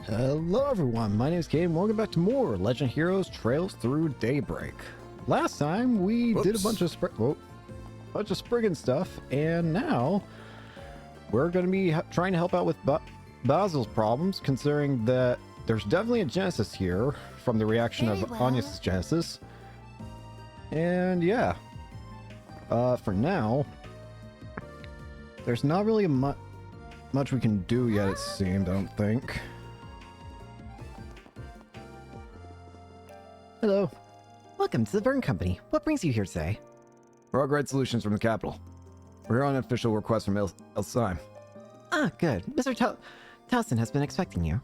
Hello everyone, my name is Caden. Welcome back to more Legend Heroes Trails Through Daybreak. Last time we did a bunch of sprigging stuff, and now we're going to be trying to help out with Basil's problems, considering that there's definitely a Genesis here from the reaction of Anya's Genesis. And yeah, for now, there's not really much we can do yet, it seemed, I don't think. Hello. Welcome to the Burn Company. What brings you here today? Raw Grade Solutions from the capital. We're here on an official request from Elsime. Ah, good. Mr. Towson has been expecting you.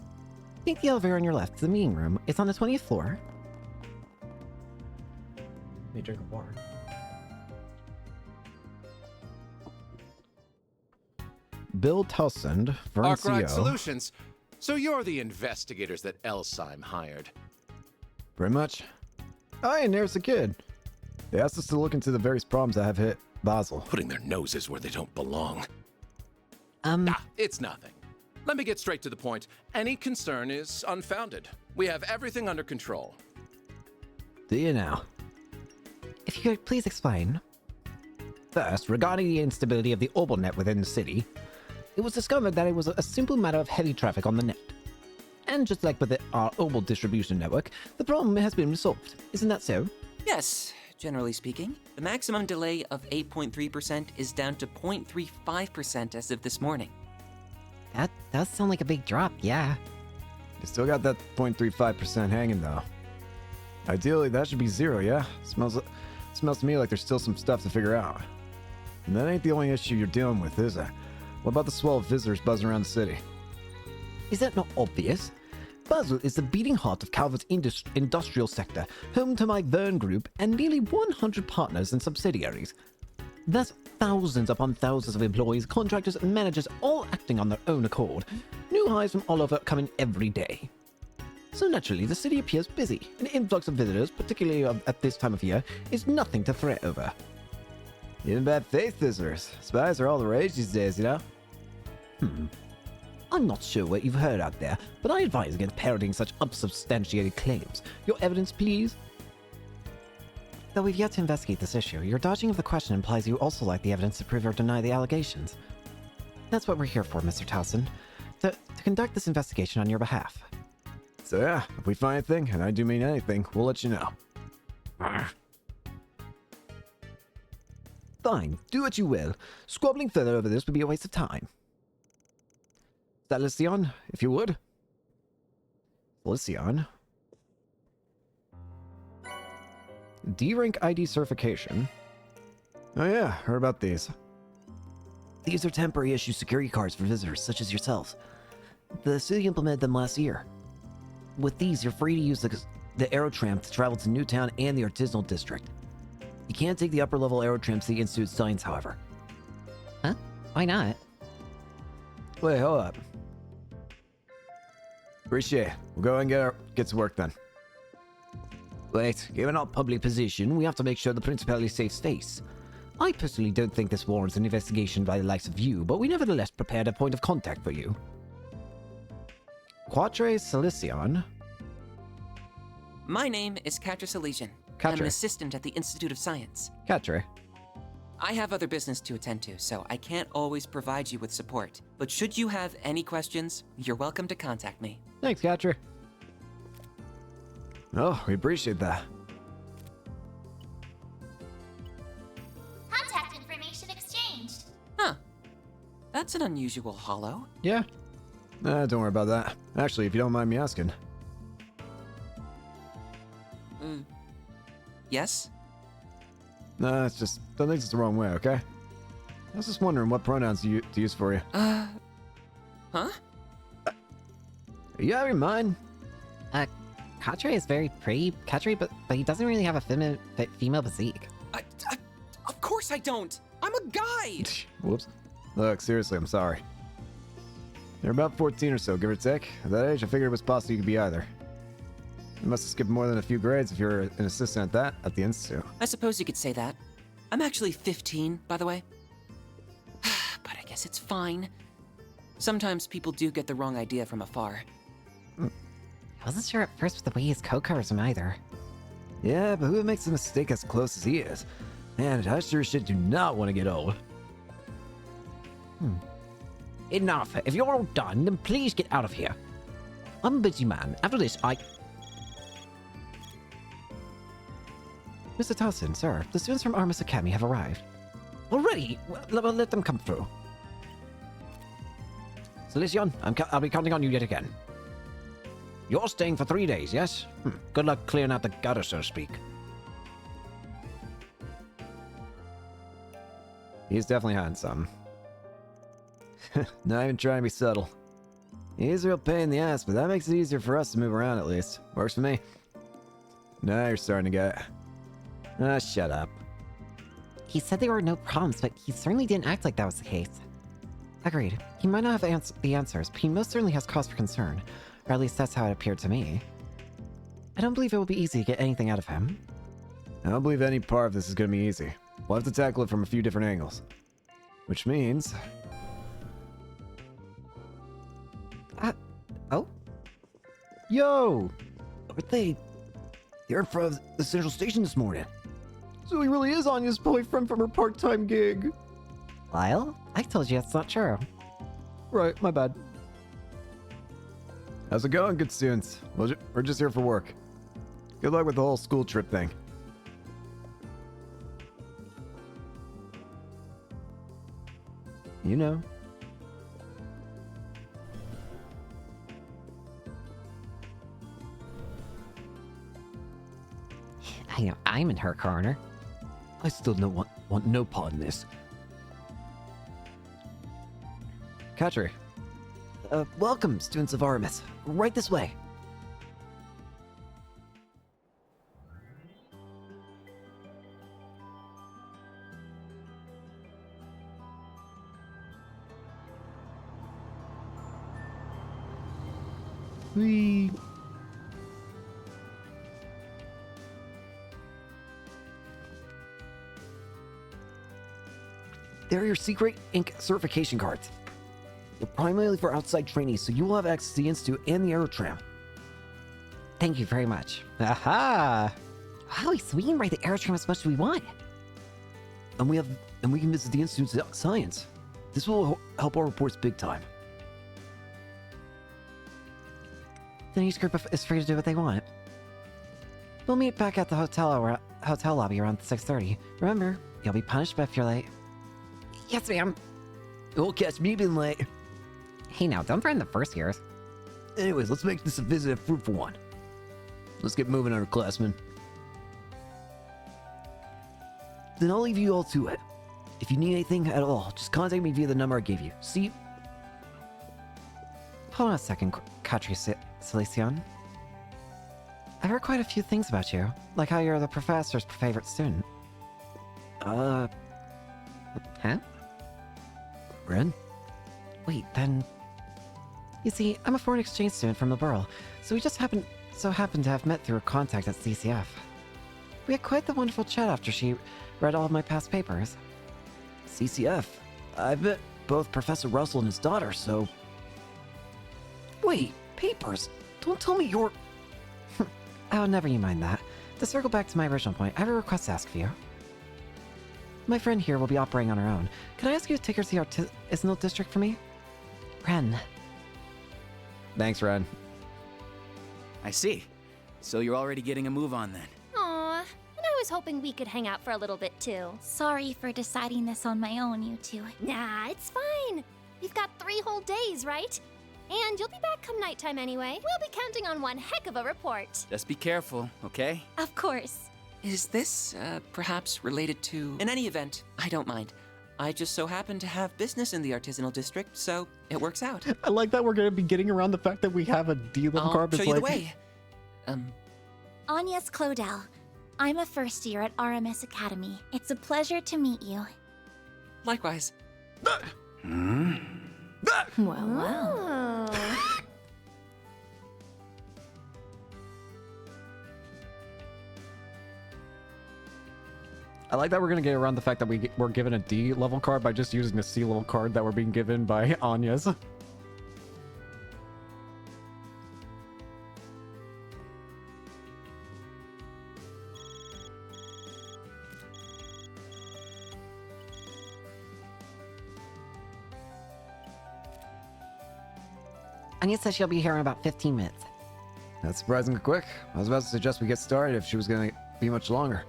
Take the elevator on your left to the meeting room. It's on the 20th floor. Let me drink of water. Bill Towson, Arkwright Solutions. So you're the investigators that Elsime hired. Pretty much. Hi, and there's the kid. They asked us to look into the various problems that have hit Basil. Putting their noses where they don't belong. Ah, it's nothing. Let me get straight to the point. Any concern is unfounded. We have everything under control. Do you now? if you could please explain. First, regarding the instability of the orbital net within the city, it was discovered that it was a simple matter of heavy traffic on the net. And just like with our orbital distribution network, the problem has been resolved. Isn't that so? Yes, generally speaking. The maximum delay of 8.3% is down to 0.35% as of this morning. That does sound like a big drop, yeah. You still got that 0.35% hanging though. Ideally, that should be zero, yeah? Smells to me like there's still some stuff to figure out. And that ain't the only issue you're dealing with, is it? What about the swell of visitors buzzing around the city? Is that not obvious? Basel is the beating heart of Calvert's industrial sector, home to my Vern Group and nearly 100 partners and subsidiaries. That's thousands upon thousands of employees, contractors, and managers all acting on their own accord. New hires from all over coming every day. So naturally, the city appears busy. An influx of visitors, particularly at this time of year, is nothing to fret over. Even bad faith visitors. Spies are all the rage these days, you know? I'm not sure what you've heard out there, but I advise against parroting such unsubstantiated claims. Your evidence, please? Though we've yet to investigate this issue, your dodging of the question implies you also lack the evidence to prove or deny the allegations. That's what we're here for, Mr. Towson. To conduct this investigation on your behalf. So yeah, if we find anything, and I do mean anything, we'll let you know. Fine, do what you will. Squabbling further over this would be a waste of time. Stalicion, if you would. Stalicion. D-rank ID certification. Oh yeah, heard about these. These are temporary issue security cards for visitors such as yourselves. The city implemented them last year. With these, you're free to use the Aerotram to travel to Newtown and the Artisanal District. You can't take the upper-level Aerotram to the Institute signs, however. Huh? Why not? Wait, hold up. Appreciate it. We'll go and get to work then. Wait, given our public position, we have to make sure the Principality saves face. I personally don't think this warrants an investigation by the likes of you, but we nevertheless prepared a point of contact for you. Quatre Stalicion. My name is Katra Salesian. I'm an assistant at the Institute of Science. Quatre. I have other business to attend to, so I can't always provide you with support. But should you have any questions, you're welcome to contact me. Thanks, Quatre. Oh, we appreciate that. Contact information exchanged. Huh. That's an unusual holo. Yeah. Don't worry about that. Actually, if you don't mind me asking. Yes? Nah, it's just, don't think it's the wrong way, okay? I was just wondering what pronouns to use for you. Huh? You out of your mind? Quatre is very pretty, Quatre, but he doesn't really have a female physique. Of course I don't! I'm a guy! Whoops. Look, seriously, I'm sorry. You're about 14 or so, give or take. At that age, I figured it was possible you could be either. You must have skipped more than a few grades if you're an assistant at the Institute. I suppose you could say that. I'm actually 15, by the way. But I guess it's fine. Sometimes people do get the wrong idea from afar. I wasn't sure at first with the way his code covers him either. Yeah, but who makes a mistake as close as he is? Man, I sure shit do not want to get old. Enough. If you're all done, then please get out of here. I'm a busy man. After this, Mr. Towson, sir, the students from Armis Academy have arrived. Already? Well, let them come through. Celestion, I'll be counting on you yet again. You're staying for 3 days, yes? Good luck clearing out the gutter, so to speak. He's definitely hiding something. Not even trying to be subtle. He's a real pain in the ass, but that makes it easier for us to move around at least. Works for me. Now you're starting to get... Ah, shut up. He said there were no problems, but he certainly didn't act like that was the case. Agreed. He might not have the answers, but he most certainly has cause for concern. Or at least that's how it appeared to me. I don't believe it will be easy to get anything out of him. I don't believe any part of this is going to be easy. We'll have to tackle it from a few different angles. Which means... Oh? Yo! Aren't they... They're in front of the central station this morning. So he really is Anya's boyfriend from her part-time gig. Lyle? I told you that's not true. Right, my bad. How's it going, good students? We're just here for work. Good luck with the whole school trip thing. You know. I know I'm in her corner. I still don't want no part in this. Katri. Welcome, students of Armis. Right this way. Whee! They're your secret ink certification cards. They're primarily for outside trainees, so you will have access to the Institute and the Aerotram. Thank you very much. Aha! Wow, so we can ride the Aerotram as much as we want. And we can visit the Institute's science. This will help our reports big time. Then each group is free to do what they want. We'll meet back at the hotel lobby around 6:30. Remember, you'll be punished if you're late. Yes, ma'am. You'll catch me being late. Hey now, don't threaten the first years. Anyways, let's make this a visit a fruitful one. Let's get moving, underclassmen. Then I'll leave you all to it. If you need anything at all, just contact me via the number I gave you. See? Hold on a second, Katri Celestion. I've heard quite a few things about you, like how you're the professor's favorite student. Huh? Ren? Wait, then... You see, I'm a foreign exchange student from the borough, so we just happened to have met through a contact at CCF. We had quite the wonderful chat after she read all of my past papers. CCF? I've met both Professor Russell and his daughter, so... Wait, papers? Don't tell me you're... Oh, never you mind that. To circle back to my original point, I have a request to ask of you. My friend here will be operating on her own. Can I ask you to take her to the artisanal district for me? Ren. Thanks, Ren. I see. So you're already getting a move on then. Aw, and I was hoping we could hang out for a little bit too. Sorry for deciding this on my own, you two. Nah, it's fine. We've got 3 whole days, right? And you'll be back come nighttime anyway. We'll be counting on one heck of a report. Just be careful, okay? Of course. Is this, perhaps related to... In any event, I don't mind. I just so happen to have business in the artisanal district, so it works out. I like that we're going to be getting around the fact that we have a D-level I'll card. show you the way. Agnes Clodell. I'm a first year at RMS Academy. It's a pleasure to meet you. Likewise. Well. I like that we're going to get around the fact that we're given a D-level card by just using the C-level card that we're being given by Anya's. Anya says she'll be here in about 15 minutes. That's surprisingly quick. I was about to suggest we get started if she was going to be much longer.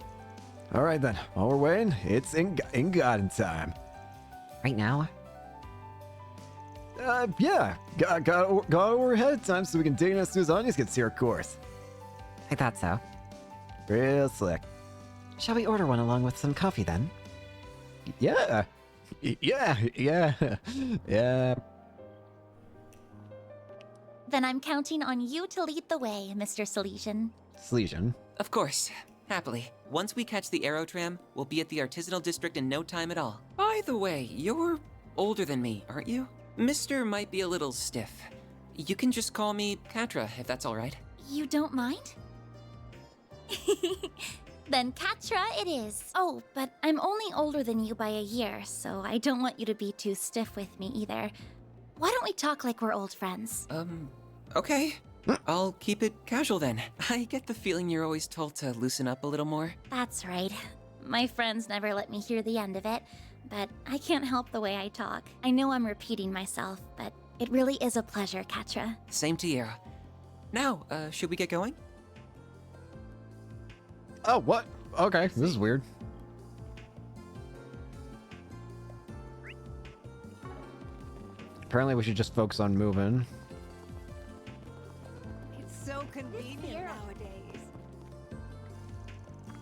All right then, while we're waiting, it's in garden time. Right now? Yeah, got over ahead of time so we can dig in as soon as Anya gets here, of course. I thought so. Real slick. Shall we order one along with some coffee then? Yeah. Yeah. Then I'm counting on you to lead the way, Mr. Salesian. Salesian. Of course. Happily. Once we catch the Aero Tram, we'll be at the Artisanal District in no time at all. By the way, you're older than me, aren't you? Mister might be a little stiff. You can just call me Katra, if that's all right. You don't mind? Then Katra it is. Oh, but I'm only older than you by a year, so I don't want you to be too stiff with me either. Why don't we talk like we're old friends? Okay. I'll keep it casual then. I get the feeling you're always told to loosen up a little more. That's right. My friends never let me hear the end of it, but I can't help the way I talk. I know I'm repeating myself, but it really is a pleasure, Katra. Same to you. Now, should we get going? Oh, what? Okay, this is weird. Apparently we should just focus on moving. It's so convenient nowadays.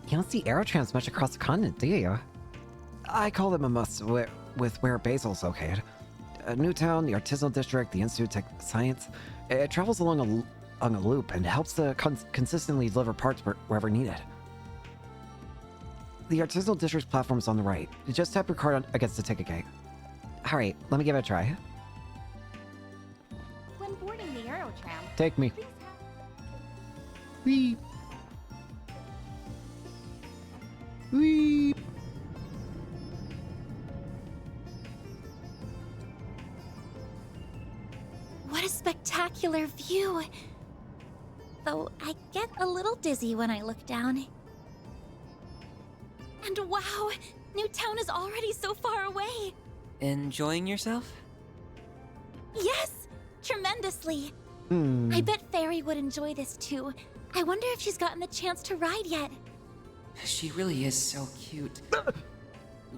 You don't see aerotrams much across the continent, do you? I call them a must with where Basil's located. Newtown, the Artisanal District, the Institute of Science. It travels along a loop and helps to consistently deliver parts wherever needed. The Artisanal District's platform is on the right. You just tap your card against the ticket gate. Alright, let me give it a try. When boarding the Aerotram, Take me. please Wee. Wee. What a spectacular view! Though I get a little dizzy when I look down. And wow! Newtown is already so far away! Enjoying yourself? Yes! Tremendously! I bet Fairy would enjoy this too. I wonder if she's gotten the chance to ride yet. She really is so cute.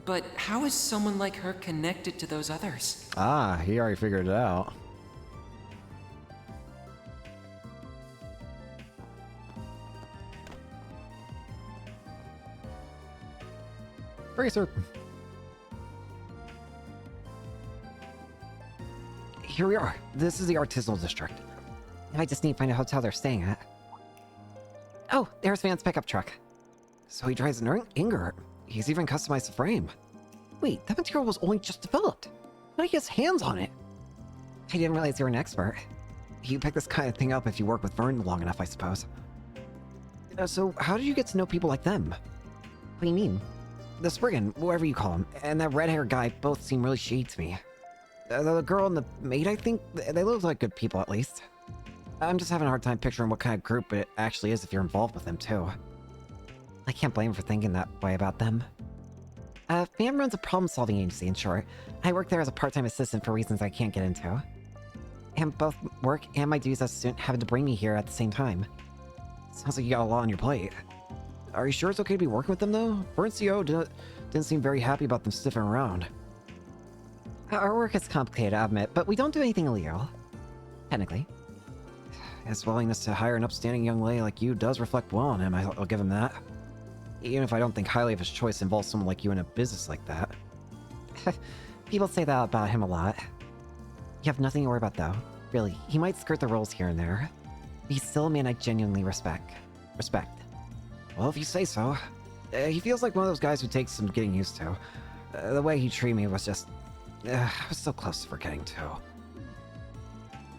But how is someone like her connected to those others? Ah, he already figured it out. Racer. Here we are. This is the Artisanal District. I just need to find a hotel they're staying at. Oh, there's Van's pickup truck. So he drives an Inger. He's even customized the frame. Wait, that material was only just developed. How did he get his hands on it? I didn't realize you were an expert. You pick this kind of thing up if you work with Vern long enough, I suppose. So how did you get to know people like them? What do you mean? The Spriggan, whatever you call him, and that red-haired guy both seem really shady to me. The girl and the maid, I think, they look like good people at least. I'm just having a hard time picturing what kind of group it actually is if you're involved with them too. I can't blame him for thinking that way about them. Van runs a problem-solving agency, in short. I work there as a part-time assistant for reasons I can't get into. And both work and my duties as a student having to bring me here at the same time. Sounds like you got a lot on your plate. Are you sure it's okay to be working with them, though? Vern's CEO didn't seem very happy about them sniffing around. Our work is complicated, I admit, but we don't do anything illegal. Technically. His willingness to hire an upstanding young lady like you does reflect well on him, I'll give him that. Even if I don't think highly of his choice involves someone like you in a business like that. People say that about him a lot. You have nothing to worry about, though. Really, he might skirt the rules here and there. But he's still a man I genuinely respect. Well, if you say so. He feels like one of those guys who takes some getting used to. The way he treated me was just... I was so close to forgetting, too.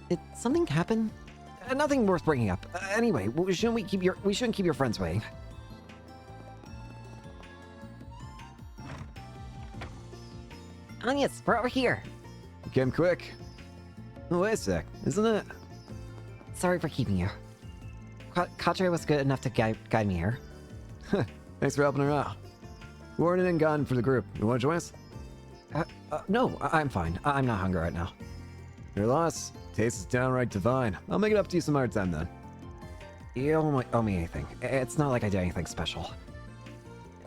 Did something happen? Nothing worth bringing up. Anyway, we shouldn't keep your friends waiting. Onias, we're over here. Came quick. Oh, wait a sec, isn't it? Sorry for keeping you. Katre was good enough to guide me here. Thanks for helping her out. We're in and gone for the group. You want to join us? No, I'm fine. I'm not hungry right now. Your loss. Taste is downright divine. I'll make it up to you some other time then. You don't owe me anything. It's not like I did anything special.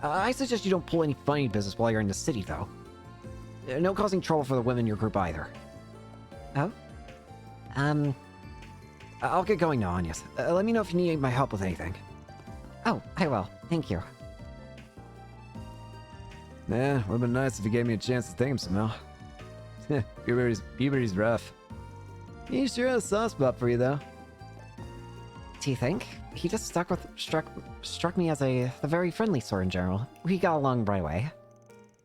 I suggest you don't pull any funny business while you're in the city, though. No causing trouble for the women in your group either. Oh? I'll get going now, Anyas. Let me know if you need my help with anything. Oh, I will. Thank you. Man, would've been nice if you gave me a chance to thank him somehow. Puberty's rough. He sure has a soft spot for you, though. Do you think? He just struck me as the very friendly sort in general. We got along right away.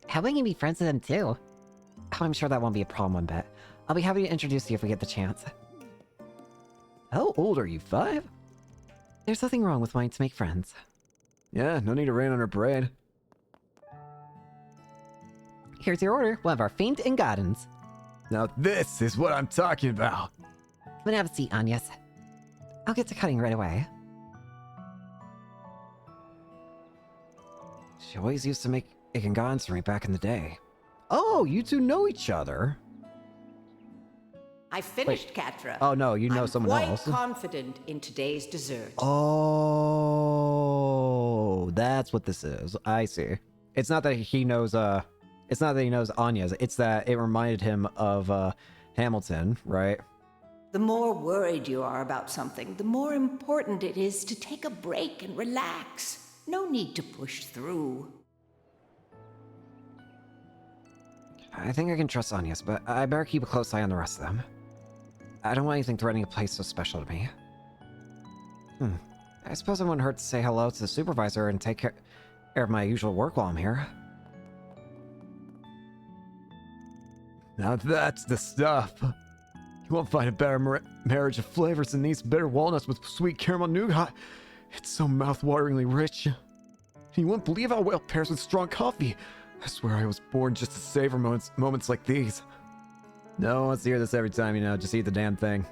How about you be friends with him too? Oh, I'm sure that won't be a problem one bit. I'll be happy to introduce you if we get the chance. How old are you, 5? There's nothing wrong with wanting to make friends. Yeah, no need to rain on our parade. Here's your order, one of our famed and Cadens. Now this is what I'm talking about. Come and have a seat, Anyas. I'll get to cutting right away. She always used to make Cadens for me back in the day. Oh, you two know each other. I finished Catra. Oh no, you know someone else. I'm quite confident in today's dessert. Oh, that's what this is. I see. It's not that he knows, it's not that he knows Anya's, it's that it reminded him of, Hamilton, right? The more worried you are about something, the more important it is to take a break and relax. No need to push through. I think I can trust Anya's, but I better keep a close eye on the rest of them. I don't want anything threatening a place so special to me. I suppose it wouldn't hurt to say hello to the supervisor and take care of my usual work while I'm here. Now that's the stuff. You won't find a better marriage of flavors than these bitter walnuts with sweet caramel nougat. It's so mouth-wateringly rich. You wouldn't believe how well it pairs with strong coffee. I swear I was born just to savor moments like these. No one wants to hear this every time, you know, just eat the damn thing.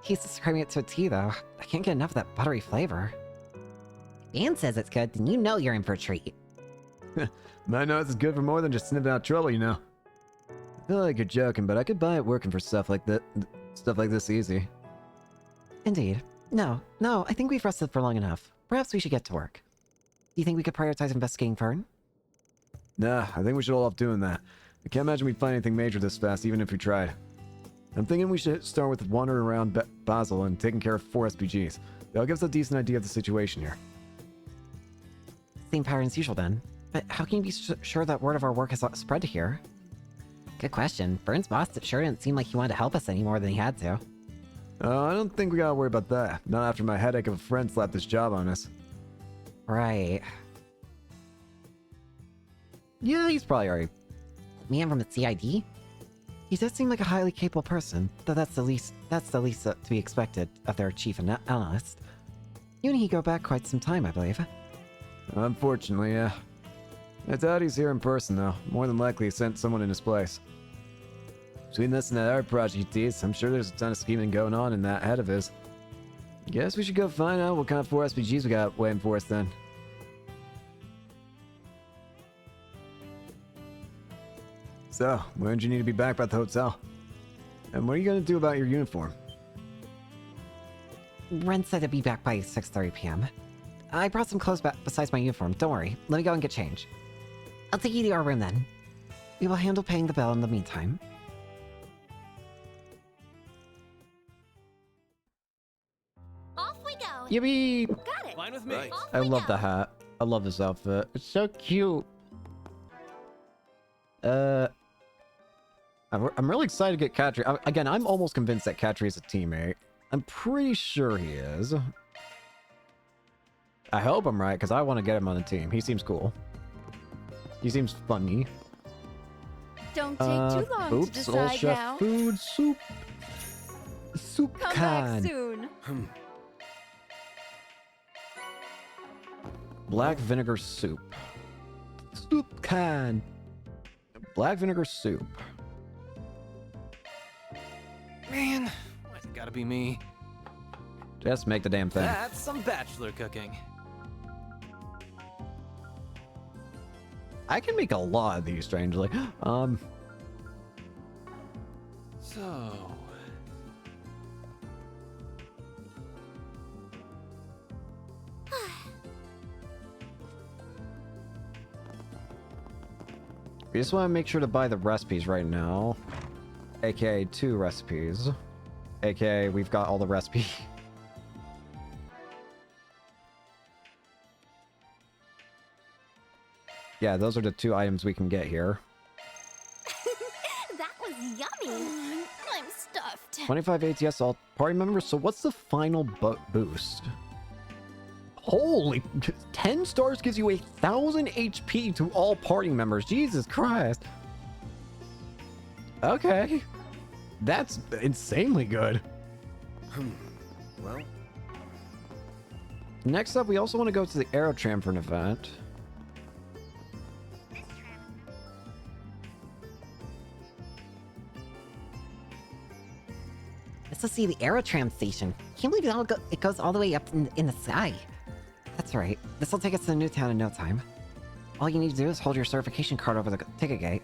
He's describing it to a T, though. I can't get enough of that buttery flavor. Dan says it's good, then you know you're in for a treat. My nose is good for more than just sniffing out trouble, you know. I feel like you're joking, but I could buy it working for stuff like this easy. Indeed. No, I think we've rested for long enough. Perhaps we should get to work. Do you think we could prioritize investigating Fern? Nah, I think we should hold off doing that. I can't imagine we'd find anything major this fast, even if we tried. I'm thinking we should start with wandering around Basel and taking care of 4 SPGs. That'll give us a decent idea of the situation here. Same pattern as usual, then. But how can you be sure that word of our work has spread to here? Good question. Fern's boss sure didn't seem like he wanted to help us any more than he had to. I don't think we gotta worry about that. Not after my headache of a friend slapped this job on us. Right. Yeah, he's probably already... Man from the CID? He does seem like a highly capable person, though that's the least to be expected of their chief analyst. You and he go back quite some time, I believe. Unfortunately, yeah. I doubt he's here in person, though. More than likely he sent someone in his place. Between this and that art project he teased, I'm sure there's a ton of scheming going on in that head of his. Guess we should go find out what kind of 4 SPGs we got waiting for us then. So, when do you need to be back by the hotel? And what are you going to do about your uniform? Ren said to be back by 6:30 p.m. I brought some clothes back besides my uniform. Don't worry. Let me go and get changed. I'll take you to our room then. We will handle paying the bill in the meantime. Off we go. Yippee! Got it. Fine with me. Right. Off I we love go. the hat. I love this outfit. It's so cute. I'm really excited to get Katri. Again, I'm almost convinced that Katri is a teammate. I'm pretty sure he is. I hope I'm right, because I want to get him on the team. He seems cool. He seems funny. Don't take too long to Oops, all decide chef now. food, soup. Soup Come can. back soon. Black vinegar soup. Soup can. Black vinegar soup. Man, why's it gotta be me? Just make the damn thing. That's some bachelor cooking. I can make a lot of these, strangely. So... We just want to make sure to buy the recipes right now. AKA 2 recipes. AKA we've got all the recipes. Yeah, those are the 2 items we can get here. That was yummy. I'm stuffed. 25 ATS all party members. So what's the final boost? Holy, 10 stars gives you 1,000 HP to all party members. Jesus Christ. Okay. That's insanely good. Well, Next up, we also want to go to the Aerotram for an event. Let's go see the Aerotram station. Can't believe it goes all the way up in the sky. That's right. This will take us to the new town in no time. All you need to do is hold your certification card over the ticket gate.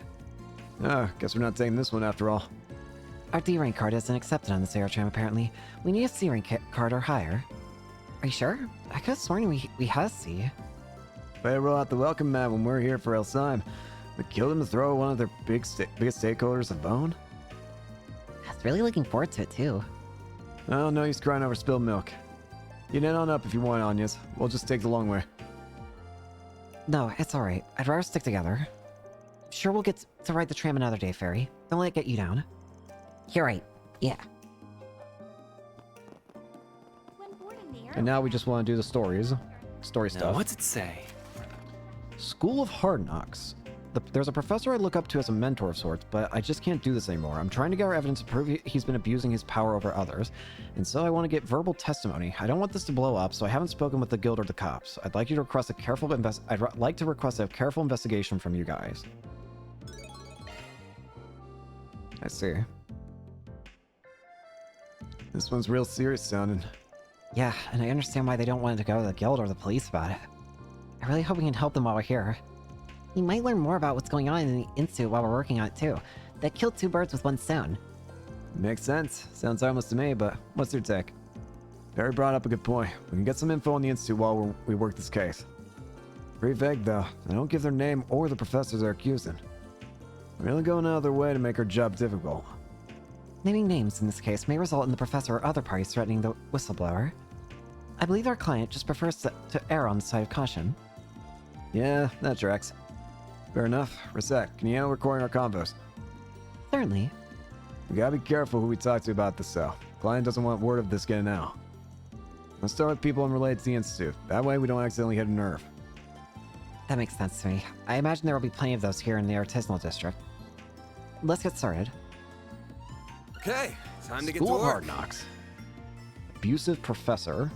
Ah, guess we're not taking this one after all. Our D-rank card isn't accepted on this Aerotram, apparently. We need a C-rank card or higher. Are you sure? I could have sworn we had a C. They roll out the welcome mat when we're here for Elsheim. We killed them to throw one of their biggest stakeholders a bone. I was really looking forward to it, too. Oh, no use crying over spilled milk. Get in on up if you want, Anyas. We'll just take the long way. No, it's alright. I'd rather stick together. Sure, we'll get to ride the tram another day, Fairy. Don't let it get you down. You're right. Yeah. When boarding the And now we just want to do the story Now, stuff. what's it say? School of Hard Knocks. There's a professor I look up to as a mentor of sorts, but I just can't do this anymore. I'm trying to gather evidence to prove he's been abusing his power over others, and so I want to get verbal testimony. I don't want this to blow up, so I haven't spoken with the guild or the cops. I'd like to request a careful investigation from you guys. I see. This one's real serious sounding. Yeah, and I understand why they don't want to go to the guild or the police about it. I really hope we can help them while we're here. We might learn more about what's going on in the Institute while we're working on it too. That killed 2 birds with 1 stone. Makes sense. Sounds harmless to me, but what's your take? Barry brought up a good point. We can get some info on the Institute while we work this case. Pretty vague, though. They don't give their name or the professors they're accusing. Really going out of their way to make our job difficult. Naming names in this case may result in the professor or other parties threatening the whistleblower. I believe our client just prefers to err on the side of caution. Yeah, that tracks. Fair enough. Reset, can you handle recording our convos? Certainly. We gotta be careful who we talk to about this, though. Client doesn't want word of this getting out. Let's start with people unrelated to the Institute. That way we don't accidentally hit a nerve. That makes sense to me. I imagine there will be plenty of those here in the artisanal district. Let's get started. okay, time to get School to of work. Hard Knocks. Abusive professor.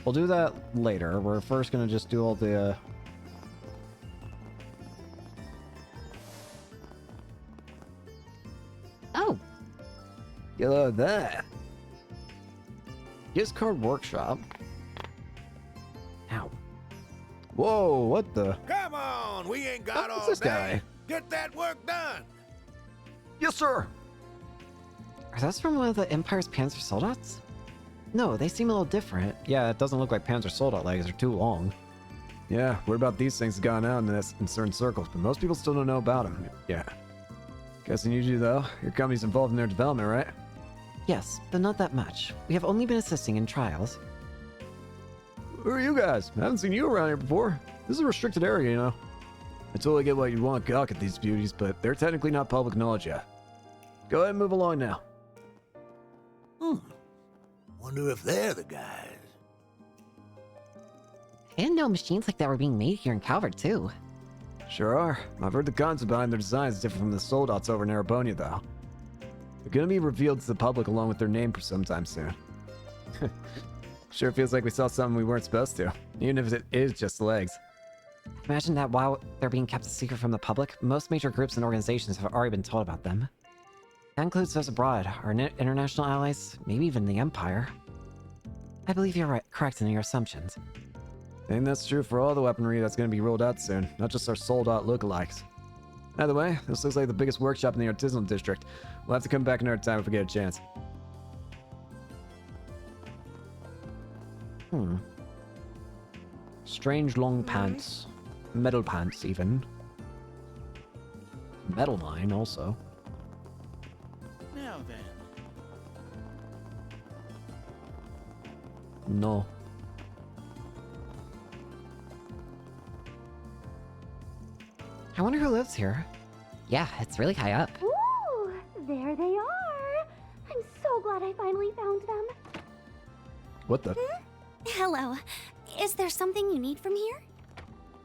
We'll do that later. We're first gonna just do all the... Oh, Get out of that. Gift card workshop. ow. Whoa, what the? Come on, we ain't got Who's all this day. guy? Get that work done. Yes, sir. Are those from one of the Empire's Panzer Soldats? No, they seem a little different. Yeah, it doesn't look like Panzer Soldat legs. They're too long. Yeah, word about these things has gone out in certain circles, but most people still don't know about them. Yeah. Guessing you do, though. Your company's involved in their development, right? Yes, but not that much. We have only been assisting in trials. Who are you guys? I haven't seen you around here before. This is a restricted area, you know. I totally get why you'd want to gawk at these beauties, but they're technically not public knowledge yet. Go ahead and move along now. Wonder if they're the guys. I didn't know machines like that were being made here in Calvert, too. Sure are. I've heard the concept behind their design is different from the Soldats over in Arabonia, though. They're gonna be revealed to the public along with their name for sometime soon. Sure feels like we saw something we weren't supposed to, even if it is just legs. Imagine that while they're being kept a secret from the public, most major groups and organizations have already been told about them. That includes those abroad, our international allies, maybe even the Empire. I believe you're correct in your assumptions. I think that's true for all the weaponry that's gonna be rolled out soon, not just our Soldat lookalikes. Either way, this looks like the biggest workshop in the artisanal district. We'll have to come back another time if we get a chance. Strange long pants. Metal pants, even. Metal mine, also. Now then. No. I wonder who lives here. Yeah, it's really high up. Ooh, there they are. I'm so glad I finally found them. What the? Hello. Is there something you need from here?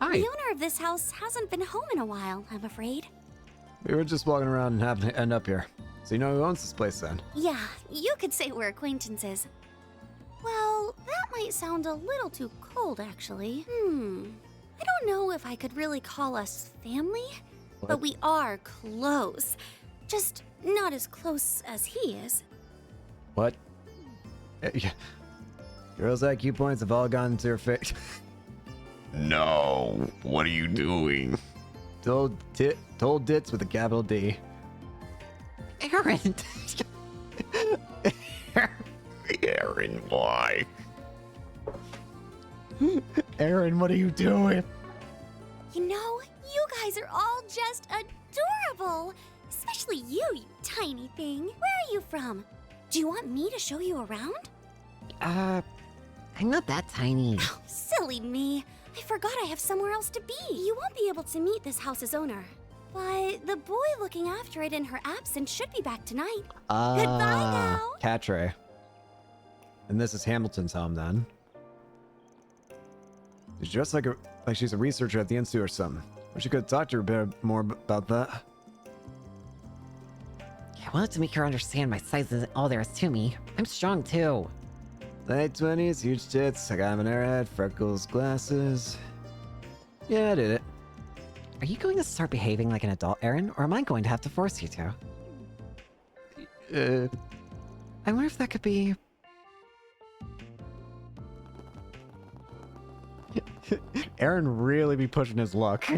Hi. The owner of this house hasn't been home in a while, I'm afraid. We were just walking around and happened to end up here. So you know who owns this place then? Yeah, you could say we're acquaintances. Well, that might sound a little too cold, actually. I don't know if I could really call us family, but we are close. Just not as close as he is. What? Girls' IQ points have all gone into her face. No, what are you doing? Told dits with a capital D. Aaron! Aaron, why? Aaron, what are you doing? You know, you guys are all just adorable. Especially you, you tiny thing. Where are you from? Do you want me to show you around? I'm not that tiny. Oh, silly me. I forgot I have somewhere else to be. You won't be able to meet this house's owner. But the boy looking after it in her absence should be back tonight. Goodbye now. Catre. And this is Hamilton's home then. She's dressed like she's a researcher at the institute or something. Wish you could talk to her a bit more about that. I wanted to make her understand my size isn't all there is to me. I'm strong too. Late 20s, huge tits, I got an airhead, freckles, glasses. Yeah, I did it. Are you going to start behaving like an adult, Aaron, or am I going to have to force you to? I wonder if that could be... Aaron really be pushing his luck.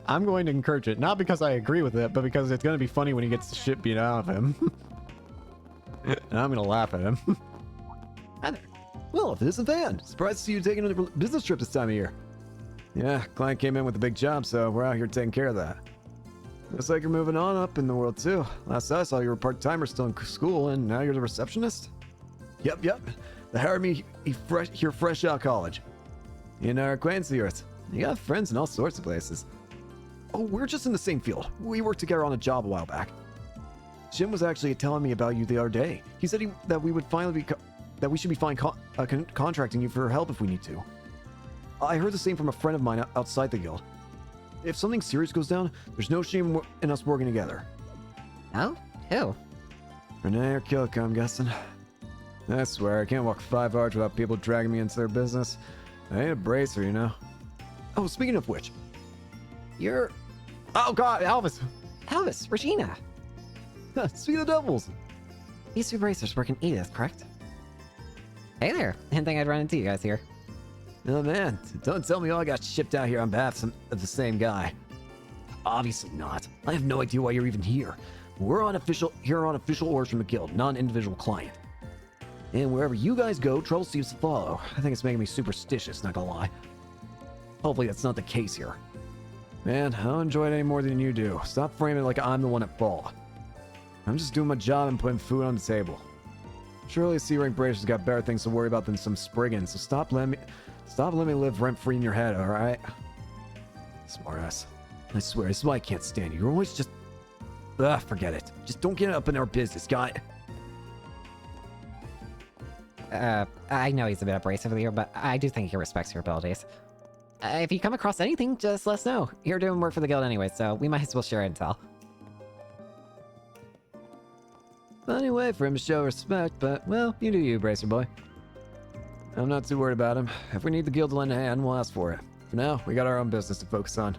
I'm going to encourage it, not because I agree with it, but because it's going to be funny when he gets the shit beat out of him. And I'm going to laugh at him. Hi there. Well, this is Van. Surprised to see you taking a business trip this time of year. Yeah, client came in with a big job, so we're out here taking care of that. Looks like you're moving on up in the world too. Last I saw, you were part-timer still in school, and now you're the receptionist? Yep. They hired me here fresh out of college. You know, our acquaintance of yours. You got friends in all sorts of places. Oh, we're just in the same field. We worked together on a job a while back. Jim was actually telling me about you the other day. He said that we would finally be we should be fine contracting you for help if we need to. I heard the same from a friend of mine outside the guild. If something serious goes down, there's no shame in us working together. Oh? Who? Renee or Kilka, I'm guessing. I swear, I can't walk 5 hours without people dragging me into their business. I ain't a bracer, you know. Oh, speaking of which, you're... Oh god, Elvis! Elvis, Regina! Speaking of devils! These two bracers work in Edith, correct? Hey there, didn't think I'd run into you guys here. Oh man, don't tell me all I got shipped out here on behalf of the same guy. Obviously not. I have no idea why you're even here. We're on official orders from the guild, not an individual client. And wherever you guys go, trouble seems to follow. I think it's making me superstitious, not gonna lie. Hopefully that's not the case here. Man, I don't enjoy it any more than you do. Stop framing it like I'm the one at fault. I'm just doing my job and putting food on the table. Surely C-rank bracers got better things to worry about than some Spriggans, so stop letting me live rent-free in your head, alright? Smartass. I swear, this is why I can't stand you. You're always just... Ugh, forget it. Just don't get up in our business, guy. I know he's a bit abrasive with you, but I do think he respects your abilities. If you come across anything, just let us know. You're doing work for the guild anyway, so we might as well share intel. Funny way for him to show respect, but, well, you do you, Bracer Boy. I'm not too worried about him. If we need the guild to lend a hand, we'll ask for it. For now, we got our own business to focus on.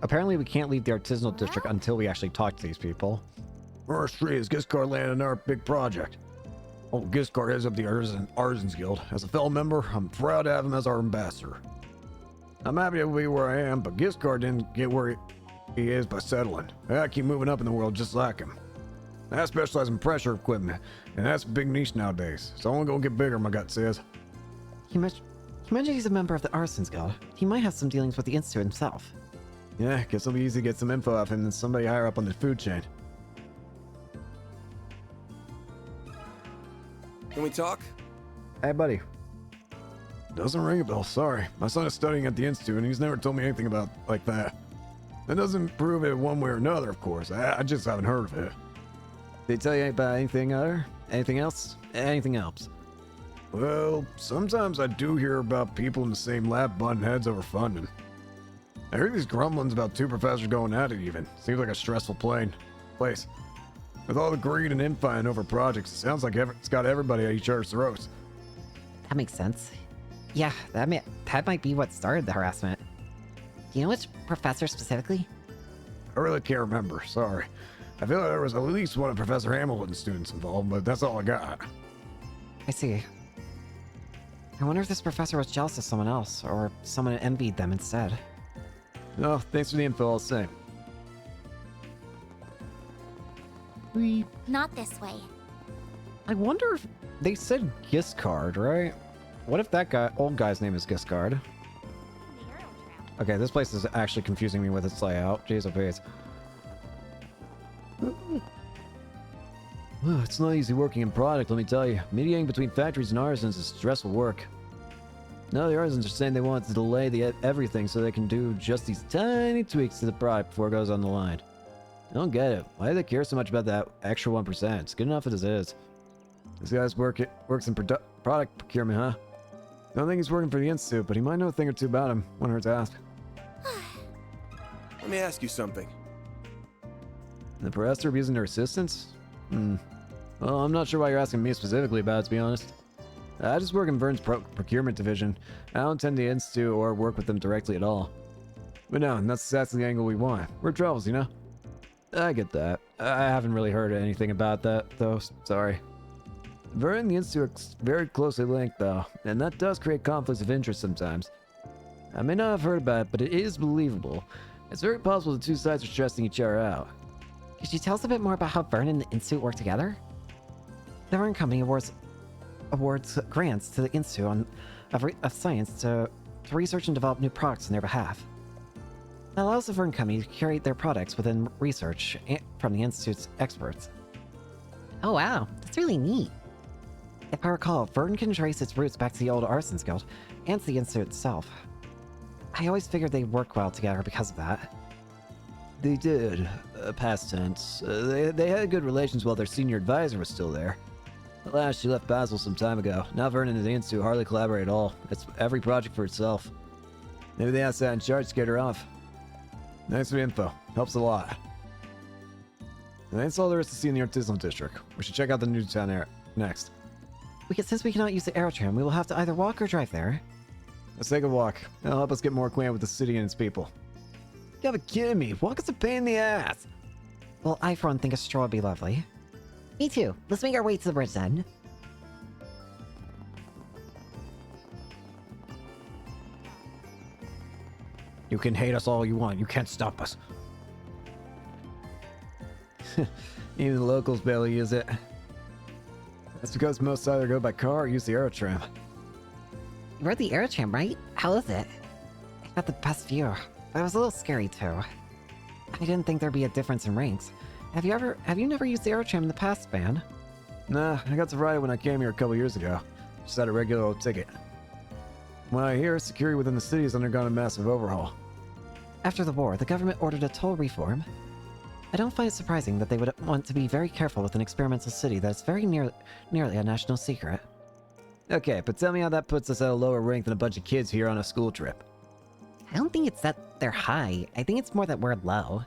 Apparently we can't leave the artisanal district until we actually talk to these people. First tree is Giscard landing our big project. Old Giscard heads up the Artisans Guild. As a fellow member, I'm proud to have him as our ambassador. I'm happy to be where I am, but Giscard didn't get where he is by settling. I keep moving up in the world just like him. I specialize in pressure equipment, and that's a big niche nowadays. It's only gonna get bigger, my gut says. You mentioned he's a member of the Artisans Guild. He might have some dealings with the Institute himself. Yeah, guess it'll be easy to get some info off him than somebody higher up on the food chain. Can we talk? Hey, buddy. Doesn't ring a bell, sorry. My son is studying at the Institute, and he's never told me anything about like that. That doesn't prove it one way or another, of course. I just haven't heard of it. Did he tell you about anything other? Anything else? Anything else? Well, sometimes I do hear about people in the same lab butting heads over funding. I heard these grumblings about two professors going at it even. Seems like a stressful place. With all the greed and infighting over projects, it sounds like it's got everybody at each other's throats. That makes sense. Yeah, that might be what started the harassment. Do you know which professor specifically? I really can't remember, sorry. I feel like there was at least one of Professor Hamilton's students involved, but that's all I got. I see. I wonder if this professor was jealous of someone else, or someone envied them instead. No, thanks for the info all the same. Not this way. I wonder if they said Giscard, right? What if that old guy's name is Giscard? Okay, this place is actually confusing me with its layout. Jeez, oh please. It's not easy working in product, let me tell you. Mediating between factories and artisans is stressful work. Now the artisans are saying they want to delay everything so they can do just these tiny tweaks to the product before it goes on the line. I don't get it. Why do they care so much about that extra 1%? It's good enough as it is. This guy's works in product procurement, huh? I don't think he's working for the Institute, but he might know a thing or two about him. Wouldn't hurt to ask. Let me ask you something. The professor abusing their assistants? Well, I'm not sure why you're asking me specifically about it, to be honest. I just work in Vern's procurement division. I don't attend the Institute or work with them directly at all. But no, that's exactly the angle we want. We're troubles, you know? I get that. I haven't really heard anything about that, though. Sorry. Vern and the Institute are very closely linked, though, and that does create conflicts of interest sometimes. I may not have heard about it, but it is believable. It's very possible the two sides are stressing each other out. Could you tell us a bit more about how Vern and the Institute work together? The Vern Company awards grants to the Institute of Science to research and develop new products on their behalf. That allows the Vern Company to curate their products within research from the Institute's experts. Oh wow, that's really neat. If I recall, Vern can trace its roots back to the old Artisans Guild and to the Institute itself. I always figured they'd work well together because of that. They did. Past tense. They had good relations while their senior advisor was still there. Alas, she left Basel some time ago. Now Vernon and the Institute hardly collaborate at all. It's every project for itself. Maybe they asked that in charge to get her off. Thanks for the info. Helps a lot. And that's all there is to see in the Artisanal District. We should check out the new town area next. Since we cannot use the aerotram, we will have to either walk or drive there. Let's take a walk. It'll help us get more acquainted with the city and its people. You gotta be kidding me. Walk is a pain in the ass. Well, I for one think a stroll would be lovely. Me too. Let's make our way to the bridge then. You can hate us all you want. You can't stop us. Even the locals barely use it. That's because most either go by car or use the aerotram. You rode the aerotram, right? How is it? I got the best view, but it was a little scary too. I didn't think there'd be a difference in ranks. Have you never used the aerotram in the past, Span? Nah, I got to ride it when I came here a couple years ago. Just had a regular old ticket. When I hear security within the city has undergone a massive overhaul. After the war, the government ordered a total reform. I don't find it surprising that they would want to be very careful with an experimental city that's very nearly a national secret. Okay, but tell me how that puts us at a lower rank than a bunch of kids here on a school trip. I don't think it's that they're high. I think it's more that we're low.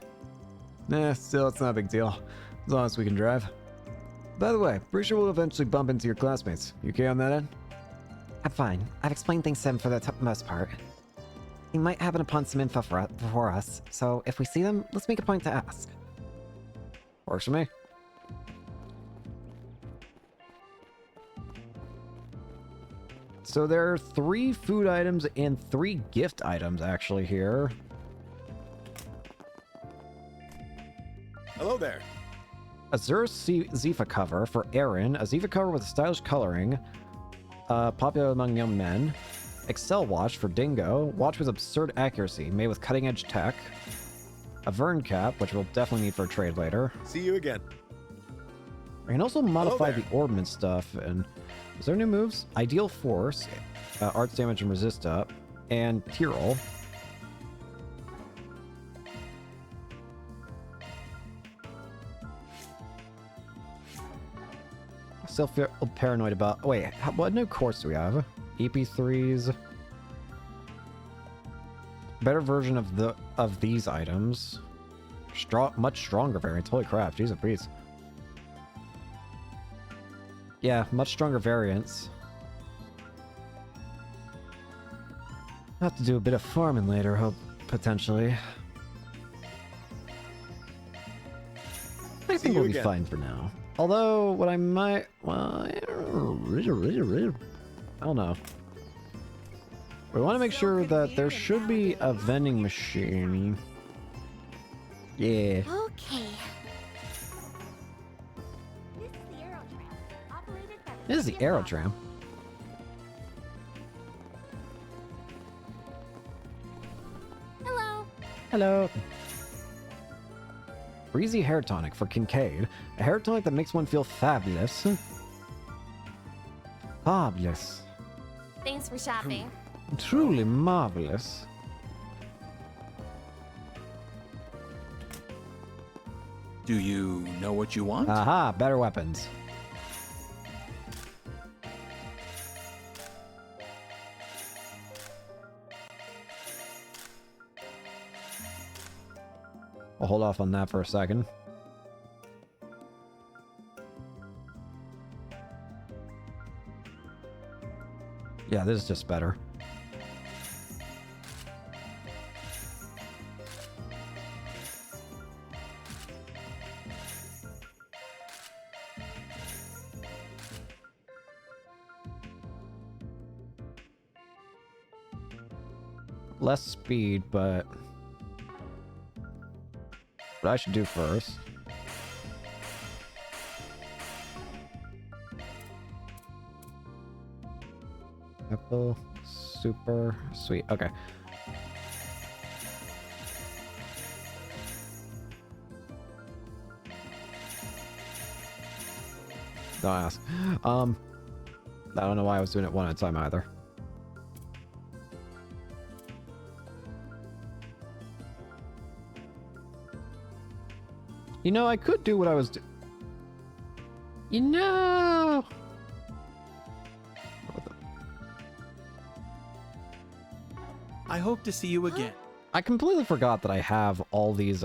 Nah, still, it's not a big deal. As long as we can drive. By the way, pretty sure we'll eventually bump into your classmates. You okay on that end? I'm fine. I've explained things to them for the most part. They might happen upon some info for us, so if we see them, let's make a point to ask. Works for me. So there are 3 food items and 3 gift items actually here. Hello there. Azure Zifa cover for Aaron, a Zifa cover with a stylish coloring, popular among young men. Excel watch for Dingo, watch with absurd accuracy, made with cutting-edge tech. A Vern cap, which we'll definitely need for a trade later. See you again. I can also modify there. the ornament stuff, and is there new moves? Ideal Force, Arts Damage and Resist Up, and Tyrol. Still feel paranoid about. Wait, what new course do we have? EP3s. Better version of these items. Much stronger variants. Holy crap! Jeez, please. Yeah, much stronger variants. I'll have to do a bit of farming later, hope potentially. I think we'll be fine for now. Although, what I might... Well, I don't know. We want to make sure that there should be a vending machine. Yeah. Okay. This is the Aerotram. Hello. Hello. Breezy hair tonic for Kincaid. A hair tonic that makes one feel fabulous. Fabulous. Thanks for shopping. Truly marvelous. Do you know what you want? Aha, better weapons. I'll hold off on that for a second. Yeah, this is just better. Less speed, but what I should do first. Apple, super sweet. Okay. Don't ask. I don't know why I was doing it one at a time either. You know, I could do what I was doing. You know. I hope to see you again. I completely forgot that I have all these,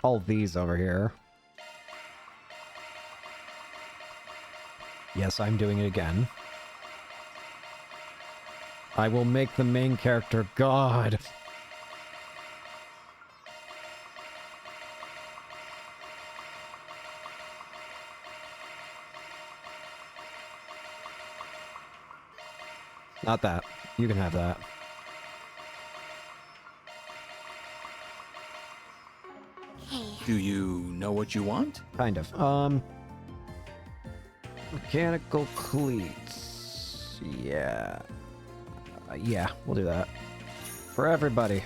all these over here. Yes, I'm doing it again. I will make the main character God. Not that. You can have that. Do you know what you want? Kind of. Mechanical cleats. Yeah. Yeah, we'll do that. For everybody.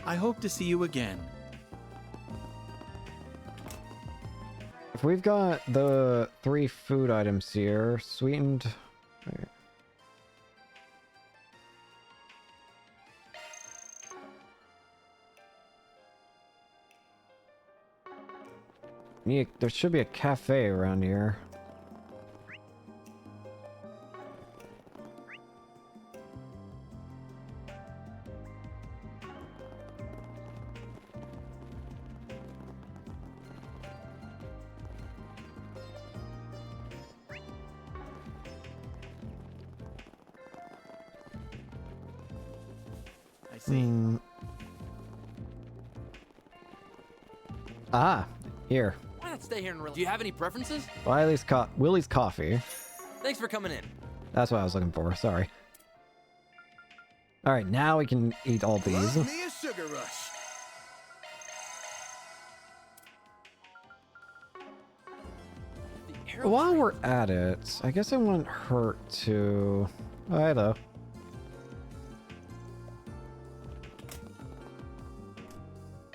I hope to see you again. If we've got the 3 food items here, sweetened... There should be a cafe around here. I see. Ah, here. Why not stay here and relax? Do you have any preferences? Willie's coffee. Thanks for coming in. That's what I was looking for. Sorry. All right, now we can eat all these. Love me a sugar rush. While we're at it, I guess it wouldn't hurt to... Oh, hello.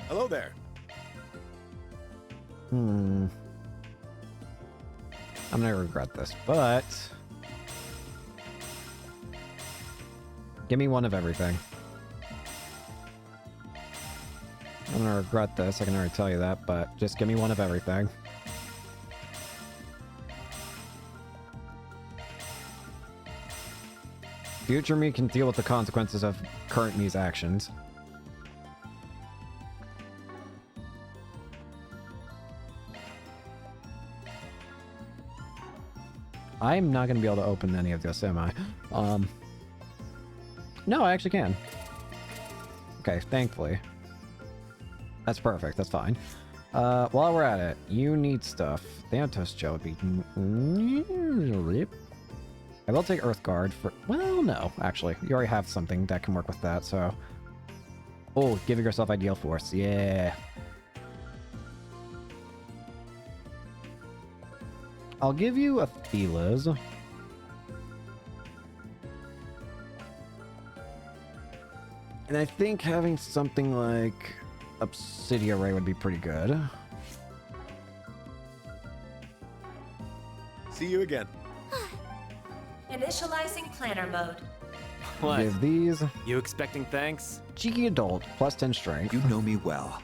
Hello there. I'm gonna regret this, but... Give me one of everything. I'm gonna regret this, I can already tell you that, but just give me one of everything. Future me can deal with the consequences of current me's actions. I'm not going to be able to open any of this, am I? No, I actually can. Okay, thankfully. That's perfect, that's fine. While we're at it, you need stuff. Thanatos gel would be... I will take Earth Guard for... Well, no, actually. You already have something that can work with that, so... Oh, giving yourself Ideal Force. Yeah. I'll give you a Thelas. And I think having something like Obsidian Ray would be pretty good. See you again. Initializing planner mode. What? Give these. You expecting thanks? Cheeky Adult, plus 10 strength. You know me well.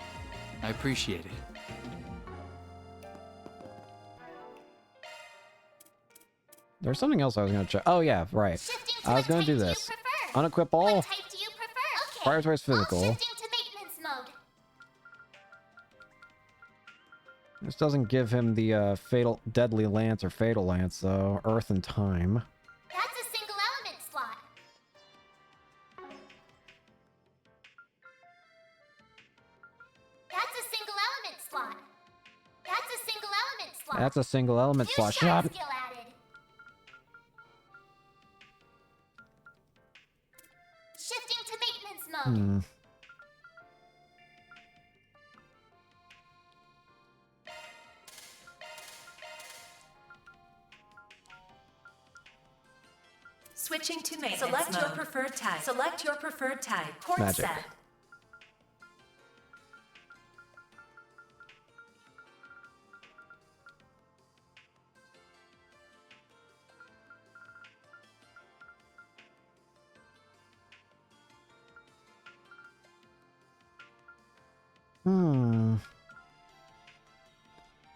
I appreciate it. There's something else I was going to check. Oh, yeah, right. I was going to do this. Unequip all. What type do you prefer? Okay. Prioritize physical. All shifting to maintenance mode. This doesn't give him the fatal deadly lance or fatal lance, though. Earth and time. That's a single element slot. That's a single element slot. That's a single element slot. That's a single element slot. New shot Shot. skill added. Shifting to maintenance mode. Switching to maintenance Select mode. Your preferred type. Select your preferred type. Port Magic. set.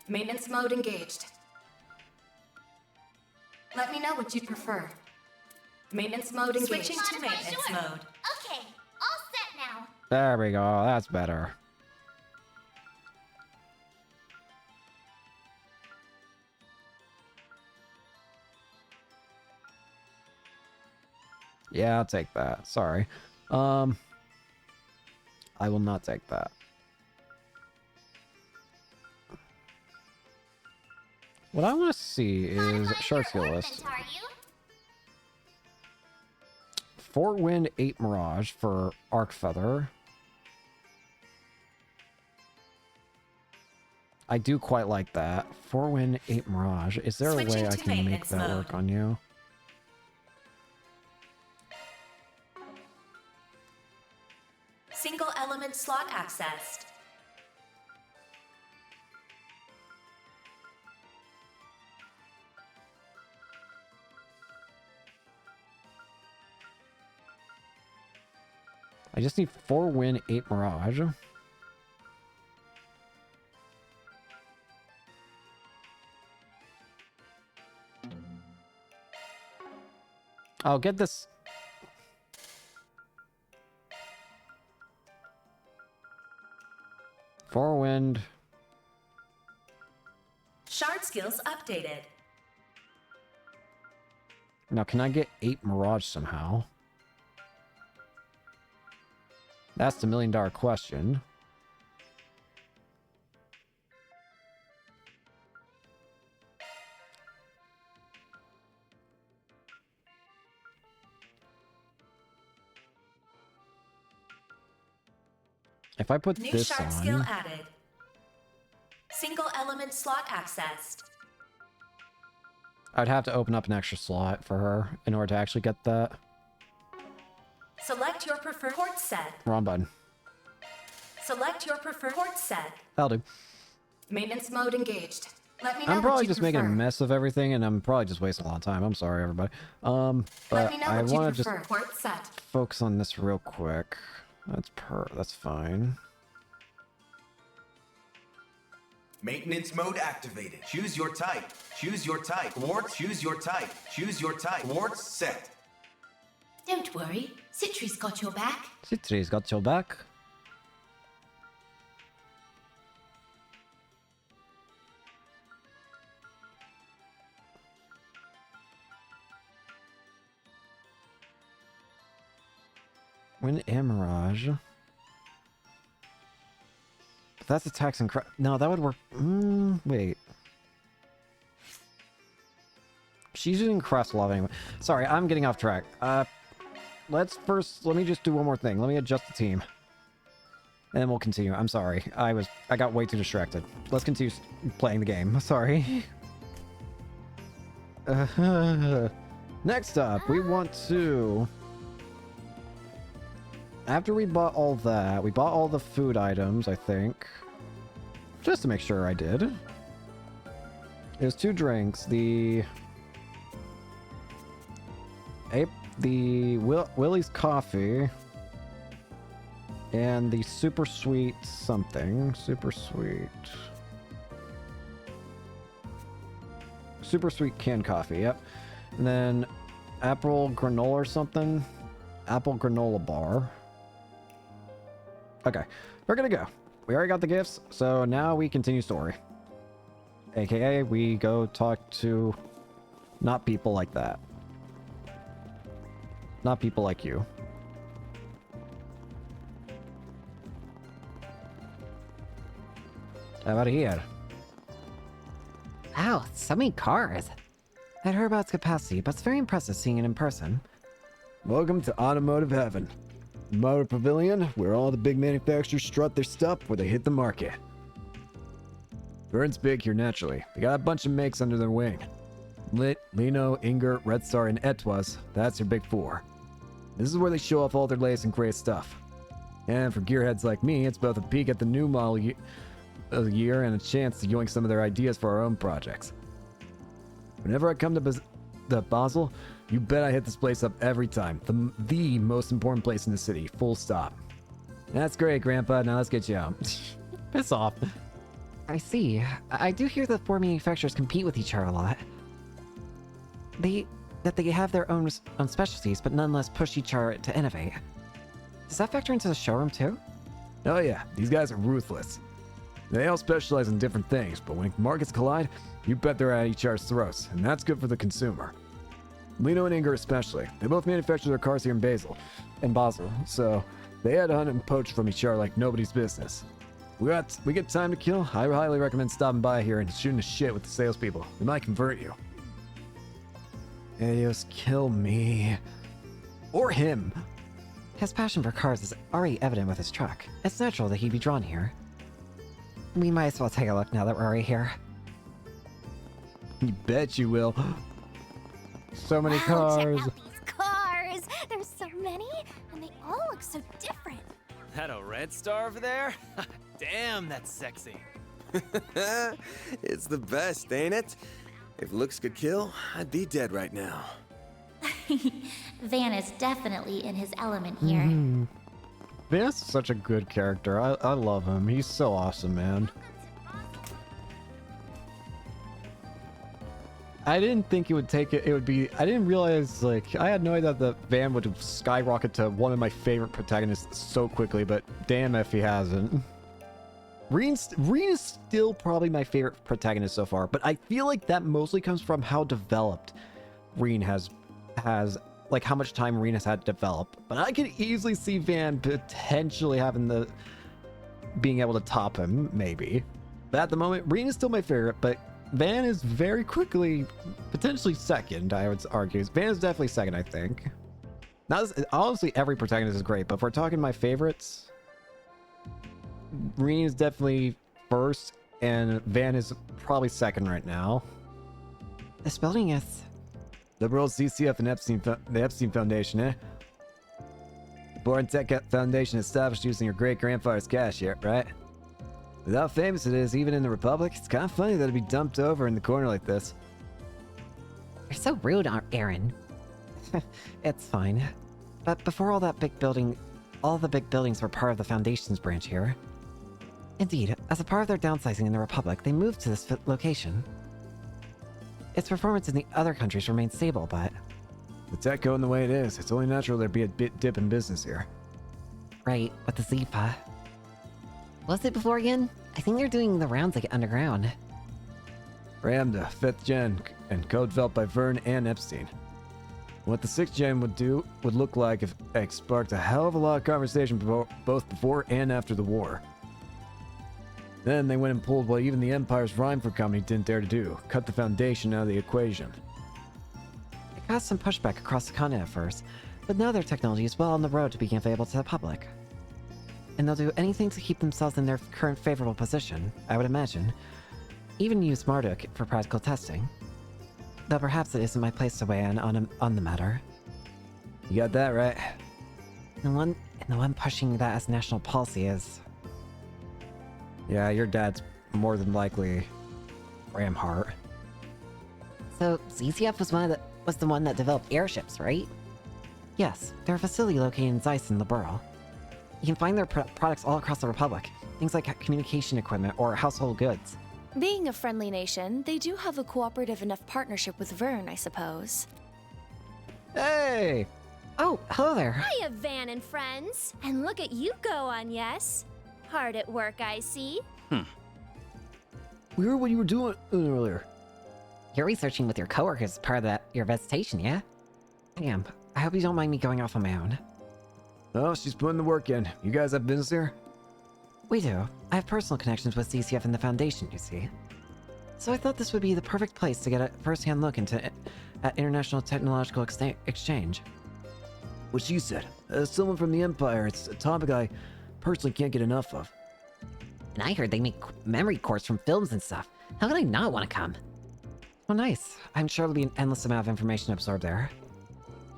Maintenance mode engaged. Let me know what you prefer. Maintenance mode engaged. Switching to maintenance mode. Okay, all set now. There we go. That's better. Yeah, I'll take that. Sorry. I will not take that. What I want to see is short skill list. 4 Wind, 8 Mirage for Arc Feather. I do quite like that. 4 Wind, 8 Mirage. Is there a way I can make that work on you? Single element slot accessed. I just need 4 Wind, 8 Mirage. I'll get this. Four Wind. Shard skills updated. Now, can I get 8 Mirage somehow? That's the million-dollar question. If I put New this sharp on... skill added. Single element slot accessed. I'd have to open up an extra slot for her in order to actually get that. Select your preferred port set. Wrong button. Select your preferred port set. That'll do. Maintenance mode engaged. Let me know I'm probably what you just making a prefer. mess of everything, and I'm probably just wasting a lot of time. I'm sorry, everybody. Let But me know I what you want to just prefer. Port set. focus on this real quick. That's fine. Maintenance mode activated. Choose your type. Choose your type. Warts, choose your type. Choose your type. Warts set. Don't worry. Citri's got your back. Citri's got your back. Wind and Mirage. But that's attacks and no, that would work. Wait. She's using Crest Love anyway. Sorry, I'm getting off track. Let me just do one more thing. Let me adjust the team. And then we'll continue. I'm sorry. I got way too distracted. Let's continue playing the game. Sorry. Next up, we want to... After we bought all that, we bought all the food items, I think. Just to make sure I did. There's 2 drinks. The Willie's coffee and the super sweet something. Super sweet canned coffee, yep. And then apple granola or something. Apple granola bar. Okay, we're gonna go. We already got the gifts, so now we continue story. AKA, we go talk to not people like that. Not people like you. How about here? Wow, so many cars. I'd heard about its capacity, but it's very impressive seeing it in person. Welcome to Automotive Heaven. Motor Pavilion, where all the big manufacturers strut their stuff before they hit the market. Vern's big here naturally. They got a bunch of makes under their wing. Lit, Lino, Inger, Red Star, and Etwas, that's their big 4. This is where they show off all their latest and greatest stuff. And for gearheads like me, it's both a peek at the new model of the year and a chance to yoink some of their ideas for our own projects. Whenever I come to Basel, you bet I hit this place up every time. The most important place in the city, full stop. That's great, Grandpa. Now let's get you out. Piss off. I see. I do hear that 4 manufacturers compete with each other a lot. They have their own specialties, but nonetheless push each other to innovate. Does that factor into the showroom too? Oh yeah, these guys are ruthless. They all specialize in different things, but when markets collide, you bet they're at each other's throats, and that's good for the consumer. Lino and Inger especially. They both manufacture their cars here in Basel, so they had to hunt and poach from each other like nobody's business. We get time to kill. I highly recommend stopping by here and shooting the shit with the salespeople. They might convert you. Adios, kill me. Or him. His passion for cars is already evident with his truck. It's natural that he'd be drawn here. We might as well take a look now that we're already here. You bet you will. So many Wow, cars. check out these cars. There's so many, and they all look so different. That a Red Star over there? Damn, that's sexy. It's the best, ain't it? If looks could kill, I'd be dead right now. Van is definitely in his element here. Van is such a good character. I love him. He's so awesome, man. I didn't think it would take it. It would be. I didn't realize, like, I had no idea that Van would skyrocket to one of my favorite protagonists so quickly, but damn if he hasn't. Reen is still probably my favorite protagonist so far, but I feel like that mostly comes from how developed Reen has like how much time Rena's had to develop, but I could easily see Van potentially being able to top him, maybe. But at the moment, Rena's still my favorite, but Van is very quickly potentially second, I would argue. Van is definitely second, I think. Obviously, every protagonist is great, but if we're talking my favorites, Rena is definitely first, and Van is probably second right now. This building is... Liberal CCF and the Epstein Foundation, eh? Born Tech Foundation established using your great-grandfather's cash here, right? With how famous it is, even in the Republic, it's kind of funny that it'd be dumped over in the corner like this. You're so rude, Aaron. It's fine. But before all the big buildings were part of the Foundation's branch here. Indeed, as a part of their downsizing in the Republic, they moved to this location. Its performance in the other countries remained stable, but... With tech going the way it is, it's only natural there'd be a dip in business here. Right, with the Zipa. What's it before again? I think they're doing the rounds like underground. Ramda, 5th gen, and code developed by Vern and Epstein. What the 6th gen would look like if X sparked a hell of a lot of conversation both before and after the war. Then they went and pulled what even the Empire's Rhymeford company didn't dare to do, cut the Foundation out of the equation. It caused some pushback across the continent at first, but now their technology is well on the road to being available to the public. And they'll do anything to keep themselves in their current favorable position, I would imagine. Even use Marduk for practical testing. Though perhaps it isn't my place to weigh in on the matter. You got that right. The one pushing that as national policy is... Yeah, your dad's more than likely Ramhart. So ZCF was the one that developed airships, right? Yes, they're a facility located in Zeiss in the borough. You can find their products all across the Republic. Things like communication equipment or household goods. Being a friendly nation, they do have a cooperative enough partnership with Vern, I suppose. Hey! Oh, hello there. Hiya, Van and friends. And look at you go on, yes? Hard at work, I see. We heard what you were doing earlier. You're researching with your coworkers as part of your visitation, yeah? Damn, I hope you don't mind me going off on my own. Oh, she's putting the work in. You guys have business here? We do. I have personal connections with CCF and the Foundation, you see. So I thought this would be the perfect place to get a first-hand look at international technological exchange. What she said. As someone from the Empire, it's a topic I personally can't get enough of. And I heard they make memory cores from films and stuff. How could I not want to come? Oh, nice. I'm sure there'll be an endless amount of information to absorb there.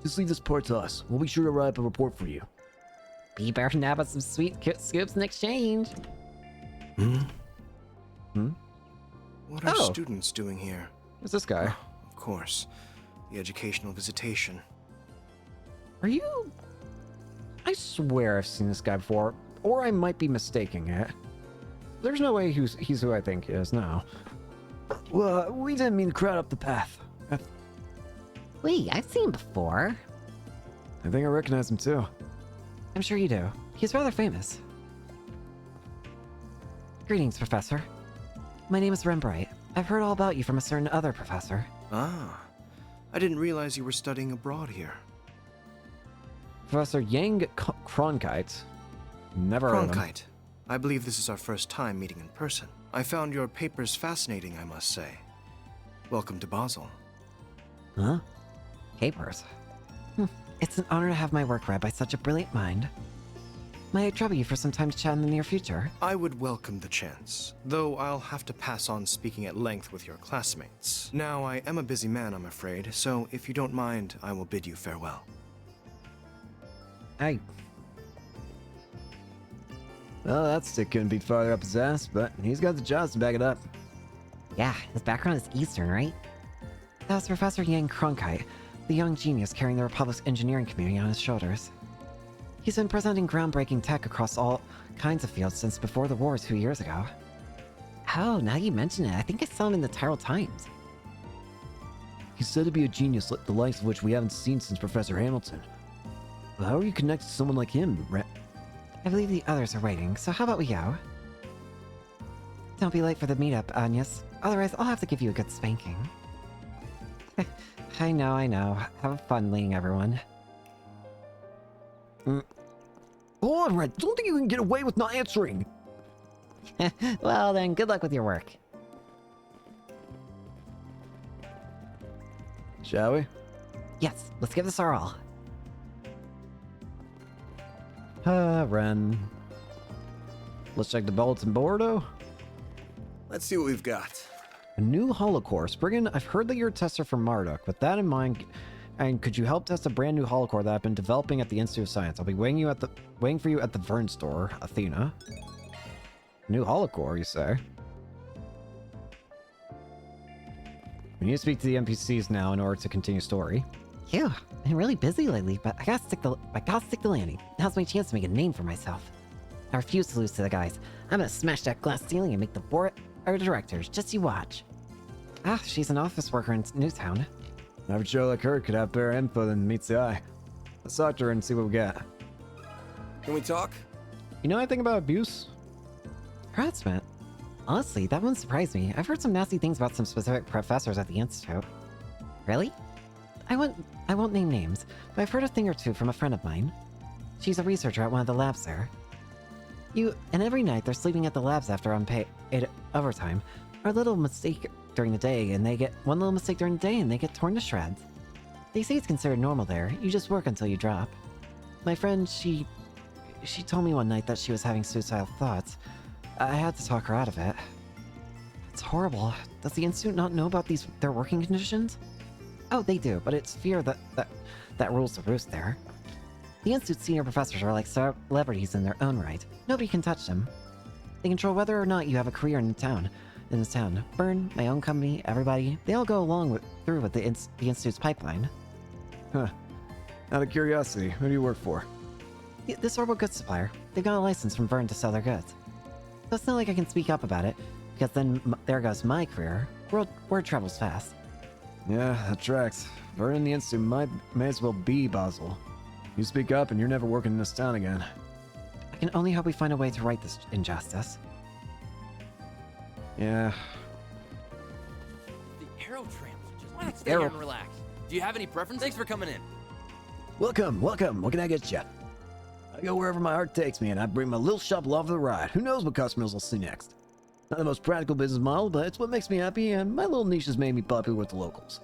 Just leave this part to us. We'll be sure to write up a report for you. Be better than about some sweet scoops in exchange. What are students doing here? Who's this guy? Oh, of course. The educational visitation. Are you... I swear I've seen this guy before, or I might be mistaking it. There's no way he's who I think he is now. Well, we didn't mean to crowd up the path. Wait, I've seen him before. I think I recognize him too. I'm sure you do. He's rather famous. Greetings, Professor. My name is Rembright. I've heard all about you from a certain other professor. Ah, I didn't realize you were studying abroad here. Professor Yang Cronkite. Never heard of him. Cronkite. I believe this is our first time meeting in person. I found your papers fascinating, I must say. Welcome to Basel. Huh? Papers? It's an honor to have my work read by such a brilliant mind. May I trouble you for some time to chat in the near future? I would welcome the chance, though I'll have to pass on speaking at length with your classmates. Now, I am a busy man, I'm afraid, so if you don't mind, I will bid you farewell. Well, that stick couldn't be farther up his ass, but he's got the jobs to back it up. Yeah, his background is Eastern, right? That was Professor Yang Cronkite, the young genius carrying the Republic's engineering community on his shoulders. He's been presenting groundbreaking tech across all kinds of fields since before the war 2 years ago. Oh, now you mention it, I think I saw him in the Tyrrell Times. He's said to be a genius, the likes of which we haven't seen since Professor Hamilton. Well, how are you connected to someone like him, I believe the others are waiting, so how about we go? Don't be late for the meetup, Agnes. Otherwise, I'll have to give you a good spanking. I know. Have fun leading everyone. Hold on, Red. Don't think you can get away with not answering. Well then, good luck with your work. Shall we? Yes, let's give this our all. Ren. Let's check the bulletin boardo. Let's see what we've got. A new holocore. Spriggan, I've heard that you're a tester for Marduk. With that in mind, and could you help test a brand new holocore that I've been developing at the Institute of Science? I'll be waiting for you at the Vern store, Athena. New holocore, you say? We need to speak to the NPCs now in order to continue story. Phew, I'm really busy lately, but I gotta stick the landing. Now's my chance to make a name for myself. I refuse to lose to the guys. I'm gonna smash that glass ceiling and make the board our directors. Just you watch. Ah, she's an office worker in Newtown. Average show like her could have better info than meets the eye. Let's talk to her and see what we got. Can we talk? You know anything about abuse? Harassment? Honestly, that wouldn't surprise me. I've heard some nasty things about some specific professors at the Institute. Really? I won't name names, but I've heard a thing or two from a friend of mine. She's a researcher at one of the labs there. And every night they're sleeping at the labs after unpaid overtime. Or a little mistake during the day, and they get one little mistake during the day and they get torn to shreds. They say it's considered normal there. You just work until you drop. My friend, she told me one night that she was having suicidal thoughts. I had to talk her out of it. It's horrible. Does the Institute not know about their working conditions? Oh, they do, but it's fear that rules the roost there. The Institute's senior professors are like celebrities in their own right. Nobody can touch them. They control whether or not you have a career in this town. Byrne, my own company, everybody, they all go along through with the Institute's pipeline. Huh. Out of curiosity, who do you work for? This Orbital goods supplier. They've got a license from Vern to sell their goods. So it's not like I can speak up about it, because then there goes my career. Word travels fast. Yeah, that tracks. Vern and the Institute may as well be Basel. You speak up and you're never working in this town again. I can only hope we find a way to right this injustice. Yeah. The aero trams. Just why not stay here and relax? Do you have any preference? Thanks for coming in. Welcome. What can I get you? I go wherever my heart takes me, and I bring my little shop along for the ride. Who knows what customers will see next? Not the most practical business model, but it's what makes me happy, and my little niche has made me popular with the locals.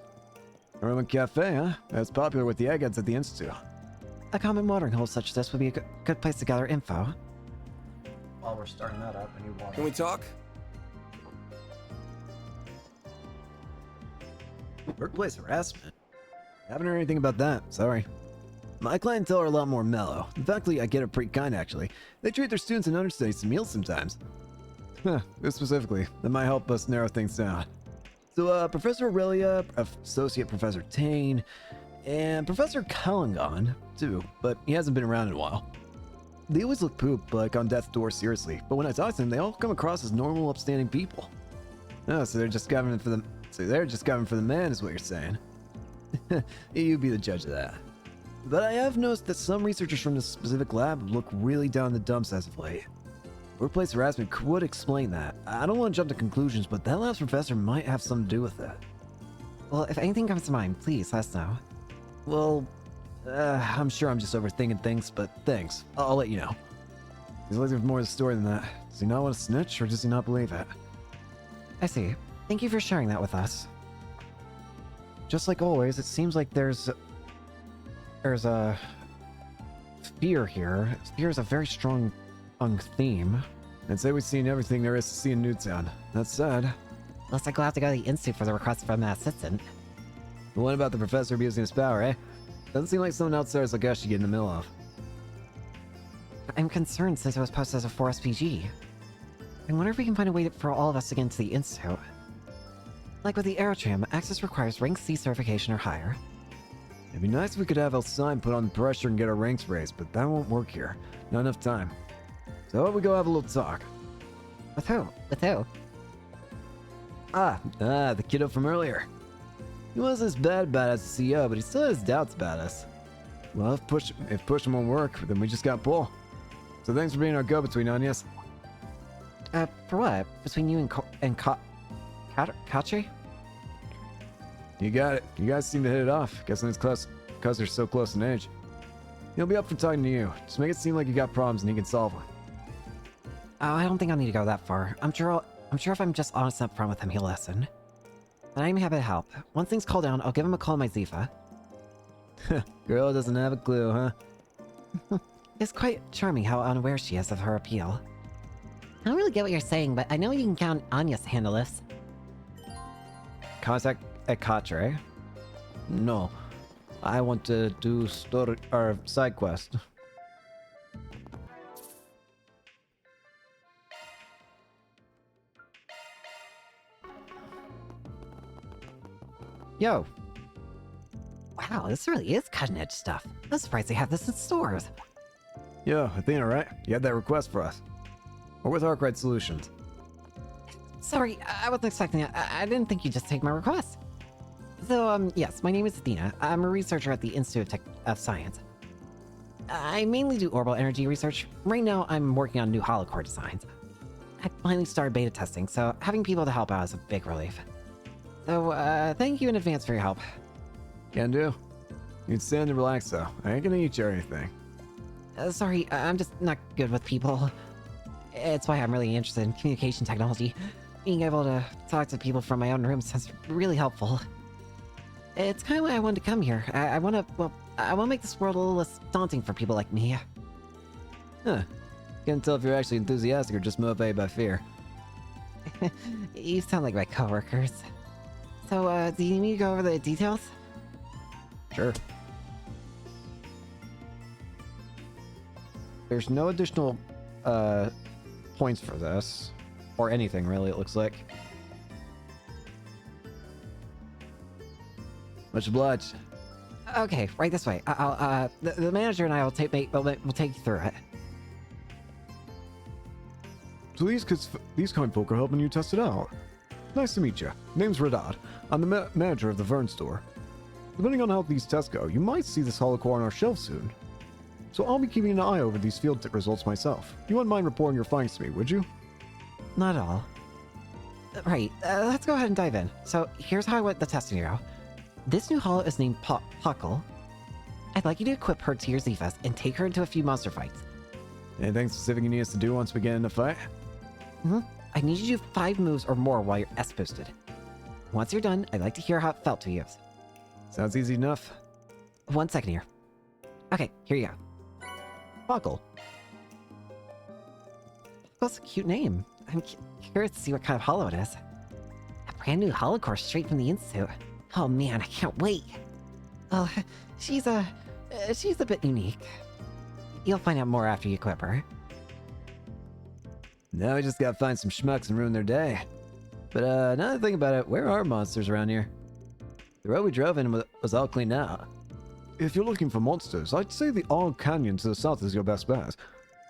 A Roman cafe, huh? That's popular with the eggheads at the Institute. A common watering hole such as this would be a good place to gather info. While we're starting that up, I need water. Can we talk? Workplace harassment? Haven't heard anything about that, sorry. My clientele are a lot more mellow. In fact, I get it pretty kind, actually. They treat their students and understudies to meals sometimes. Huh, this specifically. That might help us narrow things down. So, Professor Aurelia, Associate Professor Tane, and Professor Kalangon, too, but he hasn't been around in a while. They always look poop, like on death's door, seriously, but when I talk to them, they all come across as normal, upstanding people. Oh, so they're just governing for the man, is what you're saying. You be the judge of that. But I have noticed that some researchers from this specific lab look really down in the dumps as of late. Workplace harassment could explain that. I don't want to jump to conclusions, but that lab's professor might have something to do with it. Well, if anything comes to mind, please let us know. Well, I'm sure I'm just overthinking things, but thanks. I'll let you know. He's looking for more of the story than that. Does he not want to snitch, or does he not believe it? I see. Thank you for sharing that with us. Just like always, it seems like there's a fear here. Fear is a very strong theme. I'd say we've seen everything there is to see in Newtown. That said, looks like we'll have to go to the Institute for the request from an assistant. The one about the professor abusing his power, eh? Doesn't seem like someone outsiders like us should get in the middle of. I'm concerned since it was posted as a 4SPG. I wonder if we can find a way for all of us to get into the Institute. Like with the Aerotram, access requires rank C certification or higher. It'd be nice if we could have El Sign put on the pressure and get our ranks raised, but that won't work here. Not enough time. So how about we go have a little talk? With who? With who? The kiddo from earlier. He wasn't as bad as the CEO, but he still has doubts about us. Well, if pushing won't work, then we just got pull. So thanks for being our go-between, Anyas. For what? Between you and Kachi? You got it. You guys seem to hit it off. Guessing it's because they're so close in age. He'll be up for talking to you. Just make it seem like you got problems and he can solve them. Oh, I don't think I'll need to go that far. I'm sure if I'm just honest up front with him, he'll listen. But I'm happy to help. Once things calm down, I'll give him a call on my Zifa. Girl doesn't have a clue, huh? It's quite charming how unaware she is of her appeal. I don't really get what you're saying, but I know you can count on Anya to handle this. Contact at Katre. No. I want to do story or side quest. Yo. Wow, this really is cutting-edge stuff. I'm surprised they have this in stores. Yo, Athena, right? You had that request for us. We're with Arkwright Solutions. Sorry, I wasn't expecting it. I didn't think you'd just take my request. So, yes, my name is Athena. I'm a researcher at the Institute of Science. I mainly do orbital energy research. Right now, I'm working on new holocore designs. I finally started beta testing, so having people to help out is a big relief. So, thank you in advance for your help. Can do. You can stand and relax, though. I ain't gonna eat you or anything. Sorry, I'm just not good with people. It's why I'm really interested in communication technology. Being able to talk to people from my own room sounds really helpful. It's kind of why I wanted to come here. I want to make this world a little less daunting for people like me. Huh. Can't tell if you're actually enthusiastic or just motivated by fear. You sound like my coworkers. So, do you need me to go over the details? Sure. There's no additional points for this. Or anything, really, it looks like. Much obliged. Okay, right this way. The manager and I will take you through it. So these kind folk are helping you test it out. Nice to meet you. Name's Radad. I'm the manager of the Vern store. Depending on how these tests go, you might see this holocore on our shelf soon. So I'll be keeping an eye over these field results myself. You wouldn't mind reporting your findings to me, would you? Not at all. Right, let's go ahead and dive in. So here's how I want the testing to go. This new holo is named Puckle. I'd like you to equip her to your Z-Fest and take her into a few monster fights. Anything specific you need us to do once we get in a fight? I need you to do 5 moves or more while you're S-boosted. Once you're done, I'd like to hear how it felt to use. Sounds easy enough. 1 second here. Okay, here you go. Puckle. That's a cute name. I'm curious to see what kind of holo it is. A brand new holocore straight from the Institute. Oh man, I can't wait. Oh, she's a bit unique. You'll find out more after you equip her. Now we just gotta find some schmucks and ruin their day. But now that I think about it, where are monsters around here? The road we drove in was all cleaned out. If you're looking for monsters, I'd say the Odd Canyon to the south is your best bet.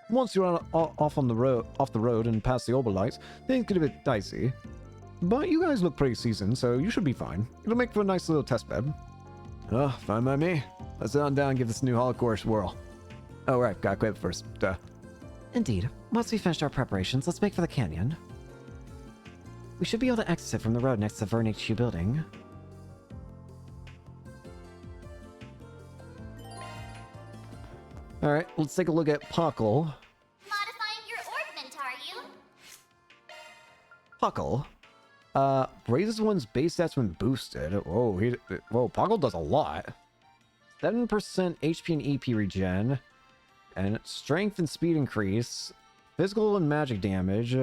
Once you're off the road and past the orbital lights, things get a bit dicey. But you guys look pretty seasoned, so you should be fine. It'll make for a nice little test bed. Oh, fine by me. Let's head on down and give this new holocore a swirl. Oh right, gotta equip first. Duh. Indeed. Once we finished our preparations, let's make for the canyon. We should be able to access it from the road next to the Vern HQ building. Alright, let's take a look at Puckle. Modifying your ordnance, are you? Puckle. Raises one's base stats when boosted. Whoa, Puckle does a lot. 7% HP and EP regen. And strength and speed increase. Physical and magic damage.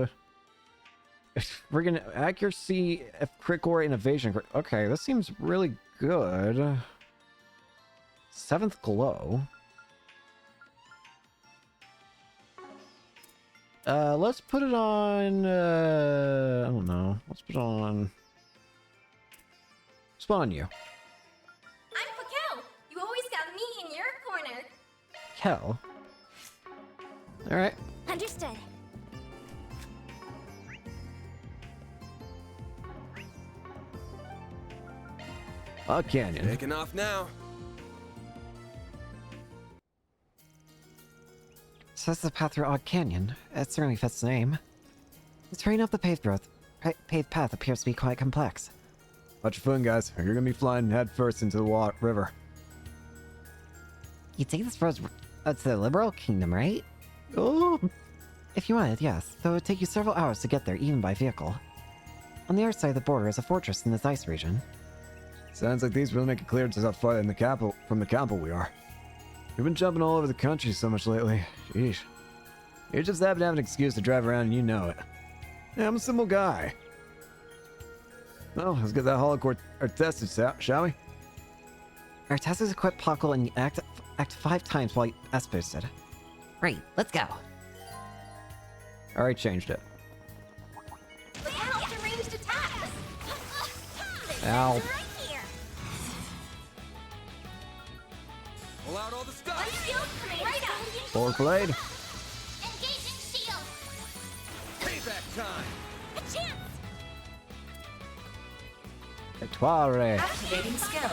Friggin' accuracy, crit core, and evasion. Okay, this seems really good. 7th glow. Let's put it on, I don't know. Let's put it on... Spawn you. I'm Pakel. You always got me in your corner. Kel. Alright. Understood. Odd Canyon. Taking off now. So this is the path through Odd Canyon. It certainly fits the name. The terrain of the paved path appears to be quite complex. Watch your fun, guys. You're gonna be flying head first into the river. You take this road to the Liberal Kingdom, right? Oh. If you wanted, yes. Though it would take you several hours to get there, even by vehicle. On the other side of the border is a fortress in this ice region. Sounds like these really make it clear just how far in the capital from the capital we are. We've been jumping all over the country so much lately. Sheesh. You just happen to have an excuse to drive around and you know it. Yeah, I'm a simple guy. Well, let's get that holocore tested, shall we? Our test is equip Pockle and act 5 times while S boosted. Right, let's go. Alright, changed it. Ow. Pull out all the stuff. Forward blade. Engaging shield. Payback time. A chance. Etoile. Activating skill.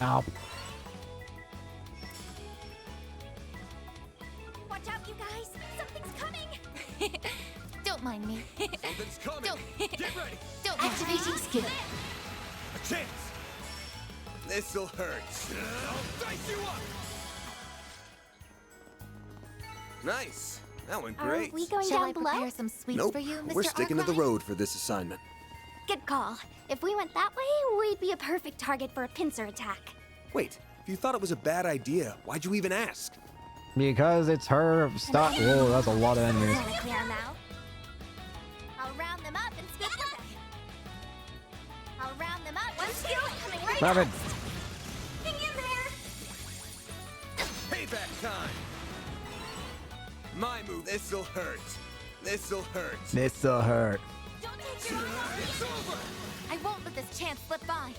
Ow. Watch out, you guys. Something's coming. Don't mind me. Something's coming. Get ready. Don't Activating skill. A chance. This'll hurt. I'll dice you up. Nice. That went Are great. we going Shall down I below? prepare some sweets Nope. for you, Mr. We're sticking to the Arclight? road for this assignment. Good call. If we went that way, we'd be a perfect target for a pincer attack. Wait, if you thought it was a bad idea, why'd you even ask? Because it's her stop. Whoa, that's a lot of enemies. Wanna clear 'em out? I'll round them up and spit them. I'll round them up. One skill coming right Stop up. it. Hang in there. Payback time. My move. This'll hurt. This'll hurt. This'll hurt. Don't take your own. It's over. I won't let this chance slip by.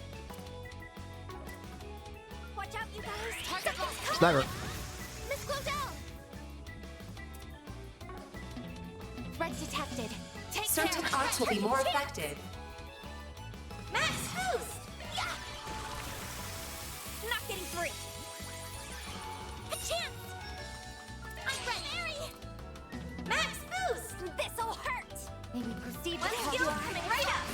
Watch out, you guys. Target lost. Sniper. Miss Glow down. Threat detected. Take Certain care. arts will be more effective. Max boost. Yeah. Not getting free. A chance. I'm ready. Max boost. This'll hurt. Maybe proceed One with skill caution. coming right up.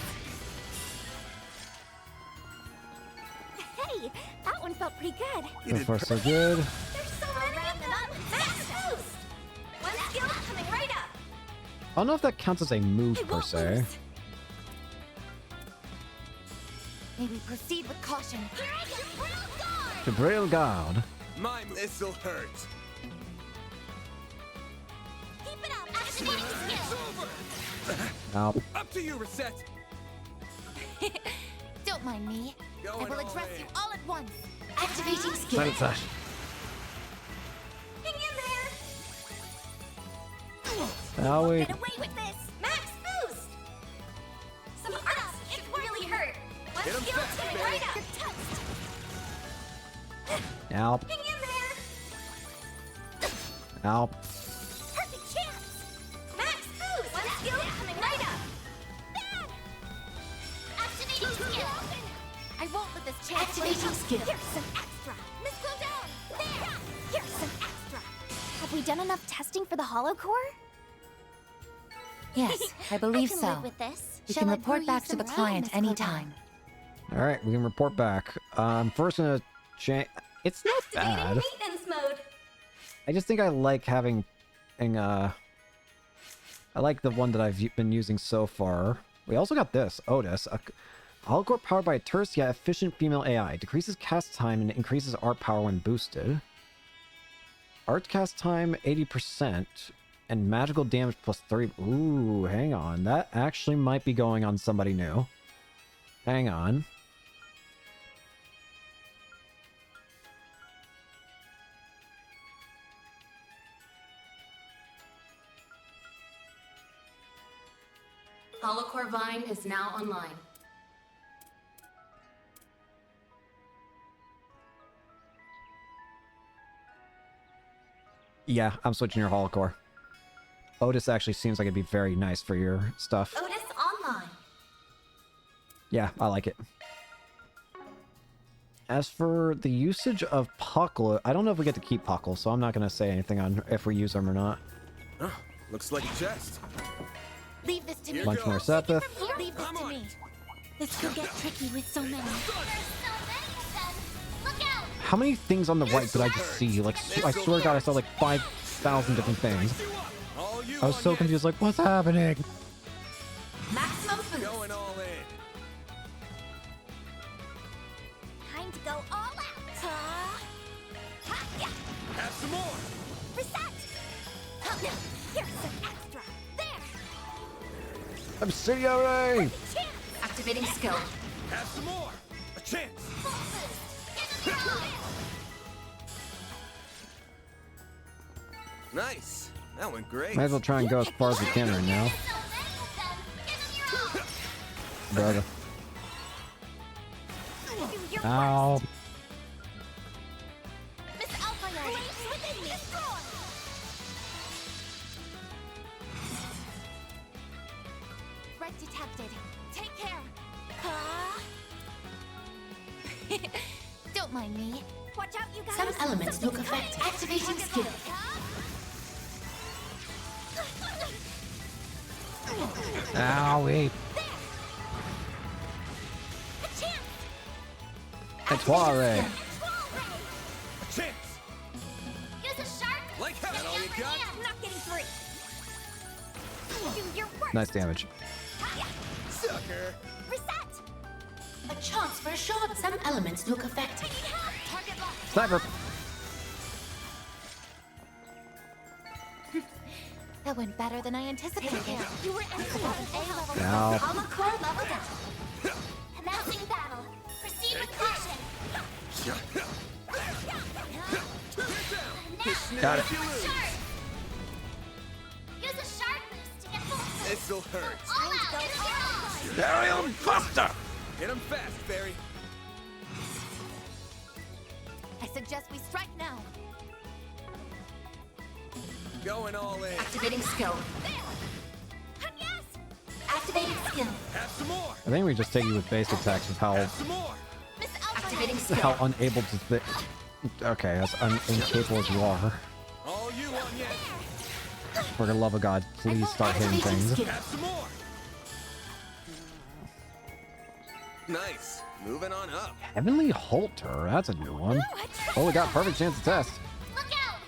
Hey, that one felt pretty good. So far, so good. There's so many of them. Max boost. One skill coming right up. I don't know if that counts as a move I per won't se. lose. Maybe proceed with caution. Here I go. Real guard. Jabril God. My move. This'll hurt. Keep it up. Activating skill. Ow. Up to you, Reset. Don't mind me. I Going will all address in. you all at once. Activating skill. Planet Sash. Hang in there. Now we. Get away with this. Max boost. Some arts. It really hurt. One Hit 'em skill fast, coming baby. right up. You're toast. Ow. Hang in there. Ow. Perfect chance. Max boost. One skill coming right up. Bad. Activating skill. I won't let this chance Activating slip. skill. Here's some extra. Miss Glow down. There. Here's some extra. Have we done enough testing for the holocore? Yes, I believe I can so. live with this. We Shall can I report brew back you to the some client rum, Miss anytime. All right, we can report back. First gonna change. It's not bad. Maintenance mode. I just think I like having, I like the one that I've been using so far. We also got this, Otis, a holocore powered by a terse yet efficient female AI. Decreases cast time and increases art power when boosted. Art cast time 80% and magical damage plus 30. Ooh, hang on. That actually might be going on somebody new. Hang on. Holocore Vine is now online. Yeah, I'm switching your holocore. Otis actually seems like it'd be very nice for your stuff. Otis online. Yeah, I like it. As for the usage of Puckle, I don't know if we get to keep Puckle, so I'm not going to say anything on if we use them or not. Oh, looks like a chest. Leave this to me. Bunch more Sepith. Leave this to me. This could get tricky with so many. How many things on the right did I just see? Like, I swear to God, I saw like 5,000 different things. I was so confused, like, what's happening? Maximum boost. Going all in. Time to go all out. Have some more. Reset. Here's some extra. There. Subsidiary! Activating skill. Have some more. A chance. Nice. That went great. Might as well try and go as far as we can right now. Brother. Ow. Threat detected. Take care. Don't mind me. Watch out, you guys. Some elements look effective. Activating skill. Owie. Etware. A chance. Use a shark. Like hell. That all you got? I'm not getting free. Do your work. Nice damage. Sucker. Reset. A chance for a shot. Some elements look effective. Target locked. Sniper. That went better than I anticipated. You were entering an A-level. Ow. Armor core leveled up. Commencing battle. Proceed with caution. Got it. Use a shark boost to get full. This'll hurt. Time to go all out. Burial Buster! Hit him fast, Barry. I suggest we strike now. Going all in. Activating skill. Yes. Activating skill. Have some more. I think we just take you with base attacks with how Have some more. Miss Alpha. Activating skill. how unable to okay, as incapable as you are. All you on yet. For the love of God, please start hitting things. Have some more. Nice. Moving on up. Heavenly Halter, that's a new one. Oh, we got perfect chance to test. Look out.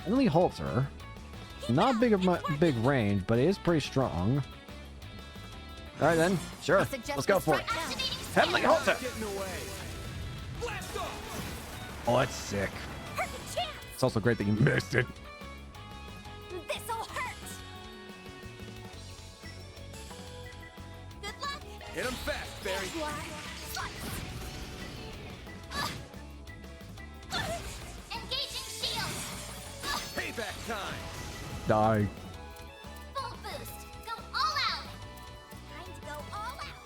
Heavenly Halter. Not big of my big range, but it is pretty strong. All right then, sure. Let's go for it. Heavenly Halter. Getting away. Blast off. Oh, that's sick. Perfect chance. It's also great that you missed it. This'll hurt. Good luck. Hit him fast, Barry. You are. Engaging shield. Payback time. Die. Full boost. Go all out. Time to go all out.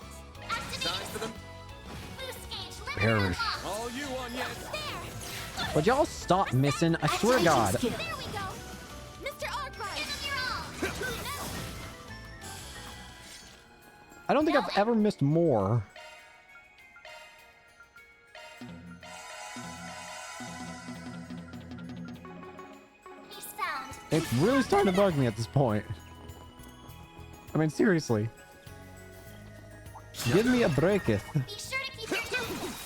Activating. Time for them. Boost gauge. Perish. All you on yet. There. Would y'all stop missing? I swear to God. There we go. Mr. Arkwright. Give him your all. I don't think I've ever missed more. He's found. It's really starting to bug me at this point. I mean, seriously. Give me a breaketh. Be sure to keep your distance.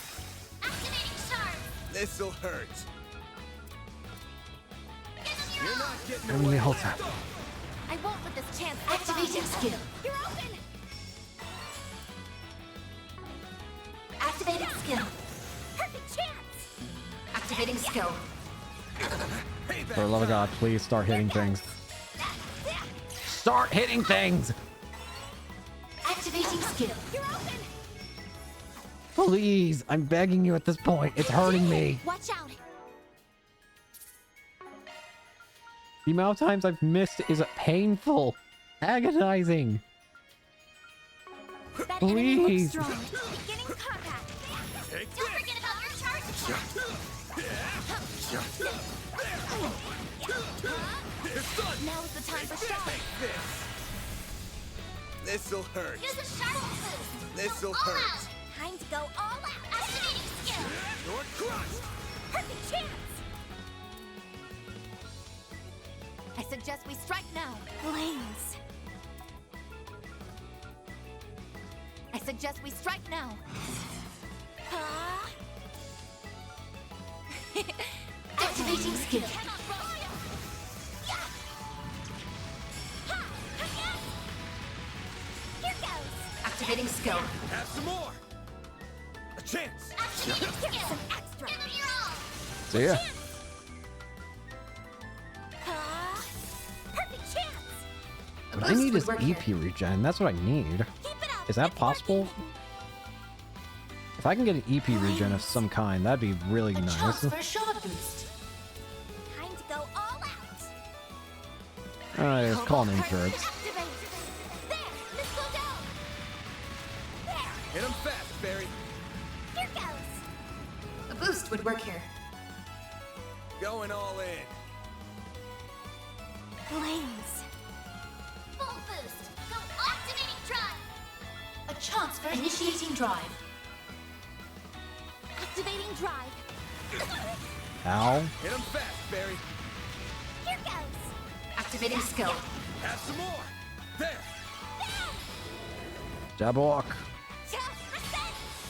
Activating sharp. This'll hurt. You're not getting Heavenly away. Halter. I won't let this chance. Activating skill. You're open. Activating skill. Perfect chance. Activating skill. For the love of God, please start hitting things. Start hitting things! Activating skill. You're open. Please, I'm begging you at this point. It's hurting me. Watch out. The amount of times I've missed is painful, agonizing. That enemy looks Please. strong. Beginning combat. Don't forget about your charge attack. Now's the time for shots. This'll hurt. Use a sharp boost. This'll Go all hurt. out. Time to go all out. Activating skill. You're crushed. Perfect chance. I suggest we strike now. Flames. suggest we strike now. Activating skill. Here goes. Activating skill. Have some more. A chance. Activating skill. Some extra. Give them your all. See ya. Perfect chance. What I need is EP regen. That's what I need. Is that possible? If I can get an EP regen of some kind, that'd be really nice. For a shot boost. Time to go all out. Alright, it's calling insurance. Activate. There. Let's go down. There. Hit him fast, Barry. Here goes. A boost would work here. Going all in. Flames. Full boost. Go activating drive. A chance for initiating drive. Activating drive. Ow. Hit him fast, Barry. Here goes. Activating skill. Have some more. There. Jab walk.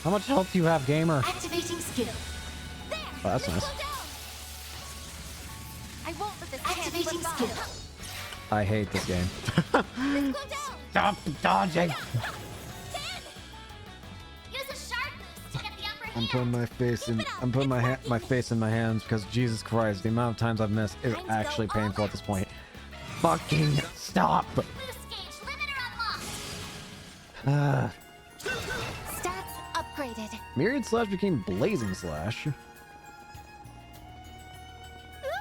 How much health do you have, gamer? Activating skill. Oh, that's nice. I won't let this Activating skill. I hate this game. Let's go down. Stop dodging. Use a sharp boost to get the upper hand. I'm putting my face in. I'm putting my face in my hands because Jesus Christ, the amount of times I've missed is actually painful at this point. Fucking stop. Boost gauge limiter unlocked. Stats upgraded. Myriad Slash became Blazing Slash. Ooh,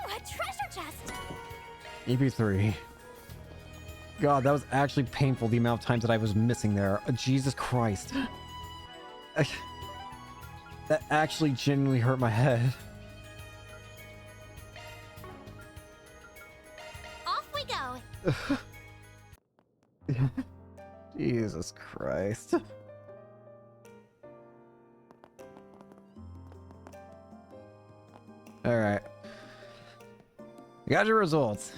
a treasure chest. EP3. God, that was actually painful, the amount of times that I was missing there. Jesus Christ. That actually genuinely hurt my head. Off we go. Jesus Christ. Alright. Got your results.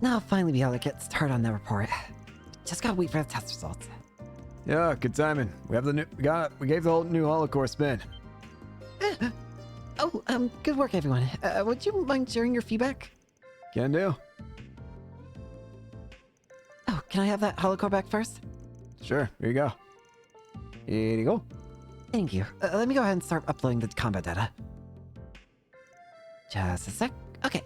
Now I'll finally be able to get started on the report. Just gotta wait for the test results. Yeah, good timing. We have the new. We gave the whole new holocore spin. Good work, everyone. Would you mind sharing your feedback? Can do. Oh, can I have that holocore back first? Sure. Here you go. Here you go. Thank you. Let me go ahead and start uploading the combat data. Just a sec. Okay.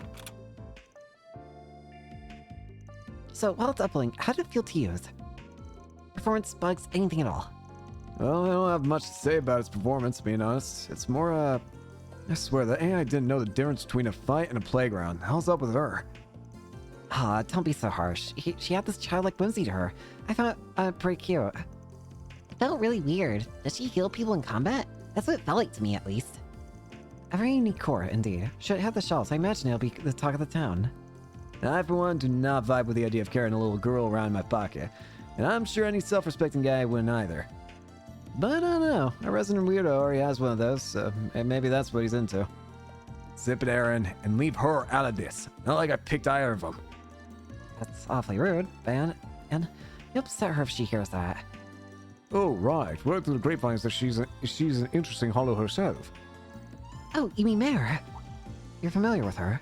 So while it's uploading, how did it feel to use? Performance, bugs, anything at all? Well, I don't have much to say about its performance, being honest. It's more, I swear, the AI didn't know the difference between a fight and a playground. The hell's up with her? Ah, don't be so harsh. She had this childlike whimsy to her. I found it pretty cute. It felt really weird. Does she heal people in combat? That's what it felt like to me, at least. A very unique core, indeed. Should have the shells. I imagine it'll be the talk of the town. I, for one, do not vibe with the idea of carrying a little girl around in my pocket. And I'm sure any self-respecting guy wouldn't either. But I don't know. Our resident weirdo already has one of those, so maybe that's what he's into. Zip it, Aaron, and leave her out of this. Not like I picked either of them. That's awfully rude, and you'll upset her if she hears that. Oh, right. Word through the grapevines that she's an interesting hollow herself. Oh, you mean Mare? You're familiar with her?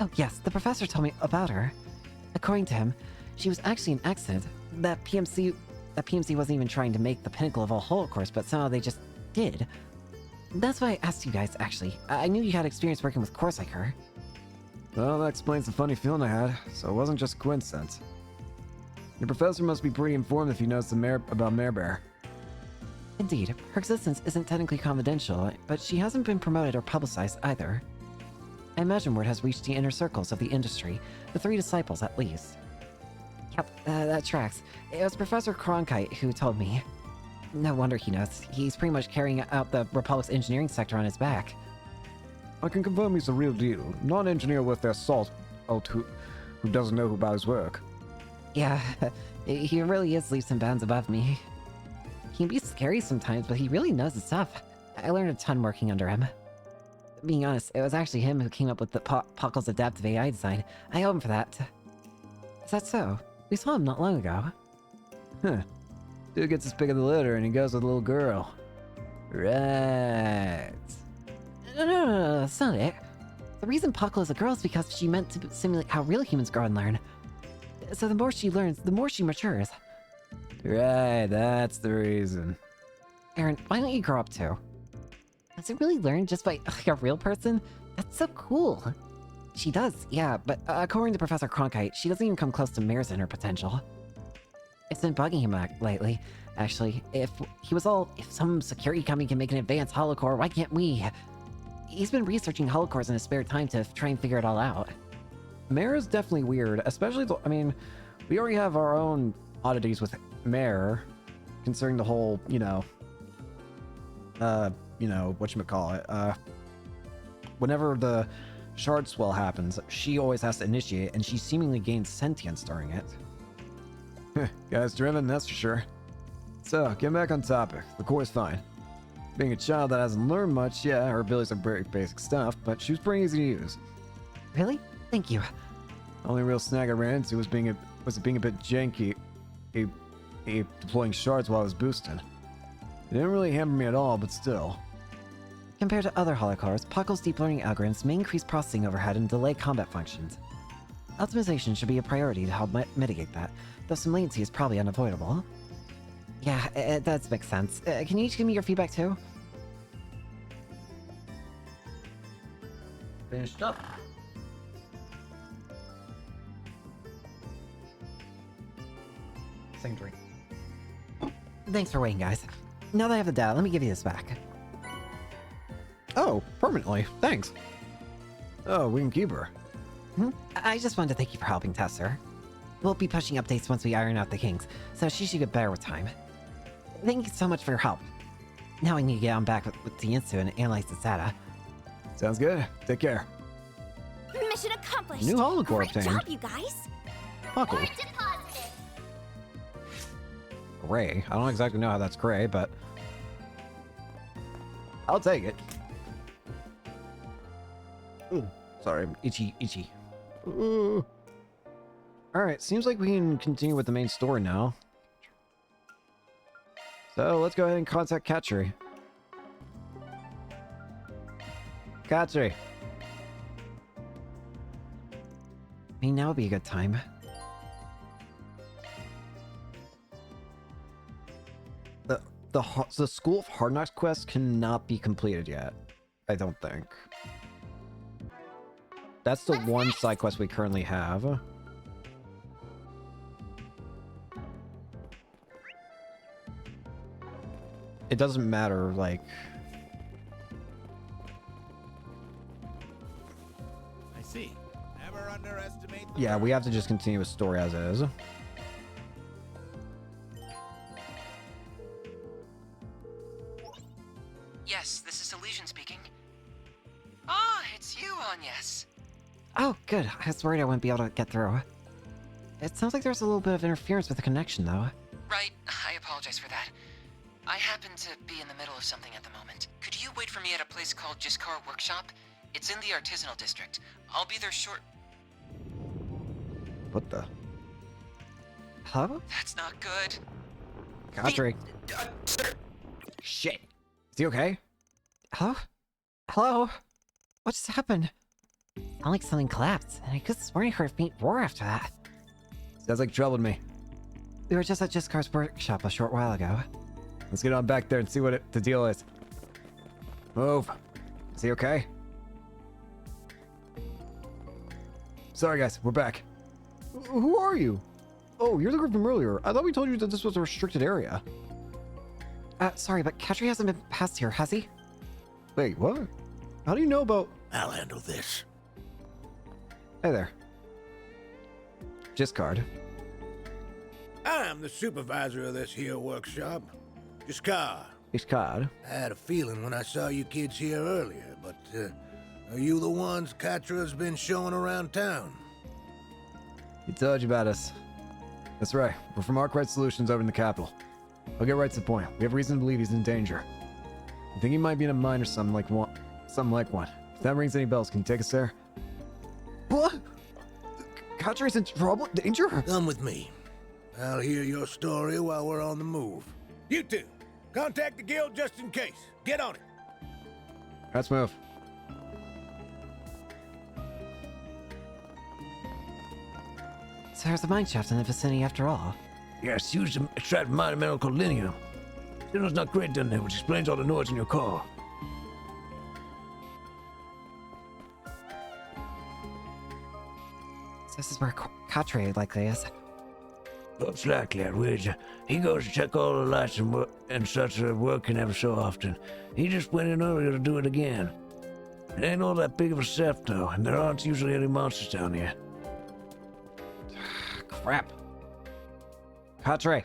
Oh, yes, the professor told me about her. According to him, she was actually an accident. That PMC wasn't even trying to make the pinnacle of all holocores, but somehow they just did. That's why I asked you guys, actually. I knew you had experience working with cores like her. Well, that explains the funny feeling I had, so it wasn't just a coincidence. Your professor must be pretty informed if he knows about Mare Bear. Indeed, her existence isn't technically confidential, but she hasn't been promoted or publicized either. I imagine word has reached the inner circles of the industry, the 3 disciples at least. Yep, that tracks. It was Professor Cronkite who told me. No wonder he knows. He's pretty much carrying out the Republic's engineering sector on his back. I can confirm he's the real deal, not an engineer with their salt who doesn't know about his work. Yeah, he really is leaps and bounds above me. He can be scary sometimes, but he really knows his stuff. I learned a ton working under him. Being honest, it was actually him who came up with the Pockle's adaptive AI design. I owe him for that. Is that so? We saw him not long ago. Huh. Dude gets his pick of the litter and he goes with a little girl. Right. No, that's not it. The reason Puckle is a girl is because she meant to simulate how real humans grow and learn. So the more she learns, the more she matures. Right, that's the reason. Aaron, why don't you grow up too? Does it really learn just by like a real person? That's so cool. She does, yeah, but according to Professor Cronkite, she doesn't even come close to Mare's inner potential. It's been bugging him lately, actually. If some security company can make an advanced holocore, why can't we? He's been researching holocores in his spare time to try and figure it all out. Mare is definitely weird, especially, I mean, we already have our own oddities with Mare, concerning the whole, whatchamacallit, whenever the shard swell happens, she always has to initiate, and she seemingly gains sentience during it. Guy's driven, that's for sure. So, getting back on topic, the core's fine. Being a child that hasn't learned much, yeah, her abilities are very basic stuff, but she was pretty easy to use. Really? Thank you. Only real snag I ran into was being a bit janky, deploying shards while I was boosting. It didn't really hamper me at all, but still. Compared to other holocores, Puckle's deep learning algorithms may increase processing overhead and delay combat functions. Optimization should be a priority to help mitigate that, though some latency is probably unavoidable. Yeah, it does make sense. Can you each give me your feedback too? Finished up. Same drink. Thanks for waiting, guys. Now that I have the data, let me give you this back. Oh, permanently. Thanks. Oh, we can keep her. I just wanted to thank you for helping Tesser. We'll be pushing updates once we iron out the kinks, so she should get better with time. Thank you so much for your help. Now I need to get on back with the Institute and analyze the data. Sounds good. Take care. Mission accomplished. New holocore Great obtained. job, you guys. Puckle. Gray. I don't exactly know how that's gray, but I'll take it. Ooh, sorry, I'm itchy. Ooh. Alright, seems like we can continue with the main story now. So let's go ahead and contact Katri. Katri. I mean, now would be a good time. The School of Hard Knocks quest cannot be completed yet. I don't think. That's the one side quest we currently have. It doesn't matter, like... I see. Never underestimate the Yeah, we have to just continue with story as is. Yes, this is Elysian speaking. Ah, it's you, Agnes. Oh, good. I was worried I wouldn't be able to get through. It sounds like there's a little bit of interference with the connection, though. Right, I apologize for that. I happen to be in the middle of something at the moment. Could you wait for me at a place called Jiskar Workshop? It's in the artisanal district. I'll be there short. What the? Hello? That's not good. Katri. Shit. Is he okay? Hello? Hello? What just happened? Sounded like something collapsed, and I could have sworn I heard a faint roar after that. Sounds like trouble to me. We were just at Jiskar's workshop a short while ago. Let's get on back there and see what the deal is. Move. Is he okay? Sorry guys, we're back. Who are you? Oh, you're the group from earlier. I thought we told you that this was a restricted area. Sorry, but Katri hasn't been past here, has he? Wait, what? How do you know about... I'll handle this. Hey there. Jiskard. I'm the supervisor of this here workshop. Jiskar. Jiskard. I had a feeling when I saw you kids here earlier, but are you the ones Katra's been showing around town? He told you about us. That's right. We're from Arkwright Solutions over in the capital. I'll get right to the point. We have reason to believe he's in danger. I think he might be in a mine or something like one. If that rings any bells, can you take us there? What? Katra's in trouble? Danger? Come with me. I'll hear your story while we're on the move. You two, contact the guild just in case. Get on it. Let's move. So there's a mine shaft in the vicinity after all. Yes, use to extract minor metal called linium. Signal's not great down there, which explains all the noise in your car. So this is where Katre likely is. Looks likely, I'd wager. He goes to check all the lights and such are working every so often. He just went in earlier to do it again. It ain't all that big of a theft, though, and there aren't usually any monsters down here. Crap. Katre.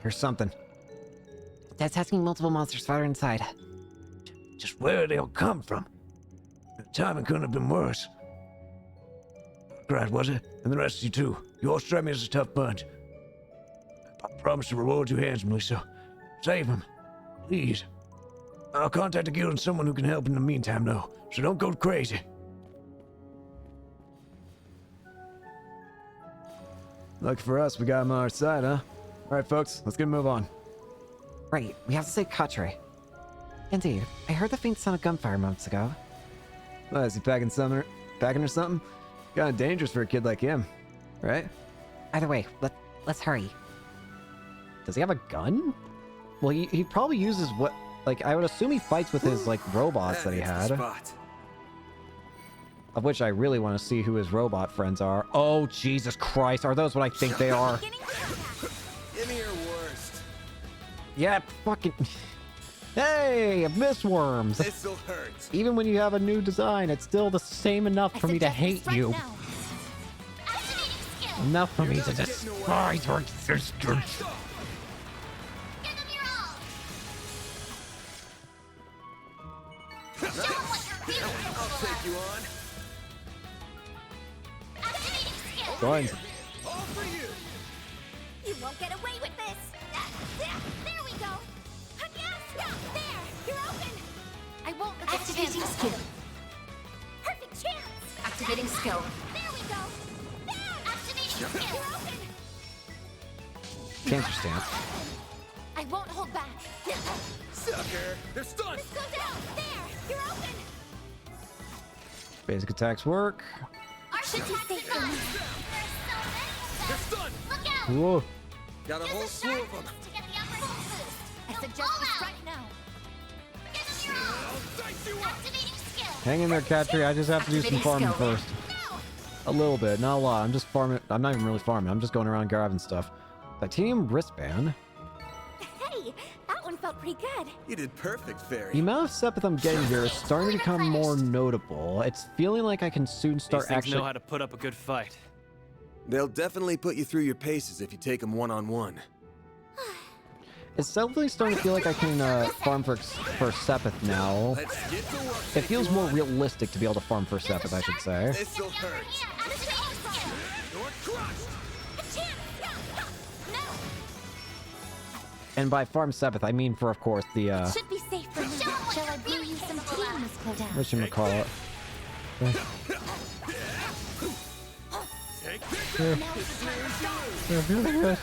Here's something. Detecting multiple monsters fire inside. Just where they all come from. The timing couldn't have been worse. Right, was it? And the rest of you too. You all strike me as a tough bunch. I promise to reward you handsomely, so save him. Please. I'll contact the guild and someone who can help in the meantime, though, so don't go crazy. Lucky for us, we got him on our side, huh? Alright, folks, let's get a move on. Right, we have to save Katre. Indeed, I heard the faint sound of gunfire moments ago. What, is he packing or something? Kinda dangerous for a kid like him, right? Either way, let's hurry. Does he have a gun? Well, he probably uses what, like, I would assume he fights with his, like, robots that he had. Of which I really want to see who his robot friends are. Oh, Jesus Christ, are those what I think they are? Give me your worst. Yeah, fucking... Hey, Abyss Worms! This'll hurt. Even when you have a new design, it's still the same enough for me to hate you. Enough for me to despise your existence. I'll take you on. Joins. All for you. You won't get away with this. There we go. There, you're open. I won't let Activating skill. Perfect chance. Activating skill. There we go. There. Activating skill. You're open. Cancer stance. I won't hold back. Sucker. They're stunned. Let's go down. There, you're open. Basic attacks work. Our should be safe for me. They're stunned. Look out. Whoa. Got a whole slew of them. To get the upper boost. I suggest we strike now. Give them your all. Activating skill. Hang in there, Katri. I just have to do some farming first. A little bit, not a lot. I'm just farming. I'm not even really farming. I'm just going around grabbing stuff. Titanium wristband. Hey, that one felt pretty good. You did perfect, Fairy. The amount of Sepith I'm getting here is starting to become more notable. It's feeling like I can soon start These things actually know how to put up a good fight. They'll definitely put you through your paces if you take them one-on-one. It's definitely starting to feel like I can farm for Sepith now. It feels more realistic to be able to farm for Sepith, I should say. This'll hurt. You're crushed. And by farm Sepith, I mean for, of course, the Should be safe for me. Shall I brew you some tea, Miss Clodown? whatchamacallit. They're really good.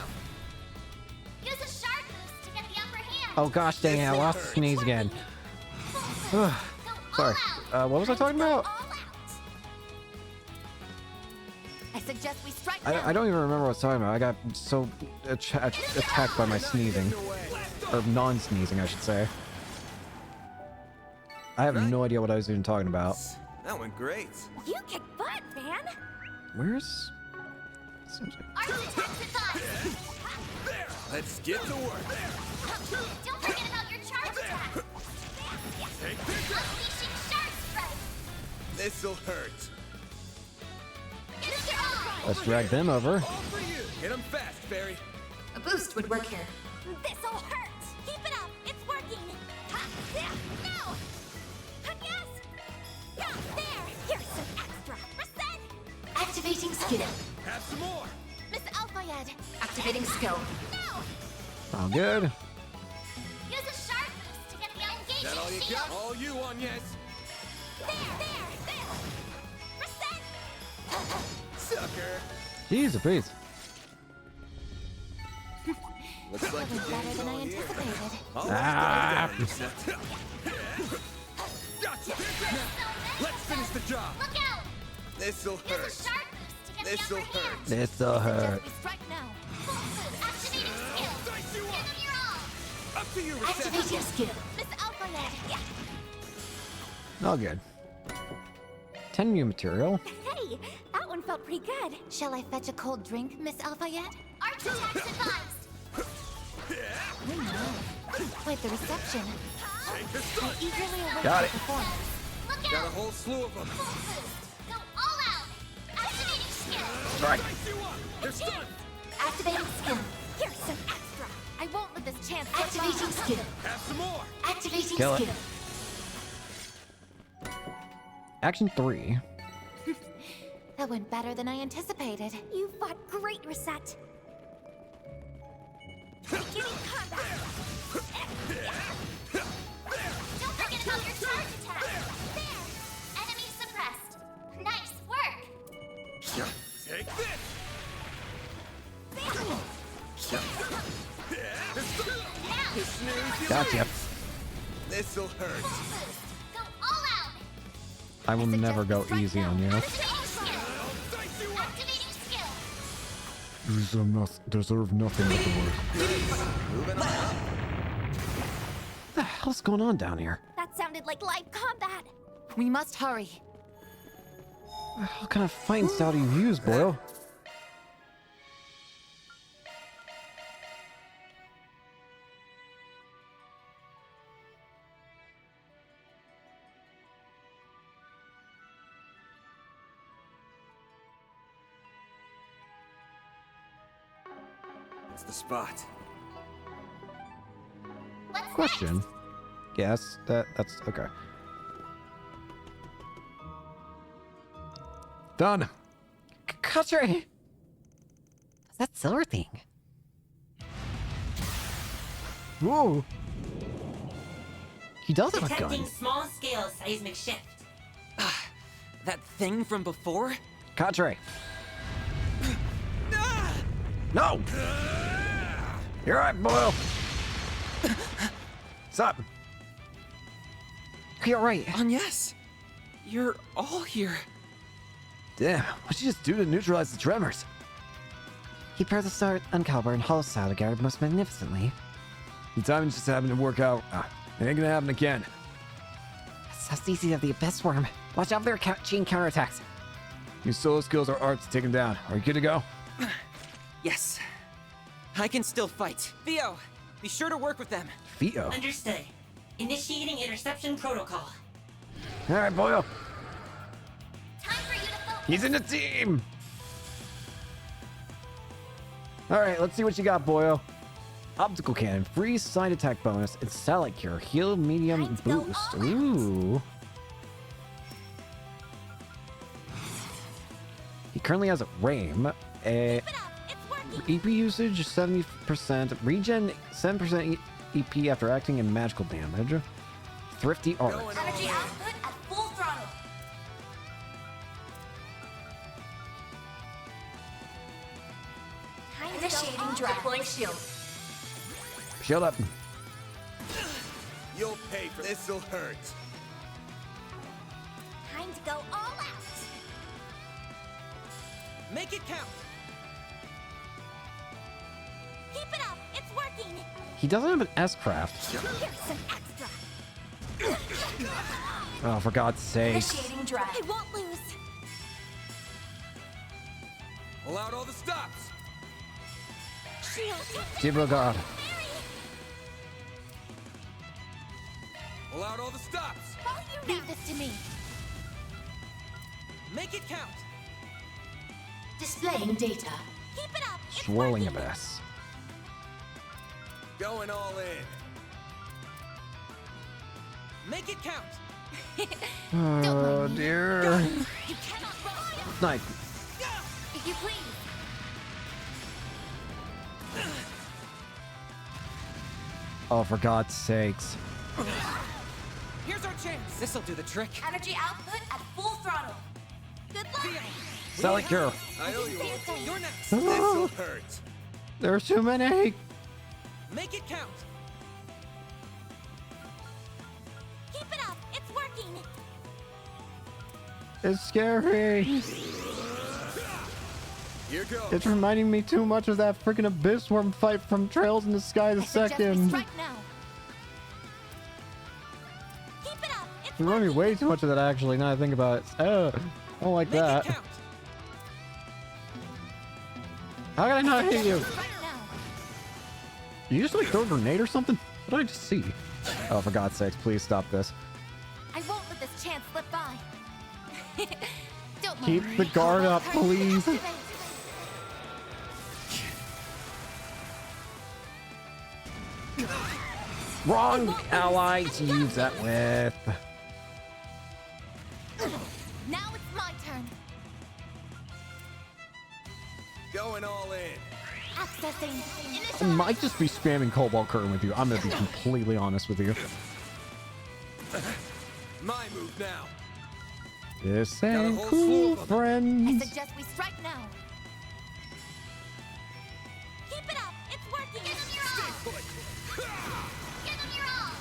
Use a sharp boost to get the upper hand. Oh gosh dang it, I lost the sneeze again. Sorry. What was I talking about? I suggest we strike I don't even remember what I was talking about. I got so attacked by my sneezing. Or non-sneezing, I should say. I have no idea what I was even talking about. That went great. You kick butt, man. Where's... Let's get to work. Don't forget about your charge attack. Unleashing shark strike. This'll hurt. Let's drag them over. Hit them fast, Fairy. A boost would work here. This'll hurt. Keep it up. It's working. No. Yes. There. Here's some extra. Reset. Activating skill. Have some more. Miss Alphayed. Activating skill. No. Oh, good. Use a sharp boost to get the engaging Is that all you shield. got? All you on, yes. There. Reset. sucker. Jeez, a piece. Looks like the Better game's than I all here. anticipated. Ah. Gotcha. Let's finish the job. Look out! This'll Use a hurt. sharp boost to get the This'll upper hand. hurt. This'll hurt. We strike now. Full boost. Activating skill. Dice you Give up. them your all. Up to you, Activate your skill. Miss Alpha Lad. Yeah. All good. 10 new material. Hey, that one felt pretty good. Shall I fetch a cold drink, Miss Alpha yet? Arch attacks advised. Oh no. Quite the reception. I eagerly await Got the it. performance. Look out! Got a whole slew of them. Full boost. Go all out. Activating skill. Right. Dice you up. They're stunned. Activating skill. Here's some extra. I won't let this chance slip by. Activating skill. Have some more. Activating Kill it. skill. Action 3. That went better than I anticipated. You fought great, Reset. Beginning combat. Don't forget about your charge attack. There. Enemy suppressed. Nice work. Take this. Now. Gotcha. This'll hurt. Full boost. Go all out. I will never go easy on you. Activating skill. Activating skill. Deserve nothing but the worst. Moving on up. What the hell's going on down here? That sounded like live combat. We must hurry. What kind of fighting style do you use, Boyle? That's the spot. What's Question. Yes, that's okay. Done. Cutlery! What's that silver thing? Whoa. He does have a Detecting gun. small-scale seismic shift. That thing from before? Cutlery. No! You're right, Boyle. What's up? You're right. Yes. You're all here. Damn, what'd you just do to neutralize the tremors? He paired the star and caliber and hollow style together most magnificently. The timing just happened to work out. It ain't gonna happen again. That's easy of the Abyss Worm. Watch out for their chain counterattacks. Your solo skills are art to take him down. Are you good to go? Yes. I can still fight. Theo, be sure to work with them. Theo. Understood. Initiating interception protocol. All right, Boyle. Time for you to focus. He's in the team. All right, let's see what you got, Boyle. Optical cannon, free side attack bonus, and satellite cure, heal medium boost. Ooh. He currently has a RAIM, EP usage 70%, regen 7% EP after acting in magical damage, thrifty art. Energy output at full throttle. Initiating drive. Deploying shield. Shield up. You'll pay for this'll hurt. Time to go all out. Make it count. Keep it up. It's working. He doesn't have an S-craft. Here's some extra. Oh, for God's sake. Initiating drive. I won't lose. Pull out all the stops. Shield. Dear God. Pull out all the stops. Leave this to me. Make it count. Displaying data. Keep it up. It's Swirling working. abyss. Going all in. Make it count. Oh dear. You cannot run. Nice. If you please. Oh, for God's sakes. Here's our chance. This'll do the trick. Energy output at full throttle. Good luck. Sally Cure. I owe you one. You're next. Oh. This'll hurt. There's too many. Make it count. Keep it up. It's working. It's scary. Here goes. It's reminding me too much of that freaking abyss worm fight from Trails in the Sky the Second. Strike now. Keep it up. It's You remind me way too much of that, actually, now I think about it. Oh, I don't like that. How can I not hit you? You just like throw a grenade or something? What did I just see? Oh, for God's sakes, please stop this. I won't let this chance slip by. Don't Keep worry. the guard up, please. Wrong ally to use that with. Now it's my turn. Going all in. Accessing. I might just be spamming Cobalt Curtain with you. I'm gonna be completely honest with you. My move now. This ain't cool, I friends. suggest we strike now. Keep it up. It's working. Give them your all. Give them your all.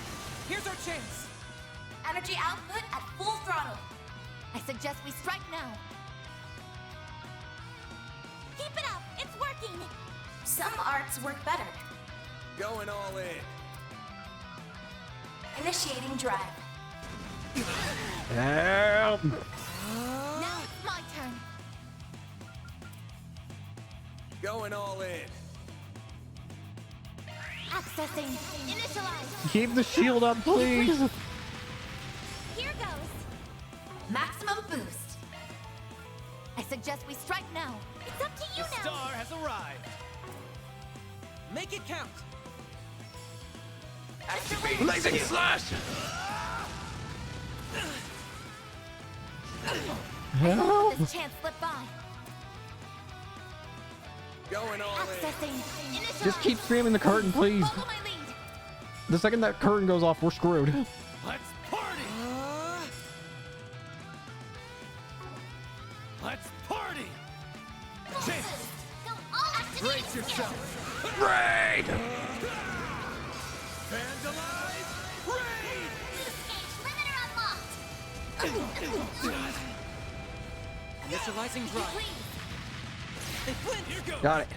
Here's our chance. Energy output at full throttle. I suggest we strike now. Keep it up. It's working. Some arts work better. Going all in. Initiating drive. Help. Now it's my turn. Going all in. Accessing. Initialize. Keep the shield up, please. Here goes. Maximum boost. I suggest we strike now. It's up to you The now. star has arrived. Make it count. Activate. Blazing slash. Help. Let this chance slip by. Going all in. Accessing. Initialize. Just keep spamming the curtain, please. Follow my lead. The second that curtain goes off, we're screwed. Let's party. Let's party. Chance. Go all activating Brace yourself. Raid. Vandalize. Raid. Limiter unlocked. Initializing drive. They flint. Here goes. Got it.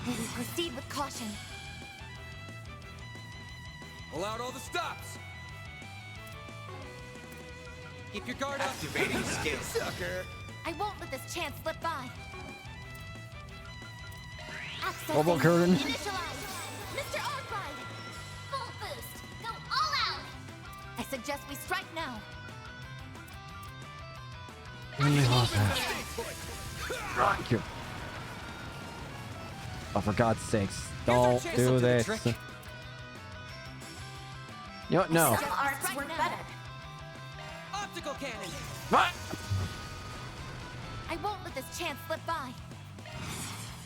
We will proceed with caution. Pull out all the stops. Keep your guard up. Activating skill. Sucker. I won't let this chance slip by. Accessing. Cobalt Curtain. Initialize. Mr. Arkride. Full boost. Go all out. I suggest we strike now. Thank you. Oh, for God's sakes, don't do this. You know what? No. Some arts work better. Optical cannon. What? I won't let this chance slip by.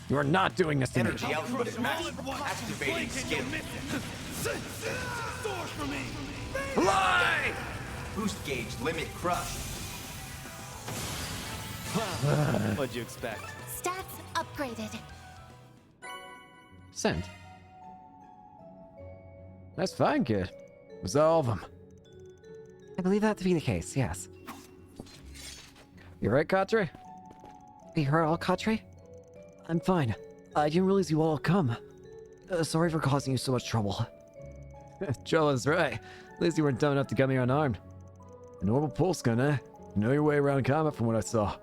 You are not doing this to me. Energy output at max. Activating skill. Soar for me. Fly! Boost gauge limit crushed. What'd you expect? Stats upgraded. Send. That's fine, kid. Resolve them. I believe that to be the case, yes. You right, Katre? You heard all, Katre? I'm fine. I didn't realize you all come. Sorry for causing you so much trouble. Joe's right. At least you weren't dumb enough to get me unarmed. A normal pulse gun, eh? You know your way around combat from what I saw.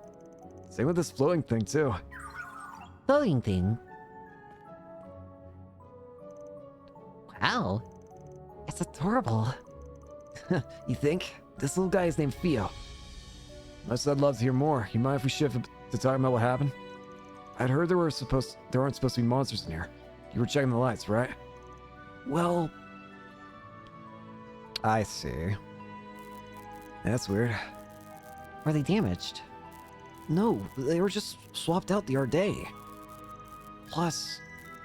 Same with this floating thing, too. Floating thing? Wow. It's adorable. You think? This little guy is named Theo. Unless I'd love to hear more. You mind if we shift to talk about what happened? I'd heard there aren't supposed to be monsters in here. You were checking the lights, right? Well... I see. That's weird. Were they damaged? No, they were just swapped out the other day. Plus...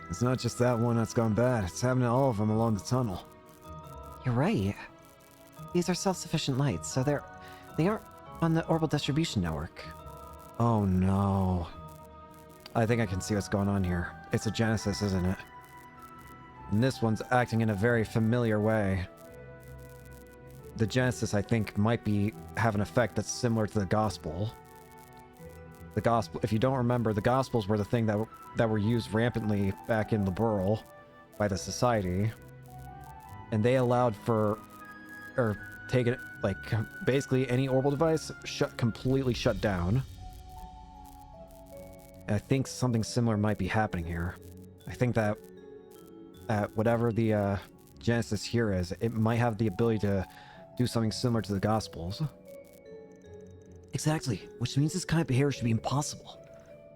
It's not just that one that's gone bad. It's happening to all of them along the tunnel. You're right. These are self-sufficient lights, so they're They aren't on the orbital distribution network. Oh no. I think I can see what's going on here. It's a Genesis, isn't it? And this one's acting in a very familiar way. The Genesis, I think, might have an effect that's similar to the Gospel. The Gospel, if you don't remember, the Gospels were the thing that were used rampantly back in the Burl by the Society. And they allowed for, or take it, like, basically any orbital device completely shut down. I think something similar might be happening here. I think that whatever the Genesis here is, it might have the ability to do something similar to the Gospels. Exactly, which means this kind of behavior should be impossible.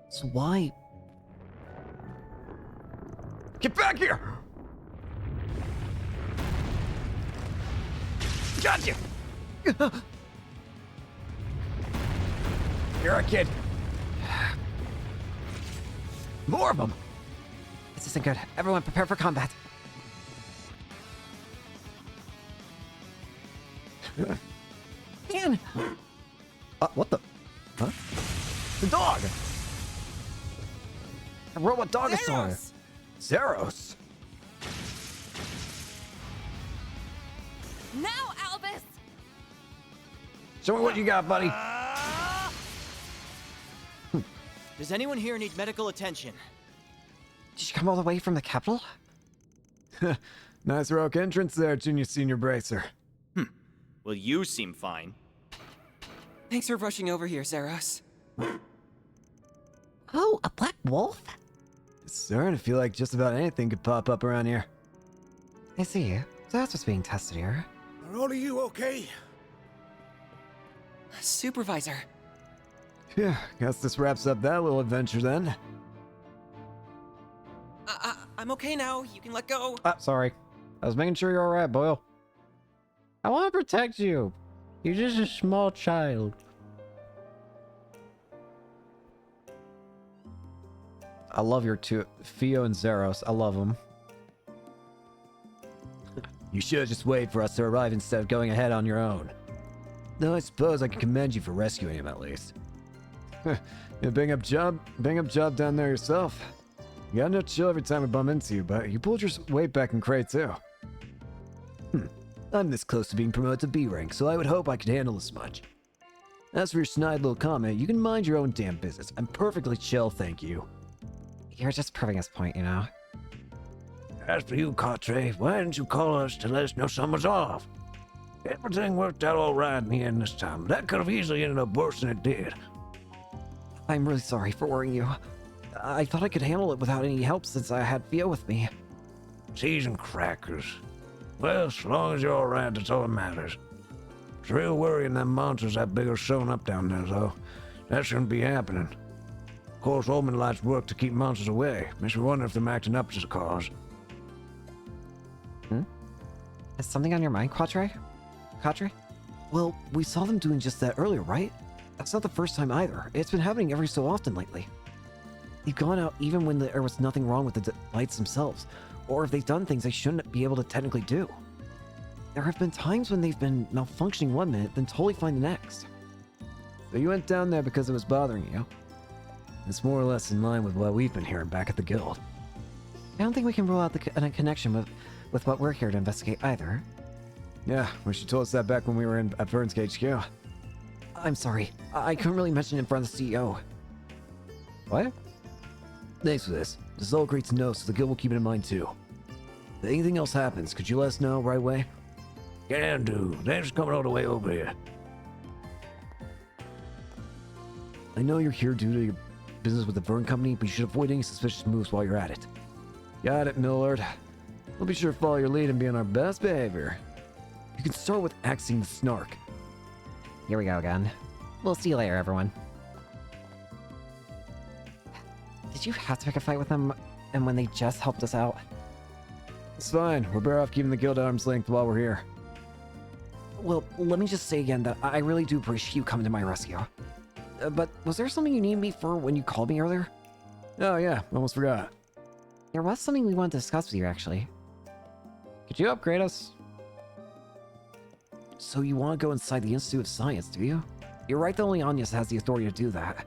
So why... Get back here! Gotcha! You're a kid. More of them! This isn't good. Everyone prepare for combat. Man! What the? Huh? The dog! A robot dogosaur! Zeros! Now, Albus! Show me what you got, buddy. Does anyone here need medical attention? Did you come all the way from the capital? Nice heroic entrance there, Junior Senior Bracer. Well, you seem fine. Thanks for rushing over here, Zeros. Oh, a black wolf? It's starting to feel like just about anything could pop up around here. I see. So that's what's being tested here. Are all of you okay? Supervisor. Yeah, guess this wraps up that little adventure then. I'm okay now. You can let go. Sorry. I was making sure you're alright, Boyle. I want to protect you. You're just a small child. I love your two, Theo and Zeros. I love them. You should have just waited for us to arrive instead of going ahead on your own. Though I suppose I can commend you for rescuing him at least. Yeah, bang up job down there yourself. You got no chill every time we bump into you, but you pulled your weight back in crate too. I'm this close to being promoted to B rank, so I would hope I could handle this much. As for your snide little comment, you can mind your own damn business. I'm perfectly chill, thank you. You're just proving his point, you know. As for you, Quatre, why didn't you call us to let us know something was off? Everything worked out all right in the end this time, but that could have easily ended up worse than it did. I'm really sorry for worrying you. I thought I could handle it without any help since I had Theo with me. Cheese and crackers. Well, as long as you're all right, that's all that matters. It's real worrying them monsters that big are showing up down there, though. That shouldn't be happening. Of course, Omen Light's work to keep monsters away. Makes me wonder if they're acting up to the cause. Is something on your mind, Quatre? Quatre? Well, we saw them doing just that earlier, right? That's not the first time either. It's been happening every so often lately. They've gone out even when there was nothing wrong with the lights themselves, or if they've done things they shouldn't be able to technically do. There have been times when they've been malfunctioning one minute, then totally fine the next. So you went down there because it was bothering you? It's more or less in line with what we've been hearing back at the guild. I don't think we can rule out a connection with what we're here to investigate either. Yeah, wish you told us that back when we were at Vern's HQ. I'm sorry. I couldn't really mention it in front of the CEO. What? Thanks for this. This is all great to know, so the guild will keep it in mind too. If anything else happens, could you let us know right away? Can do. Thanks for coming all the way over here. I know you're here due to your business with the Vern Company, but you should avoid any suspicious moves while you're at it. Got it, Millard. We'll be sure to follow your lead and be on our best behavior. You can start with axing the snark. Here we go again. We'll see you later, everyone. Did you have to pick a fight with them, and when they just helped us out? It's fine. We're better off keeping the guild at arm's length while we're here. Well, let me just say again that I really do appreciate you coming to my rescue. But was there something you needed me for when you called me earlier? Oh yeah, almost forgot. There was something we wanted to discuss with you, actually. Could you upgrade us? So you want to go inside the Institute of Science, do you? You're right that only Agnes has the authority to do that.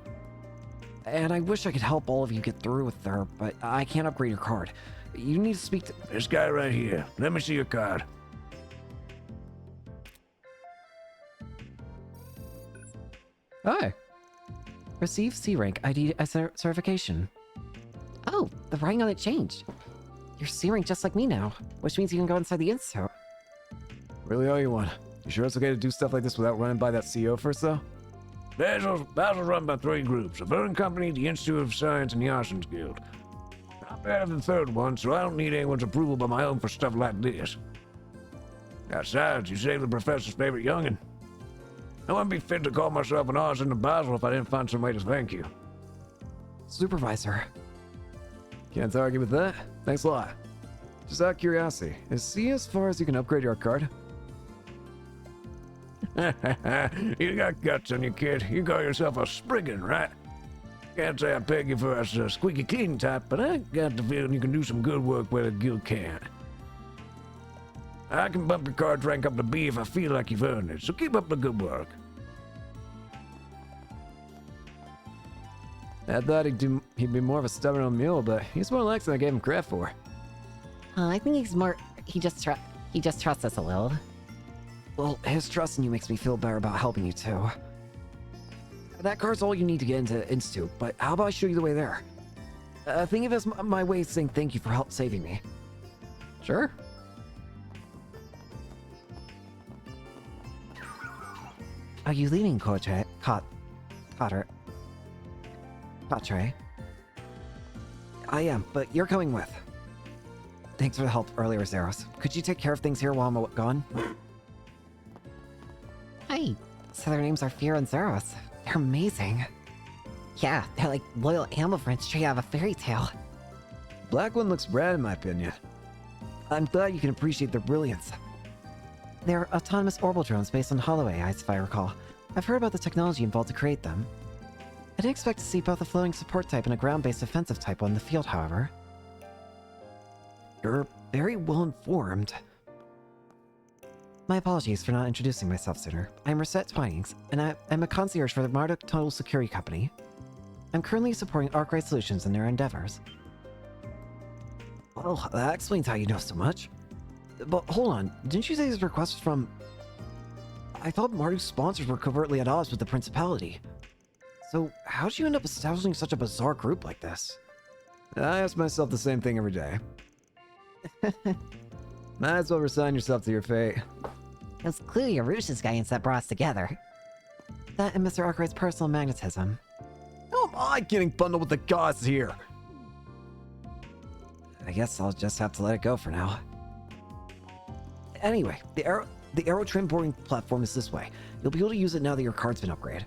And I wish I could help all of you get through with her, but I can't upgrade your card. You need to speak to... This guy right here. Let me see your card. Hi. Receive C rank ID certification. Oh, the writing on it changed. You're C rank just like me now, which means you can go inside the Institute. Really all you want. You sure it's okay to do stuff like this without running by that CEO first, though? Basil's run by 3 groups: the Vern Company, the Institute of Science, and the Arsons Guild. Not bad of the third one, so I don't need anyone's approval but my own for stuff like this. Besides, you saved the professor's favorite youngin'. I wouldn't be fit to call myself an Arson of Basel if I didn't find some way to thank you. Supervisor. Can't argue with that. Thanks a lot. Just out of curiosity, is C as far as you can upgrade your card? You got guts on you, kid. You call yourself a Spriggan, right? Can't say I peg you for us a squeaky clean type, but I got the feeling you can do some good work where the guild can't. I can bump your card rank up to B if I feel like you've earned it, so keep up the good work. I thought he'd be more of a stubborn old mule, but he's more relaxed than I gave him credit for. I think he's more... He just trusts us a little. Well, his trust in you makes me feel better about helping you, too. That card's all you need to get into Institute, but how about I show you the way there? Think of it as my way of saying thank you for help saving me. Sure. Are you leaving, Cotter? I am, but you're coming with. Thanks for the help earlier, Zeros. Could you take care of things here while I'm gone? Hi. So their names are Fear and Zeros. They're amazing. Yeah, they're like loyal animal friends straight out of a fairy tale. Black one looks rad in my opinion. I'm glad you can appreciate their brilliance. They're autonomous orbital drones based on hollow AIs, if I recall. I've heard about the technology involved to create them. I didn't expect to see both a floating support type and a ground-based defensive type one in the field, however. You're very well informed. My apologies for not introducing myself sooner. I'm Reset Twinings, and I'm a concierge for the Marduk Total Security Company. I'm currently supporting Arkwright Solutions in their endeavors. Well, that explains how you know so much. But hold on, didn't you say this request was from... I thought Marduk's sponsors were covertly at odds with the Principality. So how did you end up establishing such a bizarre group like this? I ask myself the same thing every day. Might as well resign yourself to your fate. It was clearly Arusha's guidance that brought us together. That and Mr. Arkwright's personal magnetism. How am I getting bundled with the gods here? I guess I'll just have to let it go for now. Anyway, the Aero Trim boarding platform is this way. You'll be able to use it now that your card's been upgraded.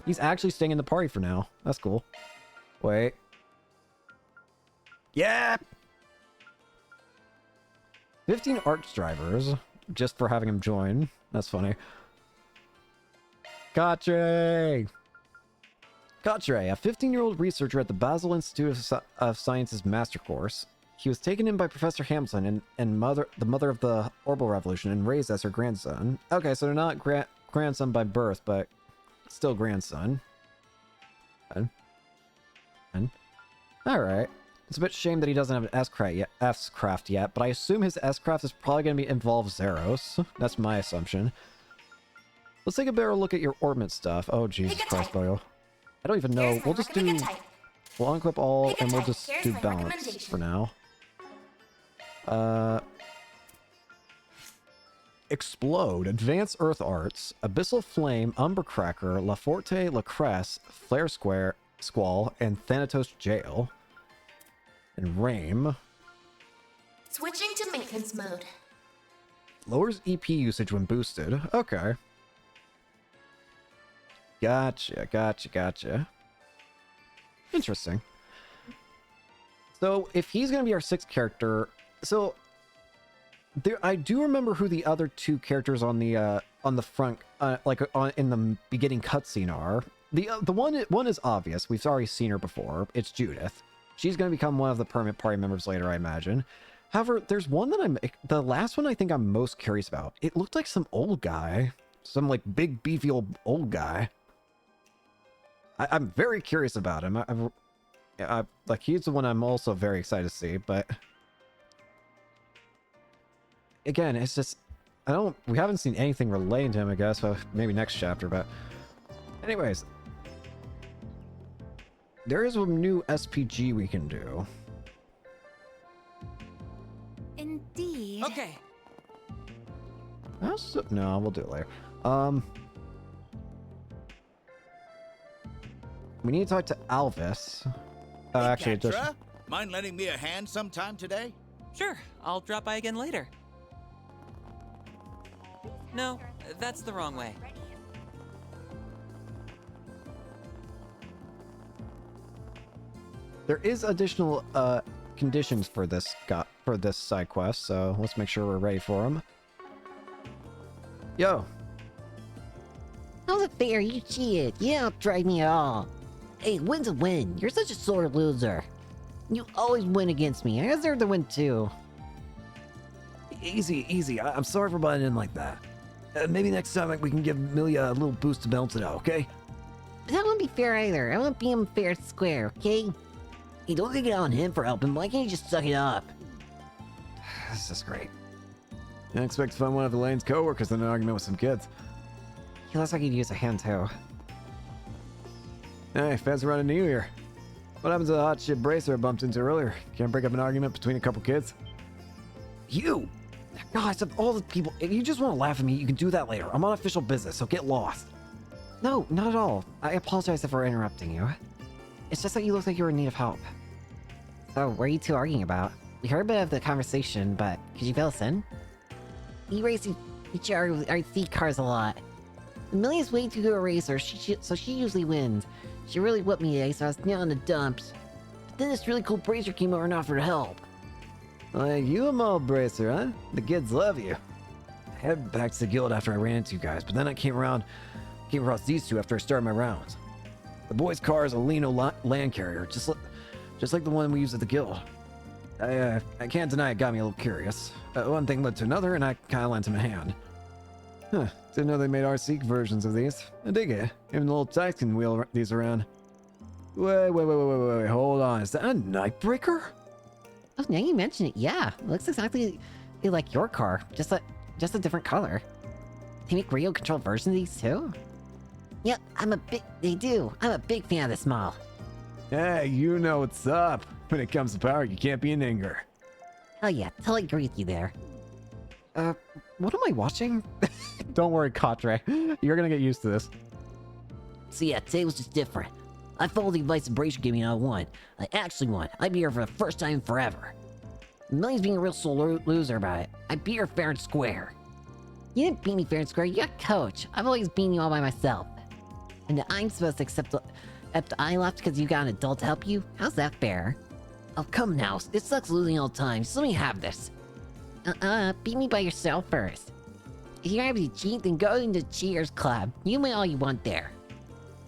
He's actually staying in the party for now. That's cool. Wait. Yeah! 15 arch drivers, just for having him join. That's funny. Katre! Katre, a 15-year-old researcher at the Basel Institute of Science's master course. He was taken in by Professor Hamilton and the mother of the Orbital Revolution and raised as her grandson. Okay, so they're not grandson by birth, but still grandson. Alright. It's a bit shame that he doesn't have an S-craft yet, but I assume his S-craft is probably going to involve Zeros. That's my assumption. Let's take a better look at your orbit stuff. Oh, Jesus Christ, Boyle. I don't even know. We'll just do... We'll unclip all, and we'll just do balance for now. Explode, Advanced Earth Arts, Abyssal Flame, Umber Cracker, La Forte, La Cresse, Flare Squall, and Thanatos Jail. And Rame. Switching to maintenance mode. Lowers EP usage when boosted. Okay. Gotcha. Interesting. So, if he's going to be our 6th character... So, I do remember who the other 2 characters on the front, in the beginning cutscene are. The one is obvious. We've already seen her before. It's Judith. She's going to become one of the permanent party members later, I imagine. However, there's one that the last one I think I'm most curious about. It looked like some old guy. Some, like, big, beefy old guy. I'm very curious about him. Like, he's the one I'm also very excited to see, but... Again, it's just... we haven't seen anything relating to him, I guess. So maybe next chapter, but... Anyways. There is a new SPG we can do. Indeed. Okay. No, we'll do it later. We need to talk to Alvis. Actually, just... Mind lending me a hand sometime today? Sure, I'll drop by again later. No, that's the wrong way. There is additional conditions for this side quest, so let's make sure we're ready for them. Yo. How's it fair? You cheated. You outtried me at all. Hey, win's a win. You're such a sore loser. You always win against me. I deserve to win too. Easy. I'm sorry for butting in like that. Maybe next time we can give Amelia a little boost to balance it out, okay? But that won't be fair either. I won't be unfair and square, okay? Hey, don't take it on him for helping. Why can't you just suck it up? This is great. I expect to find one of Elaine's co-workers in an argument with some kids. He looks like he'd use a hand too. Hey, fancy running into you here. What happened to the hot shit bracer I bumped into earlier? Can't break up an argument between a couple kids? You! Guys, of all the people, if you just want to laugh at me, you can do that later. I'm on official business, so get lost. No, not at all. I apologize for interrupting you. It's just that you look like you were in need of help. So, what are you two arguing about? We heard a bit of the conversation, but could you fill us in? We race each RC cars a lot. Amelia's way too good a racer, so she usually wins. She really whipped me today, so I was down in the dumps. But then this really cool bracer came over and offered help. You a mob bracer, huh? The kids love you. I headed back to the guild after I ran into you guys, but then I came across these two after I started my rounds. The boy's car is a Lino land carrier, just like the one we used at the guild. I can't deny it got me a little curious. One thing led to another, and I kind of lent him a hand. Huh, didn't know they made RC versions of these. I dig it. Even the little tykes can wheel these around. Wait, hold on. Is that a Nightbreaker? Oh, now you mention it, yeah. It looks exactly like your car, just a different color. They make radio-controlled versions of these too? Yep, they do. I'm a big fan of this model. Hey, you know what's up. When it comes to power, you can't be an Inger. Hell yeah, totally agree with you there. What am I watching? Don't worry, Katre. You're gonna get used to this. So yeah, today was just different. I followed the advice and Bracer gave me and I won. I actually won. I beat her for the first time in forever. Millie's being a real sore loser about it. I beat her fair and square. You didn't beat me fair and square, you got coach. I've always beaten you all by myself. And I'm supposed to accept I left because you got an adult to help you? How's that fair? Oh, come now. It sucks losing all the time. Just let me have this. Beat me by yourself first. If you're gonna be cheat, then go into Cheers Club. You win all you want there.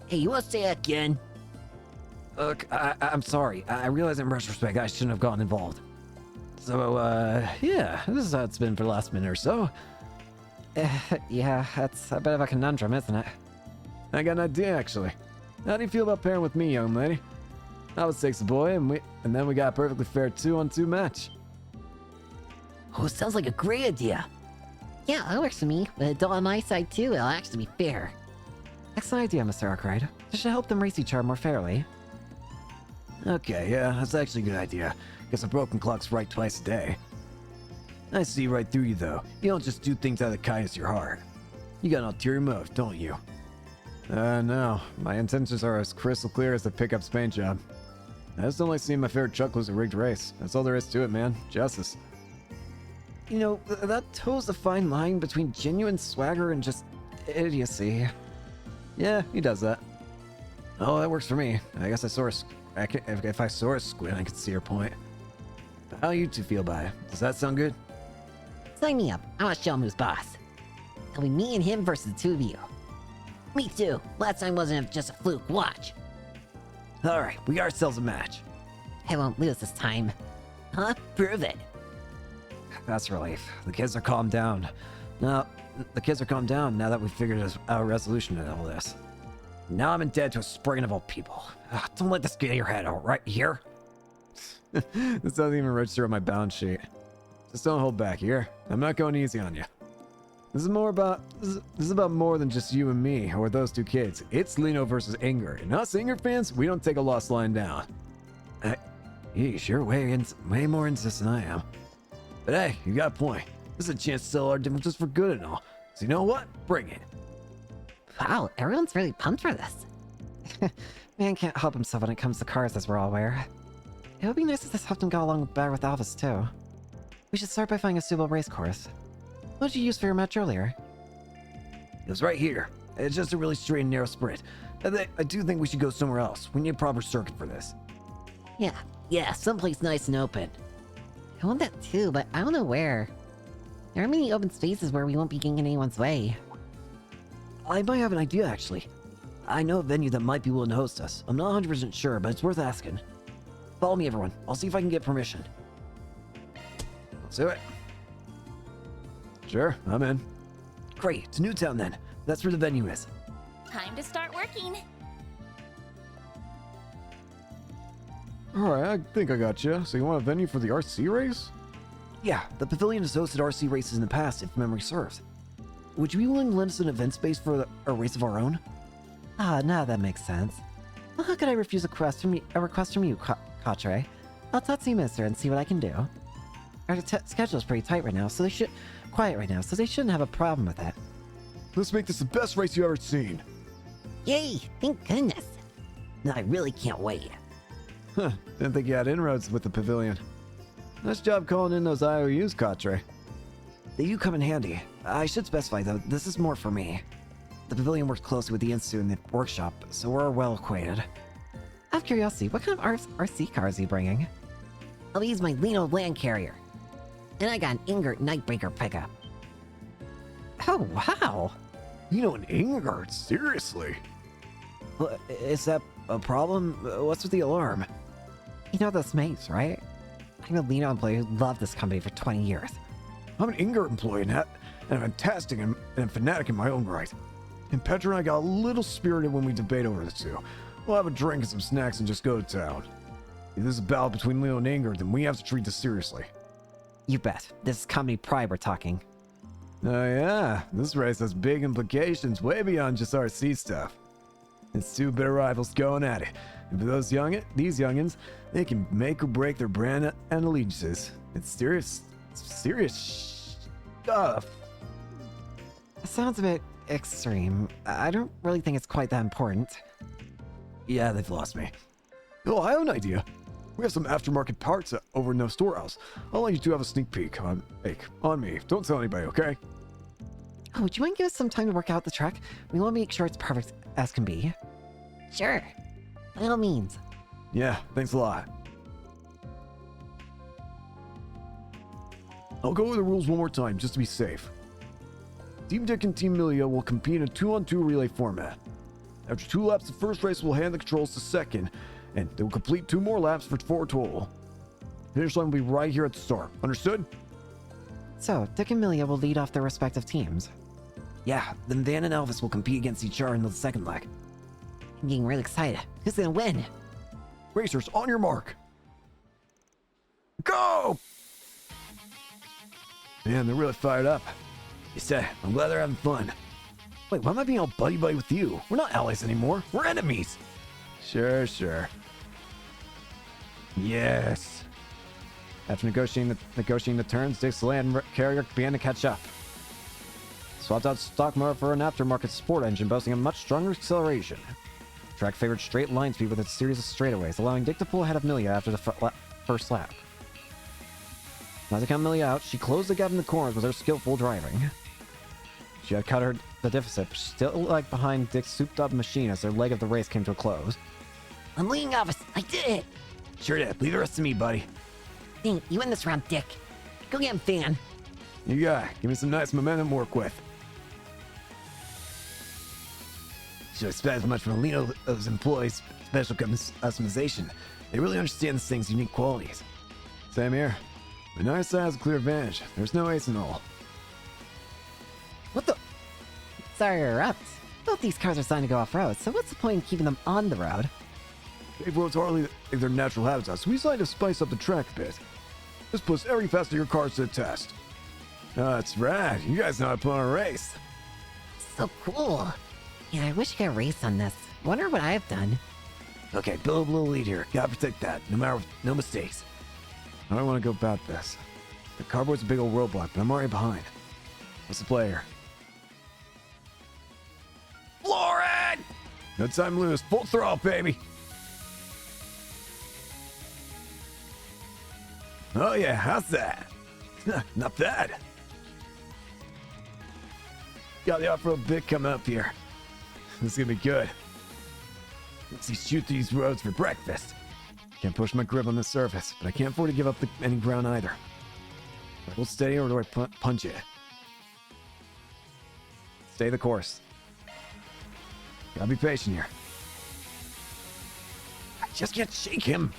Hey, you wanna say that again? Look, I'm sorry. I realize in retrospect I shouldn't have gotten involved. So, yeah, this is how it's been for the last minute or so. Yeah, that's a bit of a conundrum, isn't it? I got an idea, actually. How do you feel about pairing with me, young lady? Alice takes the boy, and then we got a perfectly fair 2-on-2 match. Oh, sounds like a great idea. Yeah, that works for me. With a adult on my side too, it'll actually be fair. Excellent idea, Mr. Arkwright. This should help them race each other more fairly. Okay, yeah, that's actually a good idea. Guess a broken clock's right twice a day. I see right through you, though. You don't just do things out of the kindness of your heart. You got an ulterior motive, don't you? No. My intentions are as crystal clear as the pickup's paint job. I just don't like seeing my favorite truck lose a rigged race. That's all there is to it, man. Justice. You know, that toes the fine line between genuine swagger and just idiocy. Yeah, he does that. Oh, that works for me. I guess if I saw a squid, I could see your point. But how you two feel about it? Does that sound good? Sign me up. I want to show him who's boss. It'll be me and him versus the two of you. Me too. Last time wasn't just a fluke. Watch. Alright, we got ourselves a match. I won't lose this time. Huh? Prove it. That's a relief. The kids are calmed down. Now that we've figured out a resolution to all this. Now I'm in debt to a spraying of old people. Ugh, don't let this get in your head, all right? Here? This doesn't even register on my balance sheet. Just don't hold back here. I'm not going easy on you. This is about more than just you and me, or those two kids. It's Lino versus Inger. And us Inger fans, we don't take a loss lying down. Yeesh, you're way more insistent than I am. But hey, you got a point. This is a chance to settle our differences for good and all. So you know what? Bring it. Wow, everyone's really pumped for this. Man can't help himself when it comes to cars, as we're all aware. It would be nice if this Houghton got along better with Alvis, too. We should start by finding a suitable race course. What did you use for your match earlier? It was right here. It's just a really straight and narrow sprint. I do think we should go somewhere else. We need a proper circuit for this. Yeah, someplace nice and open. I want that too, but I don't know where. There are many open spaces where we won't be getting in anyone's way. I might have an idea, actually. I know a venue that might be willing to host us. I'm not 100% sure, but it's worth asking. Follow me, everyone. I'll see if I can get permission. Let's do it. Sure, I'm in. Great, it's Newtown then. That's where the venue is. Time to start working. Alright, I think I got you. So you want a venue for the RC race? Yeah, the pavilion has hosted RC races in the past, if memory serves. Would you be willing to lend us an event space for a race of our own? Now that makes sense. Well, how could I refuse a request from you, Quatre? I'll talk to you, mister, and see what I can do. Our schedule's pretty tight right now, so they shouldn't have a problem with that. Let's make this the best race you've ever seen. Yay, thank goodness. No, I really can't wait. Huh, didn't think you had inroads with the pavilion. Nice job calling in those IOUs, Quatre. They do come in handy. I should specify, though, this is more for me. The pavilion works closely with the Institute and the workshop, so we're well acquainted. Out of curiosity, what kind of RC cars are you bringing? I'll use my Lino land carrier. And I got an Inger Nightbreaker pickup. Oh, wow! You know an Inger? Seriously? Well, is that a problem? What's with the alarm? You know those mates, right? I'm a Lino employee who loved this company for 20 years. I'm an Inger employee and a fantastic and a fanatic in my own right. And Petra and I got a little spirited when we debate over the two. We'll have a drink and some snacks and just go to town. If this is a battle between Leo and Inger, then we have to treat this seriously. You bet. This is company pride we're talking. Oh yeah, this race has big implications way beyond just RC stuff. It's two bitter rivals going at it. And for these youngins, they can make or break their brand and allegiances. It's serious stuff. It sounds a bit extreme. I don't really think it's quite that important. Yeah, they've lost me. Oh, I have an idea. We have some aftermarket parts over in the storehouse. I'll let you two have a sneak peek on me. Don't tell anybody, okay? Oh, would you mind giving us some time to work out the truck? We want to make sure it's perfect as can be. Sure. By all means. Yeah, thanks a lot. I'll go over the rules one more time, just to be safe. Team Dick and Team Milia will compete in a 2-on-2 relay format. After 2 laps, the first race will hand the controls to second, and they will complete 2 more laps for 4 total. Finish line will be right here at the start. Understood? So, Dick and Milia will lead off their respective teams. Yeah, then Van and Elvis will compete against each other in the second leg. I'm getting really excited. Who's gonna win? Racers, on your mark. Go! Man, they're really fired up. You said, I'm glad they're having fun. Wait, why am I being all buddy-buddy with you? We're not allies anymore. We're enemies. Sure. Yes. After negotiating the turns, Dick's land carrier began to catch up. Swapped out stock motor for an aftermarket sport engine boasting a much stronger acceleration. Track favored straight line speed with a series of straightaways, allowing Dick to pull ahead of Milia after the first lap. Not to count Milia out, she closed the gap in the corners with her skillful driving. She had cut the deficit, but she still lagged behind Dick's souped-up machine as their leg of the race came to a close. I'm leading Elvis. I did it. Sure did. Leave the rest to me, buddy. Dang, you win this round, Dick. Go get him, Fan. You got it. Give me some nice momentum to work with. Should expect as much from Lino's employees' special customization. They really understand this thing's unique qualities. Same here. The nice side has a clear advantage. There's no ace in all. What the? Sorry to interrupt. Both these cars are designed to go off-road, so what's the point in keeping them on the road? Paved roads hardly their natural habitat, so we decided to spice up the track a bit. This puts every facet of your cars to the test. That's right. You guys know how to put on a race. So cool. Yeah, I wish I could race on this. Wonder what I've done. Okay, build a little lead here. Gotta protect that, no mistakes. How do I want to go about this? The cardboard's a big old roadblock, but I'm already behind. What's the play here? Lauren! No time to lose. Full throttle, baby. Oh yeah, how's that? Not bad. Got the off-road bit coming up here. This is gonna be good. Let's see, shoot these roads for breakfast. Can't push my grip on the surface, but I can't afford to give up any ground either. Do I hold steady or do I punch it? Stay the course. Gotta be patient here. I just can't shake him.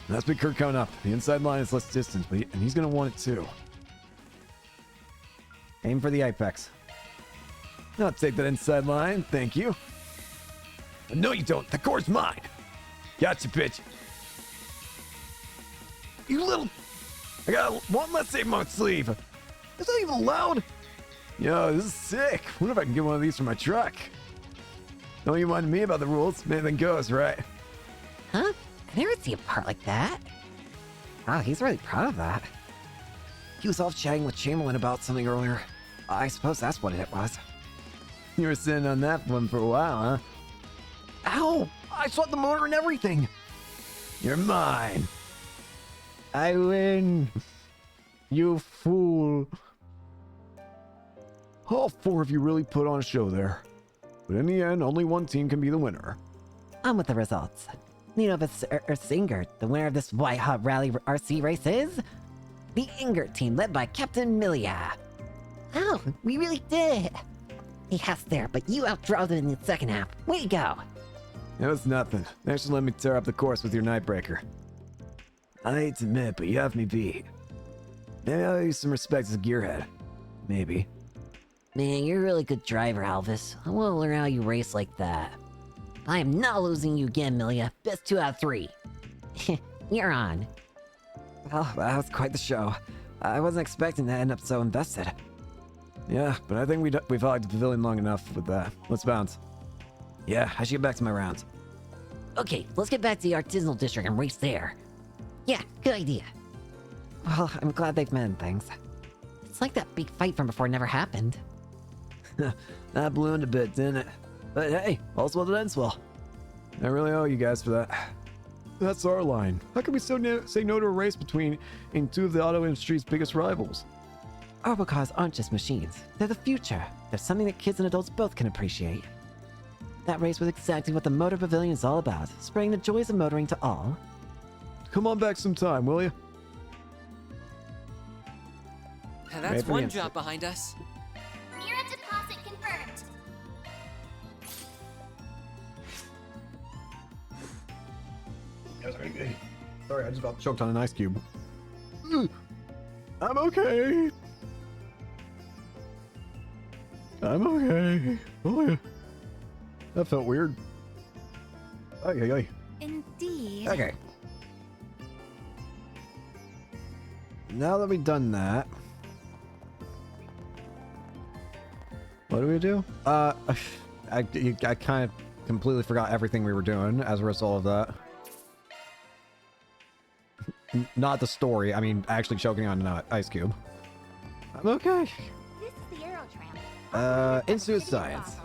That's big Kurt coming up. The inside line is less distance, and he's gonna want it too. Aim for the apex. I'll take that inside line, thank you. No, you don't. The core's mine. Gotcha, bitch. You little... I got one less aim on my sleeve. Is that even allowed? Yo, this is sick. Wonder if I can get one of these for my truck. Don't you mind me about the rules? Anything goes, right? Huh? I never see a part like that. Wow, he's really proud of that. He was off chatting with Chamberlain about something earlier. I suppose that's what it was. You were sitting on that one for a while, huh? Ow! I saw the motor and everything! You're mine. I win. You fool. All four of you really put on a show there. But in the end, only one team can be the winner. On with the results. You know, Ingert, the winner of this White Hot Rally RC race is... the Ingert team, led by Captain Milia. Oh, we really did it. Yes, there, but you outdrove them in the second half. Way to go. It was nothing. Thanks for letting me tear up the course with your Nightbreaker. I hate to admit, but you have me beat. Maybe I'll use some respect as a gearhead. Maybe. Man, you're a really good driver, Alvis. I want to learn how you race like that. I am not losing you again, Milia. Best 2 out of 3. You're on. Well, that was quite the show. I wasn't expecting to end up so invested. Yeah, but I think we've hogged the pavilion long enough with that. Let's bounce. Yeah, I should get back to my rounds. Okay, let's get back to the artisanal district and race there. Yeah, good idea. Well, I'm glad they've mended things. It's like that big fight from before never happened. That ballooned a bit, didn't it? But hey, all's well that ends well. I really owe you guys for that. That's our line. How can we say no to a race between two of the auto industry's biggest rivals? Robocars aren't just machines. They're the future. They're something that kids and adults both can appreciate. That race was exactly what the Motor Pavilion is all about, spreading the joys of motoring to all. Come on back sometime, will you? That's one job behind us. Mira deposit confirmed. Sorry, I just about choked on an ice cube. I'm okay. I'm okay. Oh yeah. That felt weird. Ay. Indeed. Okay. Now that we've done that, what do we do? I kind of completely forgot everything we were doing as a result of that. Not the story. I mean, actually choking on an ice cube. I'm okay. This is the Aerotram. Institute of Science.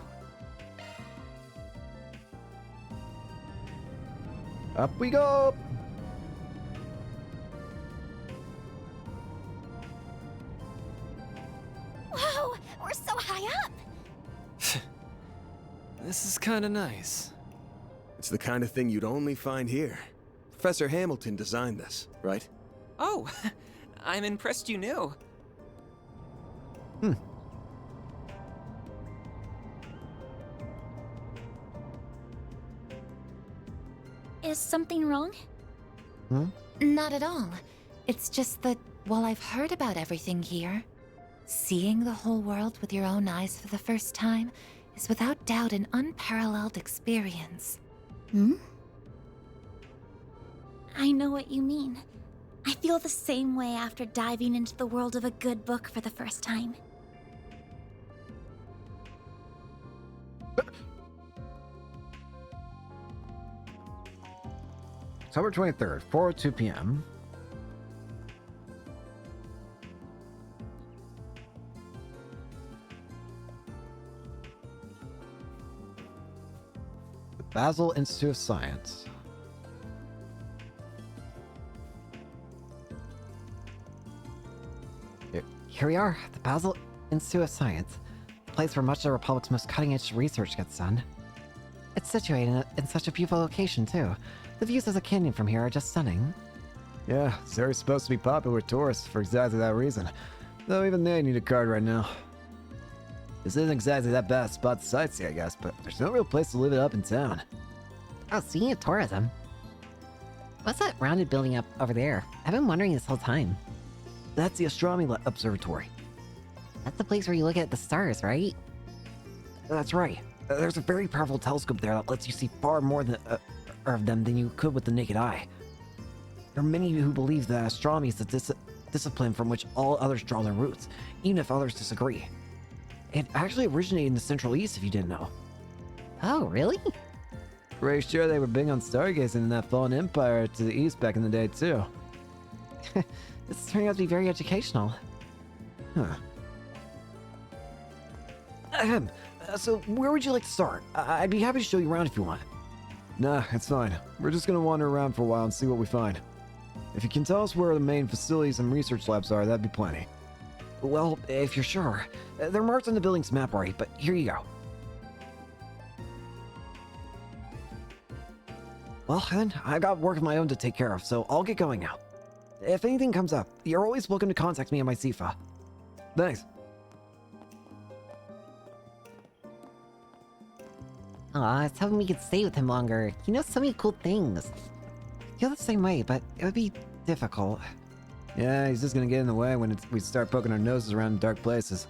Up we go. Whoa, we're so high up. This is kind of nice. It's the kind of thing you'd only find here. Professor Hamilton designed this, right? Oh, I'm impressed you knew. Is something wrong? Hmm? Not at all. It's just that while I've heard about everything here, seeing the whole world with your own eyes for the first time is without doubt an unparalleled experience. Hmm? I know what you mean. I feel the same way after diving into the world of a good book for the first time. October 23rd, 4:02 p.m. The Basel Institute of Science. Here we are, the Basel Institute of Science, the place where much of the Republic's most cutting-edge research gets done. It's situated in such a beautiful location, too. The views of the canyon from here are just stunning. Yeah, this area's supposed to be popular with tourists for exactly that reason. Though even they need a card right now. This isn't exactly that bad a spot to sightsee, I guess, but there's no real place to live it up in town. Oh, speaking of tourism. What's that rounded building up over there? I've been wondering this whole time. That's the astronomy observatory. That's the place where you look at the stars, right? That's right. There's a very powerful telescope there that lets you see far more of them than you could with the naked eye. There are many who believe that astronomy is the discipline from which all others draw their roots, even if others disagree. It actually originated in the Central East, if you didn't know. Oh, really? Pretty sure they were big on stargazing in that fallen empire to the east back in the day, too. This is turning out to be very educational. Huh. So where would you like to start? I'd be happy to show you around if you want. Nah, it's fine. We're just gonna wander around for a while and see what we find. If you can tell us where the main facilities and research labs are, that'd be plenty. Well, if you're sure. They're marked on the building's map already, but here you go. Well, then, I've got work of my own to take care of, so I'll get going now. If anything comes up, you're always welcome to contact me on my CFA. Thanks. Aw, I was hoping we could stay with him longer. He knows so many cool things. I feel the same way, but it would be difficult. Yeah, he's just gonna get in the way when we start poking our noses around in dark places.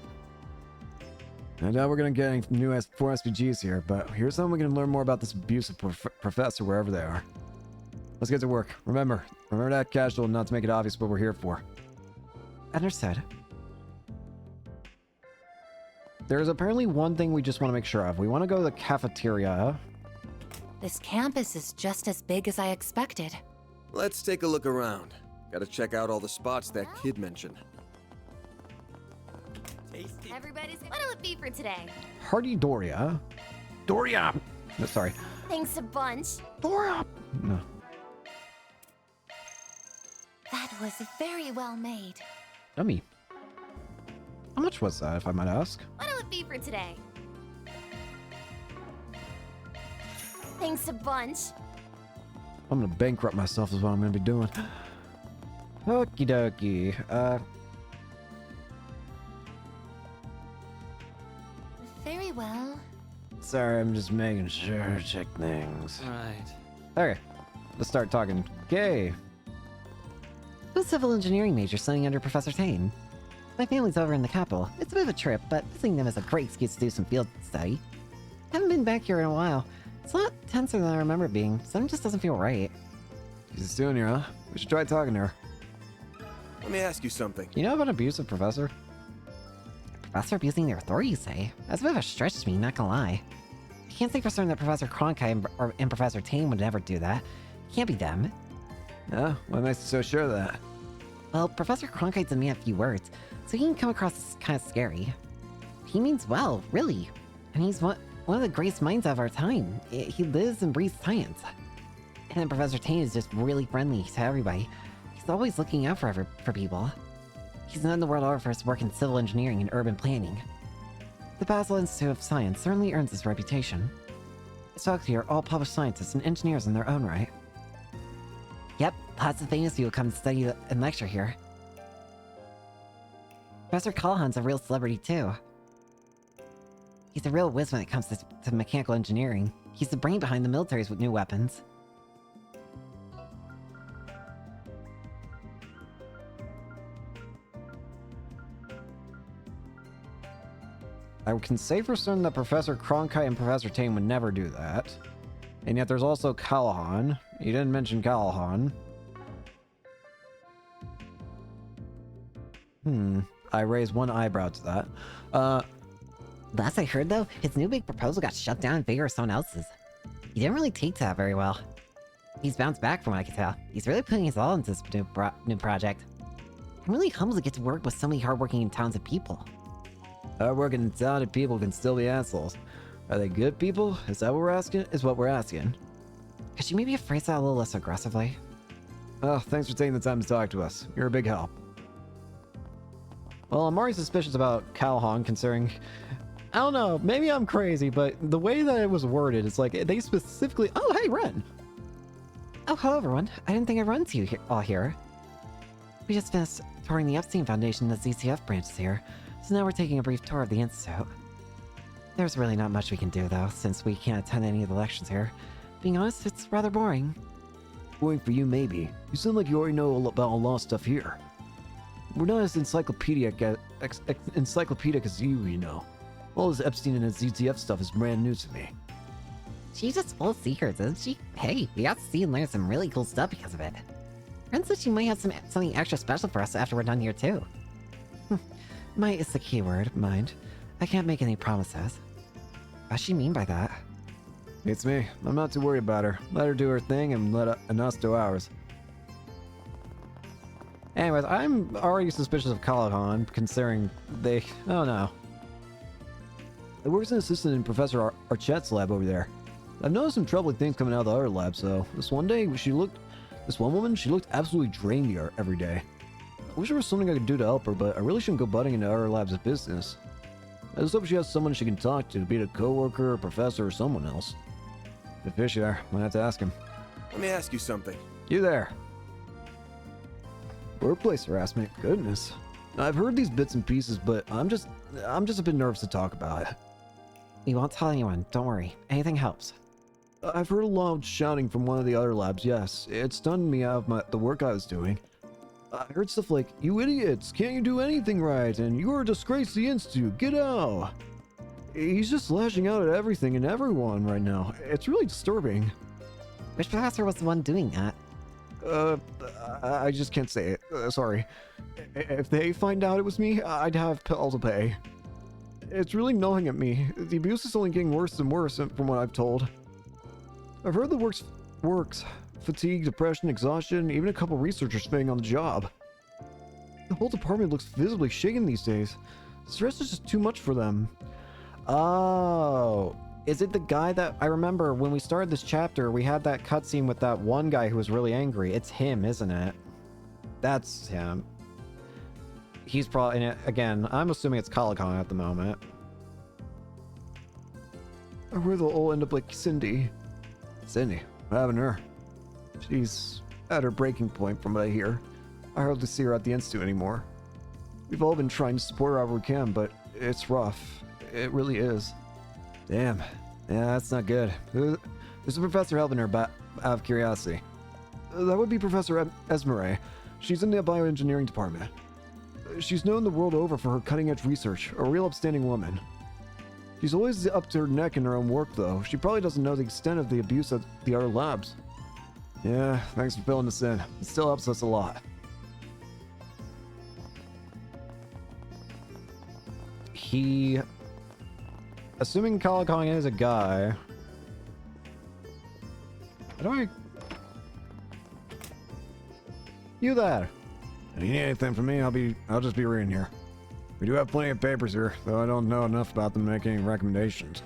I doubt we're gonna get any new 4 SPGs here, but here's something we can learn more about this abusive professor wherever they are. Let's get to work. Remember that casual, not to make it obvious what we're here for. Understood. There's apparently one thing we just want to make sure of. We want to go to the cafeteria. This campus is just as big as I expected. Let's take a look around. Gotta check out all the spots that kid mentioned. Everybody's. What'll it be for today? Hardy Doria. Doria! No, sorry. Thanks a bunch. Doria! No. That was very well made. Yummy. How much was that, if I might ask? What'll it be for today? Thanks a bunch. I'm gonna bankrupt myself is what I'm gonna be doing. Okie dokie. Very well. Sorry, I'm just making sure to check things. Right. Okay. Let's start talking. Okay. Who's civil engineering major studying under Professor Tane? My family's over in the capital. It's a bit of a trip, but visiting them is a great excuse to do some field study. Haven't been back here in a while. It's a lot tenser than I remember it being. Something just doesn't feel right. She's doing here, huh? We should try talking to her. Let me ask you something. You know about an abusive professor? Professor abusing their authority, you say? That's a bit of a stretch to me, not gonna lie. I can't say for certain that Professor Cronkite and Professor Tane would never do that. It can't be them. Yeah? What makes you so sure of that? Well, Professor Cronkite's a man of few words, so he can come across as kind of scary. He means well, really. And he's one of the greatest minds of our time. He lives and breathes science. And then Professor Tane is just really friendly to everybody. He's always looking out for people. He's known the world over for his work in civil engineering and urban planning. The Basel Institute of Science certainly earns this reputation. Its faculty are all published scientists and engineers in their own right. Yep, lots of famous people come to study and lecture here. Professor Callahan's a real celebrity too. He's a real whiz when it comes to mechanical engineering. He's the brain behind the militaries with new weapons. I can say for certain that Professor Cronkite and Professor Tane would never do that. And yet there's also Callahan. You didn't mention Callahan. I raised one eyebrow to that. Last I heard, though, his new big proposal got shut down in favor of someone else's. He didn't really take to that very well. He's bounced back from what I can tell. He's really putting his all into this new project. I'm really humbled to get to work with so many hardworking and talented people. Hardworking and talented people can still be assholes. Are they good people? Is that what we're asking? Is what we're asking. Could you maybe phrase that a little less aggressively? Oh, thanks for taking the time to talk to us. You're a big help. Well, I'm already suspicious about Callahan, considering... I don't know, maybe I'm crazy, but the way that it was worded, it's like, they specifically... Oh, hey, Ren! Oh, hello, everyone. I didn't think I'd run into you all here. We just finished touring the Epstein Foundation and the ZCF branches here, so now we're taking a brief tour of the Institute. There's really not much we can do, though, since we can't attend any of the lections here. Being honest, it's rather boring. Boring for you, maybe. You sound like you already know about a lot of stuff here. We're not as encyclopedic as you know. All this Epstein and his ZTF stuff is brand new to me. She's just full of secrets, isn't she? Hey, we got to see and learn some really cool stuff because of it. Ren said she might have something extra special for us after we're done here, too. Might is the key word, mind. I can't make any promises. What does she mean by that? It's me. I'm not too worried about her. Let her do her thing and and us do ours. Anyways, I'm already suspicious of Callahan, considering they... Oh no. I work as an assistant in Professor Archette's lab over there. I've noticed some troubling things coming out of the other labs, though. This one woman, she looked absolutely drained every day. I wish there was something I could do to help her, but I really shouldn't go butting into other labs' business. I just hope she has someone she can talk to, be it a coworker, a professor, or someone else. The fish there. Might have to ask him. Let me ask you something. You there. Workplace harassment, goodness. I've heard these bits and pieces, but I'm just a bit nervous to talk about it. We won't tell anyone, don't worry. Anything helps. I've heard a loud shouting from one of the other labs, yes. It stunned me out of the work I was doing. I heard stuff like, "You idiots, can't you do anything right? And you're a disgrace to the Institute, get out!" He's just lashing out at everything and everyone right now. It's really disturbing. Which professor was the one doing that? I just can't say it. Sorry. If they find out it was me, I'd have all to pay. It's really gnawing at me. The abuse is only getting worse and worse from what I've told. I've heard the works. Fatigue, depression, exhaustion, even a couple researchers failing on the job. The whole department looks visibly shaken these days. Stress is just too much for them. Oh, is it the guy that I remember when we started this chapter, we had that cutscene with that one guy who was really angry? It's him, isn't it? That's him. He's probably, again, I'm assuming it's Callahan at the moment. Or they'll all end up like Cindy. Cindy, what happened to her? She's at her breaking point from what I hear. I hardly see her at the Institute anymore. We've all been trying to support her however we can, but it's rough. It really is. Damn. Yeah, that's not good. Who's the professor helping her, out of curiosity? That would be Professor Esmeralda. She's in the bioengineering department. She's known the world over for her cutting-edge research, a real upstanding woman. She's always up to her neck in her own work, though. She probably doesn't know the extent of the abuse at the other labs. Yeah, thanks for filling us in. It still helps us a lot. Assuming Callahan is a guy... How do I... You there! If you need anything from me, I'll just be reading here. We do have plenty of papers here, though I don't know enough about them to make any recommendations.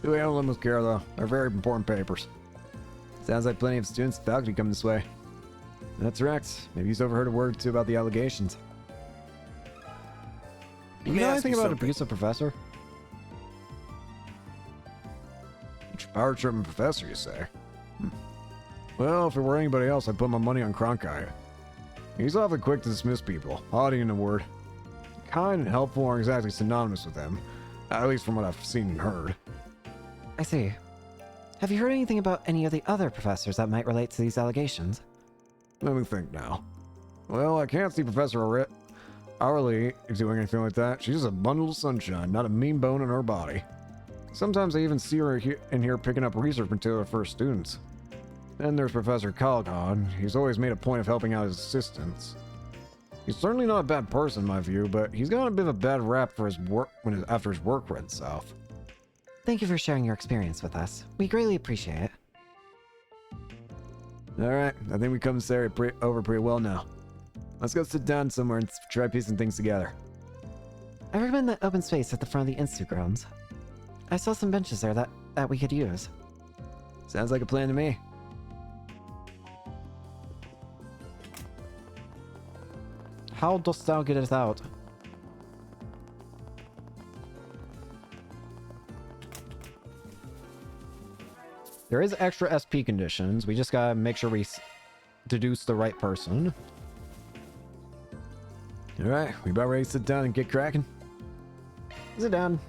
Do handle them with care, though. They're very important papers. Sounds like plenty of students and faculty come this way. That's right. Maybe he's overheard a word or two about the allegations. You know anything about abuse of professor? Power-driven professor, you say? Well, if it were anybody else, I'd put my money on Cronkite. He's awfully quick to dismiss people, haughty in a word. Kind and helpful aren't exactly synonymous with him, at least from what I've seen and heard. I see. Have you heard anything about any of the other professors that might relate to these allegations? Let me think now. Well, I can't see Professor hourly doing anything like that. She's a bundle of sunshine, not a mean bone in her body. Sometimes I even see her in here picking up research material for her students. Then there's Professor Calgon. He's always made a point of helping out his assistants. He's certainly not a bad person in my view, but he's got a bit of a bad rap for his work after his work went south. Thank you for sharing your experience with us. We greatly appreciate it. Alright, I think we come this area over pretty well now. Let's go sit down somewhere and try piecing things together. I recommend that open space at the front of the Institute grounds. I saw some benches there that we could use. Sounds like a plan to me. How dost thou get it out? There is extra SP conditions. We just gotta make sure we deduce the right person. Alright, we about ready to sit down and get cracking? Sit down.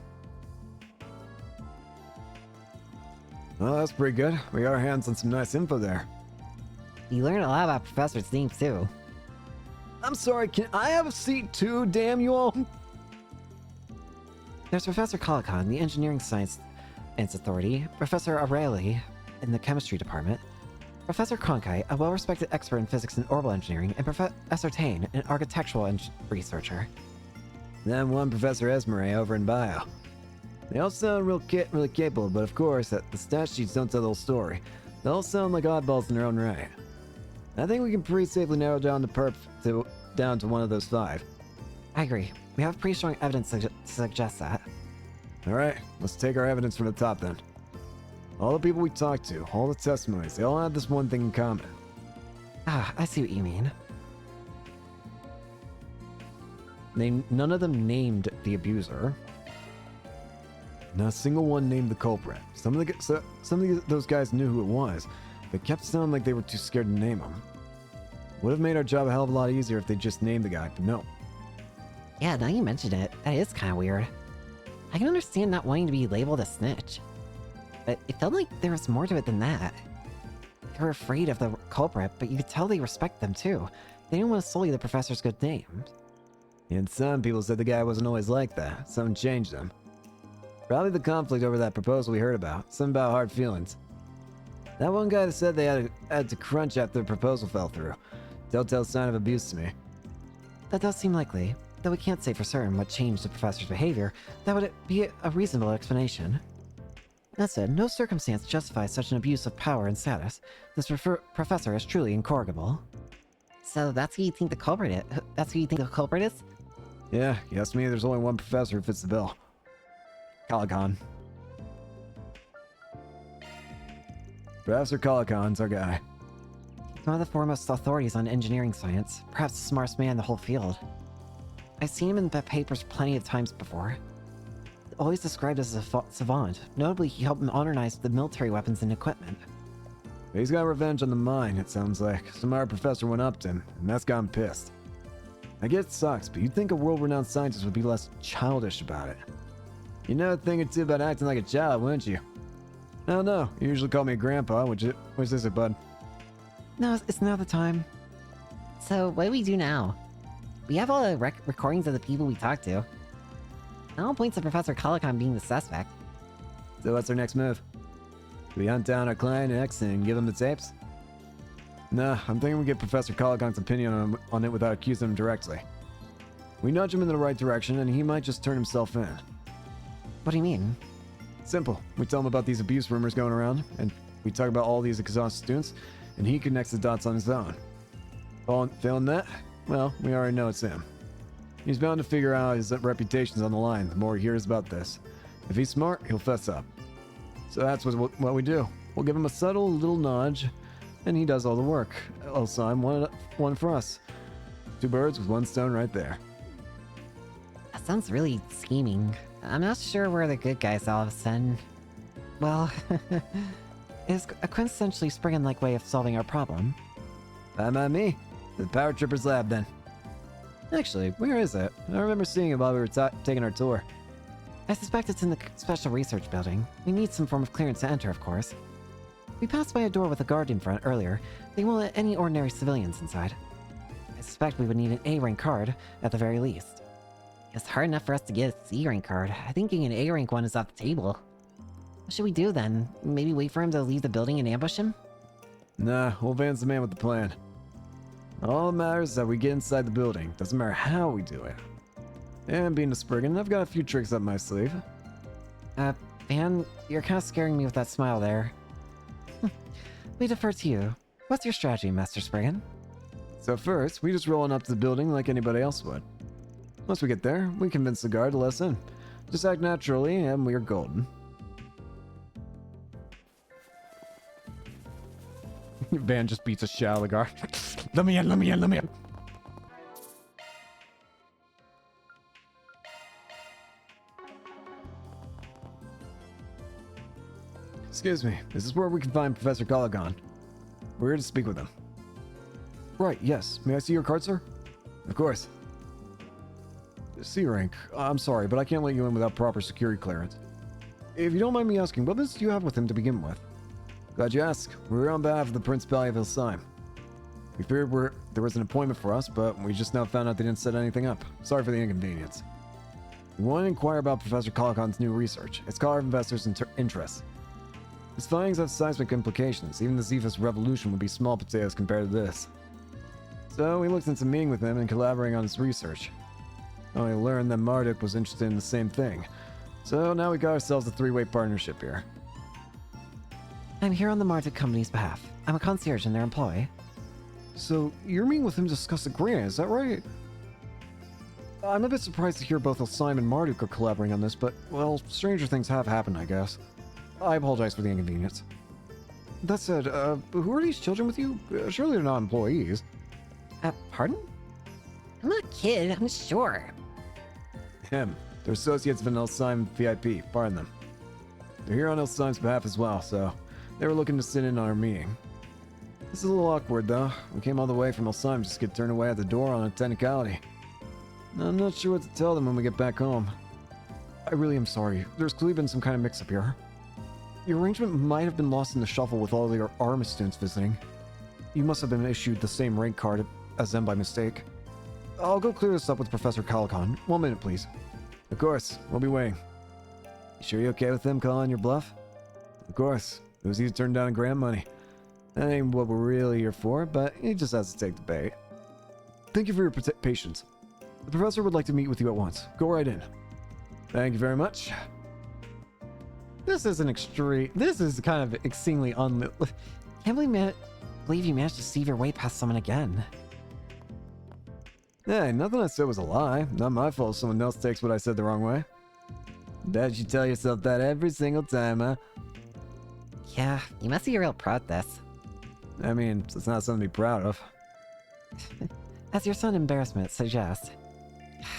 Well, that's pretty good. We got our hands on some nice info there. You learned a lot about Professor's names, too. I'm sorry, can I have a seat too, damn you all? There's Professor Kalikon, the Engineering Science Authority, Professor Aureli in the Chemistry Department, Professor Kronkai, a well-respected expert in physics and orbital engineering, and Professor Tane, an architectural researcher. Then one Professor Esmere over in Bio. They all sound really capable, but of course, the stat sheets don't tell the whole story. They all sound like oddballs in their own right. I think we can pretty safely narrow down the perp down to one of those 5. I agree. We have pretty strong evidence to suggest that. Alright, let's take our evidence from the top then. All the people we talked to, all the testimonies, they all had this one thing in common. Ah, I see what you mean. None of them named the abuser. Not a single one named the culprit. Some of those guys knew who it was, but kept sounding like they were too scared to name him. Would have made our job a hell of a lot easier if they just named the guy, but no. Yeah, now you mention it, that is kind of weird. I can understand not wanting to be labeled a snitch. But it felt like there was more to it than that. They were afraid of the culprit, but you could tell they respect them too. They didn't want to sully the professor's good name. And some people said the guy wasn't always like that. Something changed him. Probably the conflict over that proposal we heard about. Something about hard feelings. That one guy that said they had to crunch after the proposal fell through. Telltale sign of abuse to me. That does seem likely, though we can't say for certain what changed the professor's behavior. That would be a reasonable explanation. That said, no circumstance justifies such an abuse of power and status. This professor is truly incorrigible. So that's who you think the culprit is? That's who you think the culprit is? Yeah, you ask me, there's only one professor who fits the bill. Kalikon. Professor Kalikon's our guy. He's one of the foremost authorities on engineering science, perhaps the smartest man in the whole field. I've seen him in the papers plenty of times before. Always described as a savant. Notably, he helped modernize the military weapons and equipment. He's got revenge on the mine, it sounds like. Some other professor went up to him, and that's got him pissed. I get it sucks, but you'd think a world-renowned scientist would be less childish about it. You know a thing or two about acting like a child, wouldn't you? No, you usually call me grandpa, which is it, bud? No, it's now the time. So, what do we do now? We have all the recordings of the people we talked to. That all points to Professor Kalikon being the suspect. So what's our next move? Do we hunt down our client next and give him the tapes? Nah, I'm thinking we get Professor Kalikon's opinion on it without accusing him directly. We nudge him in the right direction and he might just turn himself in. What do you mean? Simple. We tell him about these abuse rumors going around, and we talk about all these exhausted students, and he connects the dots on his own. Failing that, well, we already know it's him. He's bound to figure out his reputation's on the line the more he hears about this. If he's smart, he'll fess up. So that's what we do. We'll give him a subtle little nudge, and he does all the work. Also, I'm one for us. 2 birds with 1 stone right there. That sounds really scheming. I'm not sure we're the good guys all of a sudden. Well, it's a quintessentially Spriggan-like way of solving our problem. Not me. The Power Trippers lab, then. Actually, where is it? I remember seeing it while we were taking our tour. I suspect it's in the Special Research Building. We need some form of clearance to enter, of course. We passed by a door with a guard in front earlier. They won't let any ordinary civilians inside. suspect we would need an A rank card at the very least. It's hard enough for us to get a C rank card. I think getting an A rank one is off the table. What should we do then? Maybe wait for him to leave the building and ambush him? Nah, we'll advance the man with the plan. All that matters is that we get inside the building. Doesn't matter how we do it. And being a Spriggan, I've got a few tricks up my sleeve. Van, you're kind of scaring me with that smile there. We defer to you. What's your strategy, Master Spriggan? So first, we just roll on up to the building like anybody else would. Once we get there, we convince the guard to let us in. Just act naturally, and we're golden. Van just beats a shit out of the guard. Let me in, let me in, let me in. Excuse me, is this where we can find Professor Calagon? We're here to speak with him. Right, yes. May I see your card, sir? Of course. C rank. I'm sorry, but I can't let you in without proper security clearance. If you don't mind me asking, what business do you have with him to begin with? Glad you asked. We're here on behalf of the Principality of Ilsheim. We feared there was an appointment for us, but we just now found out they didn't set anything up. Sorry for the inconvenience. We want to inquire about Professor Calagon's new research. It's caught our investors' interests. His findings have seismic implications. Even the Zephyr's revolution would be small potatoes compared to this. So we looked into meeting with him and collaborating on his research. Only learned that Marduk was interested in the same thing. So now we got ourselves a three-way partnership here. I'm here on the Marduk Company's behalf. I'm a concierge in their employ. So you're meeting with him to discuss a grant, is that right? I'm a bit surprised to hear both Ilsheim and Marduk are collaborating on this, but, well, stranger things have happened, I guess. I apologize for the inconvenience. That said, who are these children with you? Surely they're not employees. Pardon? I'm not a kid, I'm sure. Him. They're associates of an Ilsheim VIP. Pardon them. They're here on Ilsheim's behalf as well, so they were looking to sit in on our meeting. This is a little awkward, though. We came all the way from Ilsheim just to get turned away at the door on a technicality. I'm not sure what to tell them when we get back home. I really am sorry. There's clearly been some kind of mix-up here. Your arrangement might have been lost in the shuffle with all your Arma students visiting. You must have been issued the same rank card as them by mistake. I'll go clear this up with Professor Calagon. 1 minute, please. Of course. We'll be waiting. You sure you're okay with them calling your bluff? Of course. It was easy to turn down grant money. That ain't what we're really here for, but he just has to take the bait. Thank you for your patience. The professor would like to meet with you at once. Go right in. Thank you very much. This is an extreme. This is kind of exceedingly Can't believe you managed to see your way past someone again. Hey, nothing I said was a lie. Not my fault if someone else takes what I said the wrong way. Bet you tell yourself that every single time, huh? Yeah, you must be real proud of this. I mean, it's not something to be proud of. As your son's embarrassment suggests,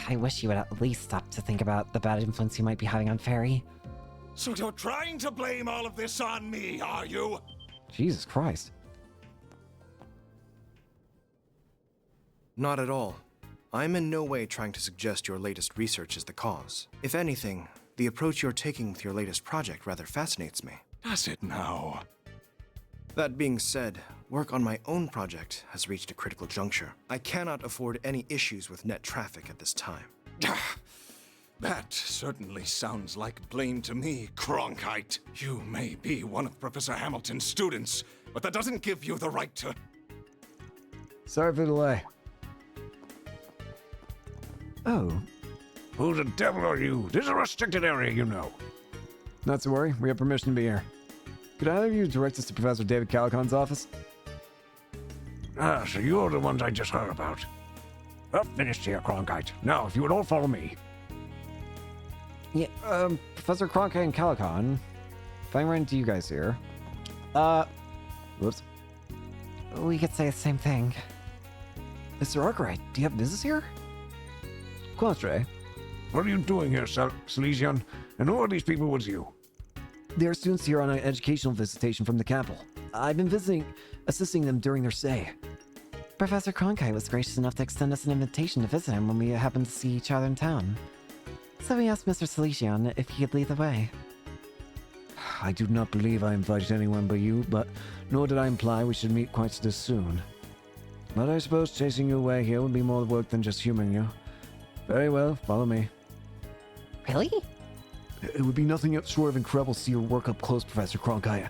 I wish you would at least stop to think about the bad influence you might be having on Fairy. So you're trying to blame all of this on me, are you? Jesus Christ. Not at all. I'm in no way trying to suggest your latest research is the cause. If anything, the approach you're taking with your latest project rather fascinates me. Does it now? That being said, work on my own project has reached a critical juncture. I cannot afford any issues with net traffic at this time. That certainly sounds like blame to me, Cronkite. You may be one of Professor Hamilton's students, but that doesn't give you the right to... Sorry for the delay. Oh. Who the devil are you? This is a restricted area, you know. Not to worry, we have permission to be here. Could either of you direct us to Professor David Calagon's office? Ah, so you're the ones I just heard about. Well, finished here, Cronkite. Now, if you would all follow me. Yeah, Professor Cronkite and Calagon. If I ran into you guys here. Whoops. We could say the same thing. Mr. Arkwright, do you have business here? Quastre. What are you doing here, Silesian? And who are these people with you? They are students here on an educational visitation from the capital. I've been assisting them during their stay. Professor Cronkite was gracious enough to extend us an invitation to visit him when we happened to see each other in town. So we asked Mr. Silesian if he could lead the way. I do not believe I invited anyone but you, but nor did I imply we should meet quite this soon. But I suppose chasing you away here would be more work than just humoring you. Very well, follow me. Really? It would be nothing short of incredible to see your work up close, Professor Cronkite.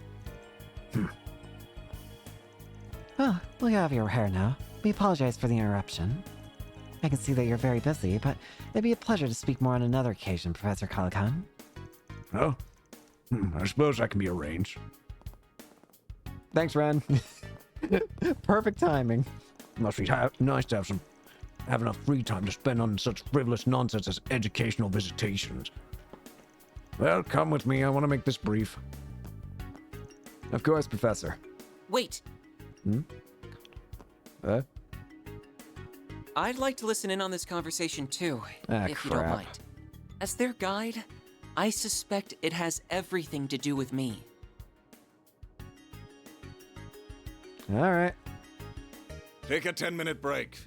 Oh, we have your hair now. We apologize for the interruption. I can see that you're very busy, but it'd be a pleasure to speak more on another occasion, Professor Calican. Oh? I suppose that can be arranged. Thanks, Ren. Perfect timing. Must be nice to have enough free time to spend on such frivolous nonsense as educational visitations. Well, come with me. I want to make this brief. Of course, Professor. Wait, I'd like to listen in on this conversation too, if you don't mind. As their guide, I suspect it has everything to do with me. All right. Take a 10-minute break.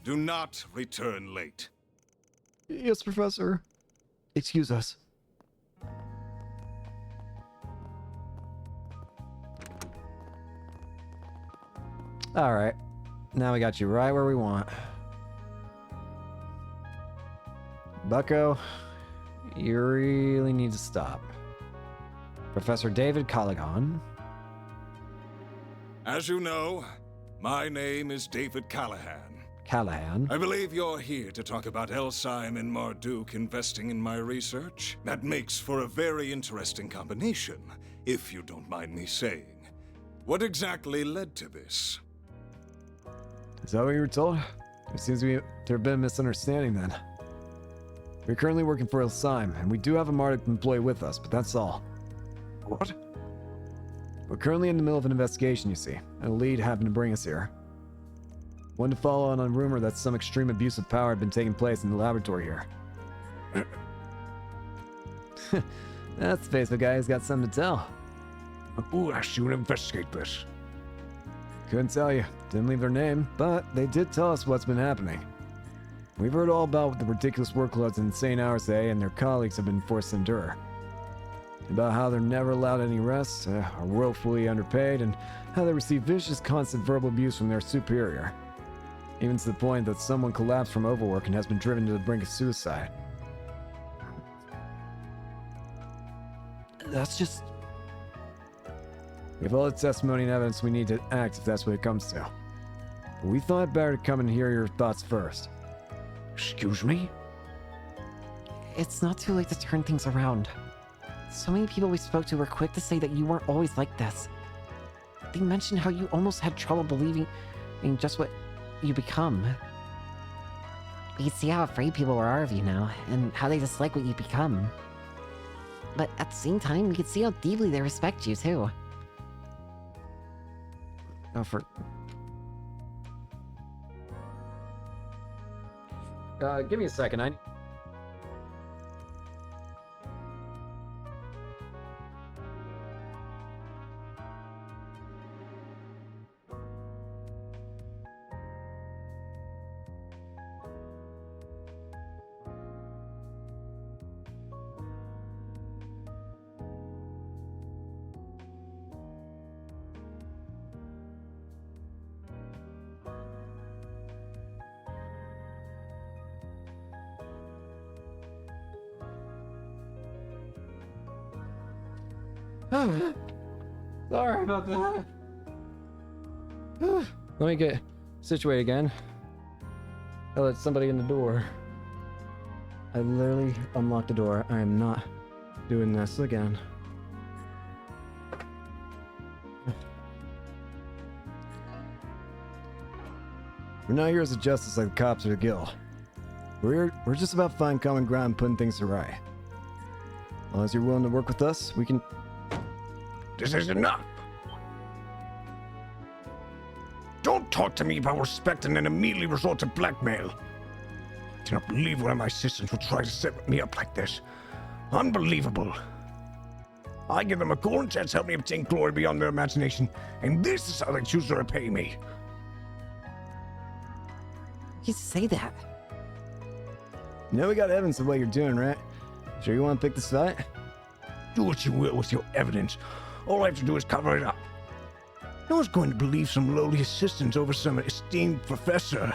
Do not return late. Yes, Professor. Excuse us. All right. Now we got you right where we want. Bucko, you really need to stop. Professor David Caligan. As you know, my name is David Callahan. Callahan? I believe you're here to talk about Elsyme and Marduk investing in my research. That makes for a very interesting combination, if you don't mind me saying. What exactly led to this? Is that what you were told? There seems to have been a misunderstanding then. We're currently working for Elsyme, and we do have a Marduk employee with us, but that's all. What? We're currently in the middle of an investigation, you see, and a lead happened to bring us here. One to follow on a rumor that some extreme abuse of power had been taking place in the laboratory here. That's the face of a guy who's got something to tell. Who asked you to investigate this? Couldn't tell you. Didn't leave their name, but they did tell us what's been happening. We've heard all about the ridiculous workloads and insane hours they and their colleagues have been forced to endure. About how they're never allowed any rest, are woefully underpaid, and how they receive vicious, constant verbal abuse from their superior. Even to the point that someone collapsed from overwork and has been driven to the brink of suicide. That's just... We have all the testimony and evidence we need to act if that's what it comes to. But we thought it better to come and hear your thoughts first. Excuse me? It's not too late to turn things around. So many people we spoke to were quick to say that you weren't always like this. They mentioned how you almost had trouble believing in just what you become. We can see how afraid people are of you now, and how they dislike what you become. But at the same time, we can see how deeply they respect you, too. Oh, give me a second. Sorry about that. Let me get situated again. I let somebody in the door. I literally unlocked the door. I am not doing this again. We're not here as a justice like the cops or the guild. We're just about finding common ground and putting things to right. As long as you're willing to work with us, we can... This is enough! Don't talk to me about respect and then immediately resort to blackmail. I cannot believe one of my assistants would try to set me up like this. Unbelievable. I give them a golden chance to help me obtain glory beyond their imagination, and this is how they choose to repay me. You say that? You know we got evidence of what you're doing, right? Sure you want to pick this fight? Do what you will with your evidence. All I have to do is cover it up. No one's going to believe some lowly assistant over some esteemed professor.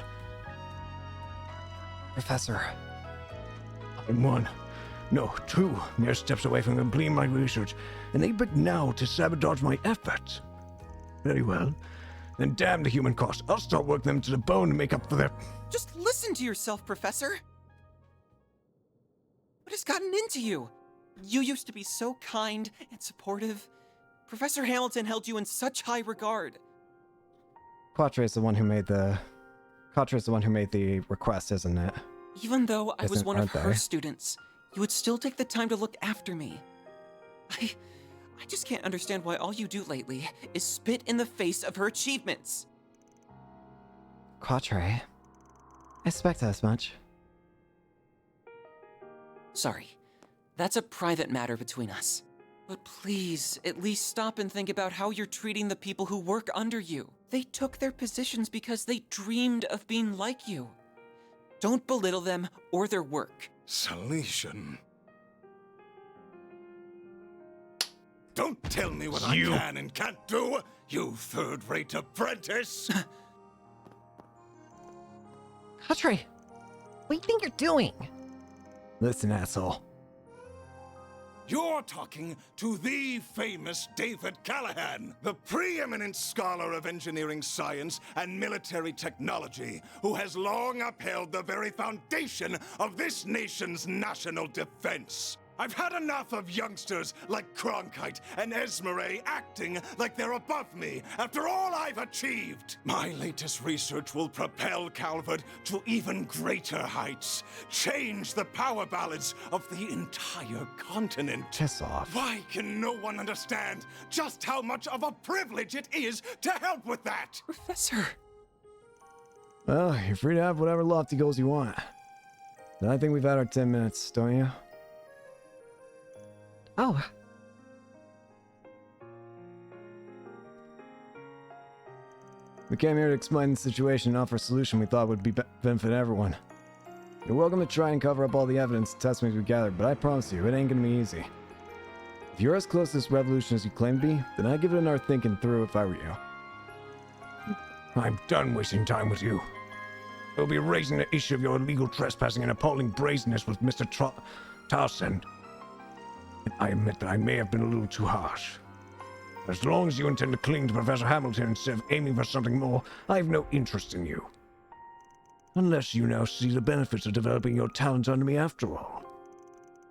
Professor. I'm one. No, two mere steps away from completing my research, and they beg now to sabotage my efforts. Very well. Then damn the human cost. I'll start working them to the bone to make up for their... Just listen to yourself, Professor. What has gotten into you? You used to be so kind and supportive. Professor Hamilton held you in such high regard. Quattre's the one who made the request, isn't it? Even though I was one of her they? students, you would still take the time to look after me. I just can't understand why all you do lately is spit in the face of her achievements. Quatre. I expected as much. Sorry. That's a private matter between us. But please, at least stop and think about how you're treating the people who work under you. They took their positions because they dreamed of being like you. Don't belittle them or their work. Salesian. Don't tell me what You. I can and can't do, you third-rate apprentice! Quatre! What do you think you're doing? Listen, asshole. You're talking to the famous David Callahan, the preeminent scholar of engineering science and military technology, who has long upheld the very foundation of this nation's national defense. I've had enough of youngsters like Cronkite and Esmeralda acting like they're above me after all I've achieved. My latest research will propel Calvert to even greater heights, change the power balance of the entire continent. Piss off. Why can no one understand just how much of a privilege it is to help with that? Professor. Well, you're free to have whatever lofty goals you want. But I think we've had our 10 minutes, don't you? Oh. We came here to explain the situation and offer a solution we thought would benefit everyone. You're welcome to try and cover up all the evidence and testimonies we gathered, but I promise you, it ain't gonna be easy. If you're as close to this revolution as you claim to be, then I'd give it another thinking through if I were you. I'm done wasting time with you. We'll be raising the issue of your illegal trespassing and appalling brazenness with Mr. Townsend. And I admit that I may have been a little too harsh. As long as you intend to cling to Professor Hamilton instead of aiming for something more, I have no interest in you. Unless you now see the benefits of developing your talent under me after all.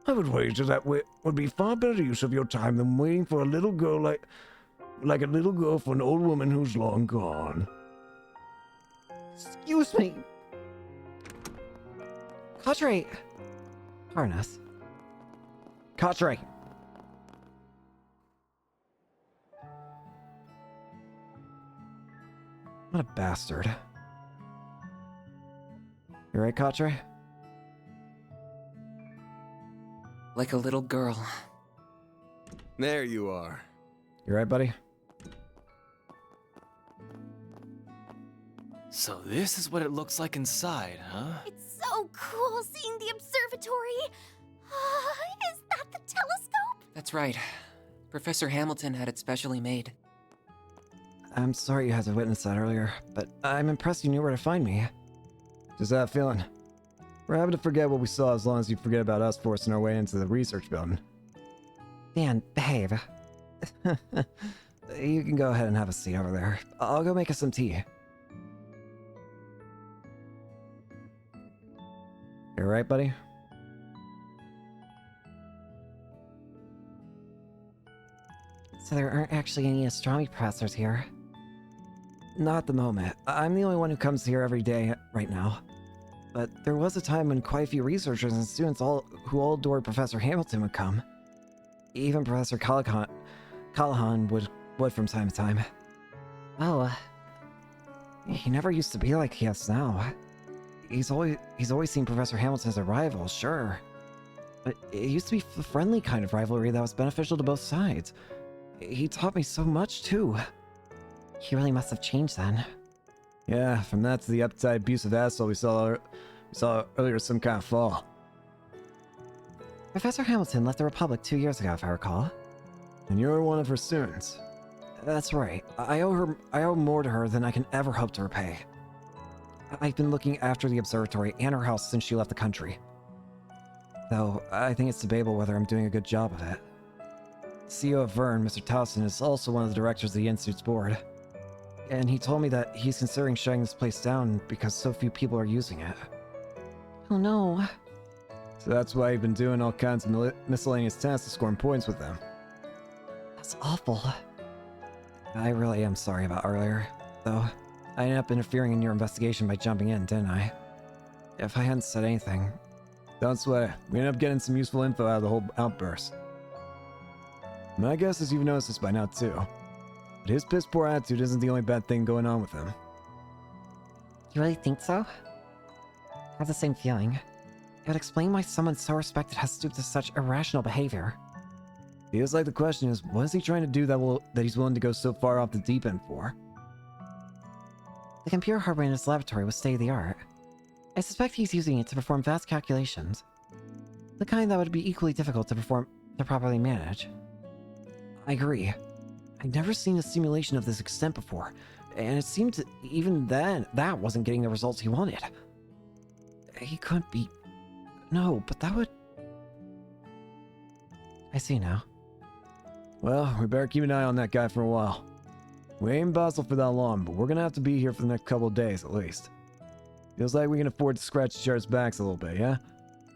I would wager that would be far better use of your time than waiting for a little girl like a little girl for an old woman who's long gone. Excuse me. Quatre. Harness. Quatre! What a bastard. You right, Quatre? Like a little girl. There you are. You right, buddy? So this is what it looks like inside, huh? It's so cool seeing the observatory. Is that the telescope? That's right. Professor Hamilton had it specially made. I'm sorry you had to witness that earlier, but I'm impressed you knew where to find me. Just that feeling. We're happy to forget what we saw as long as you forget about us forcing our way into the research building. Dan, behave. You can go ahead and have a seat over there. I'll go make us some tea. You alright, buddy? So there aren't actually any astronomy professors here? Not at the moment. I'm the only one who comes here every day right now. But there was a time when quite a few researchers and students who all adored Professor Hamilton would come. Even Professor Callahan would from time to time. Oh. He never used to be like he is now. He's always seen Professor Hamilton as a rival, sure. But it used to be a friendly kind of rivalry that was beneficial to both sides. He taught me so much, too. He really must have changed then. Yeah, from that to the uptight, abusive asshole we saw earlier, some kind of fall. Professor Hamilton left the Republic 2 years ago, if I recall. And you're one of her students. That's right. I owe more to her than I can ever hope to repay. I've been looking after the observatory and her house since she left the country. Though, I think it's debatable whether I'm doing a good job of it. CEO of Vern, Mr. Towson, is also one of the directors of the Institute's board. And he told me that he's considering shutting this place down because so few people are using it. Oh no. So that's why you've been doing all kinds of miscellaneous tasks to score points with them. That's awful. I really am sorry about earlier, though. I ended up interfering in your investigation by jumping in, didn't I? If I hadn't said anything... Don't sweat it. We ended up getting some useful info out of the whole outburst. My guess is you've noticed this by now, too. But his piss-poor attitude isn't the only bad thing going on with him. You really think so? I have the same feeling. It would explain why someone so respected has stooped to such irrational behavior. Feels like the question is, what is he trying to do that he's willing to go so far off the deep end for? The computer hardware in his laboratory was state-of-the-art. I suspect he's using it to perform vast calculations. The kind that would be equally difficult to properly manage. I agree. I'd never seen a simulation of this extent before, and it seemed to, even then, that wasn't getting the results he wanted. He couldn't be... No, but that would... I see now. Well, we better keep an eye on that guy for a while. We ain't in Basel for that long, but we're gonna have to be here for the next couple of days at least. Feels like we can afford to scratch each other's backs a little bit, yeah?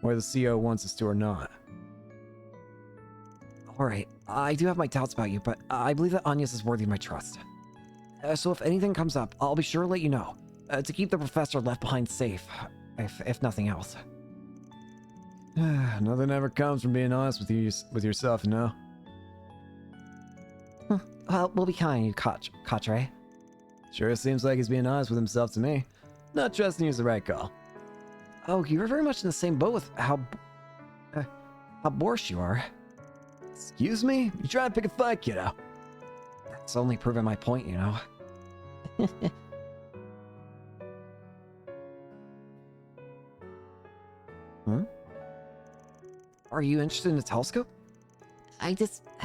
Whether the CEO wants us to or not. Alright, I do have my doubts about you, but I believe that Agnes is worthy of my trust. So if anything comes up, I'll be sure to let you know. To keep the professor left behind safe, if nothing else. Nothing ever comes from being honest with yourself, you know? Well, we'll be kind of you, Quatre. Sure seems like he's being honest with himself to me. Not trusting you is the right call. Oh, you were very much in the same boat with how borscht you are. Excuse me? You trying to pick a fight, kiddo? That's only proving my point, you know. Hmm? Are you interested in the telescope? I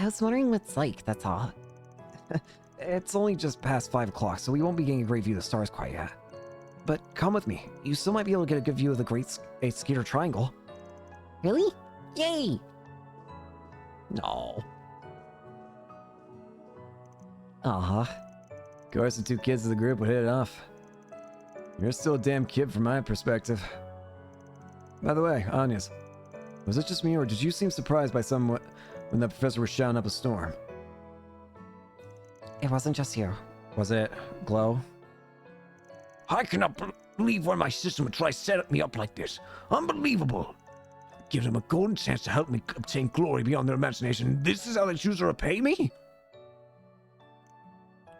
was wondering what it's like, that's all. It's only just past 5 o'clock, so we won't be getting a great view of the stars quite yet. But come with me. You still might be able to get a good view of the Great Skeeter Triangle. Really? Yay! No. Uh-huh. Of course, the two kids of the group would hit it off. You're still a damn kid from my perspective. By the way, Agnes, was it just me or did you seem surprised by somewhat when the professor was shouting up a storm? It wasn't just you. Was it Glow? I cannot believe why my system would try to set me up like this. Unbelievable. Give them a golden chance to help me obtain glory beyond their imagination. This is how they choose to repay me?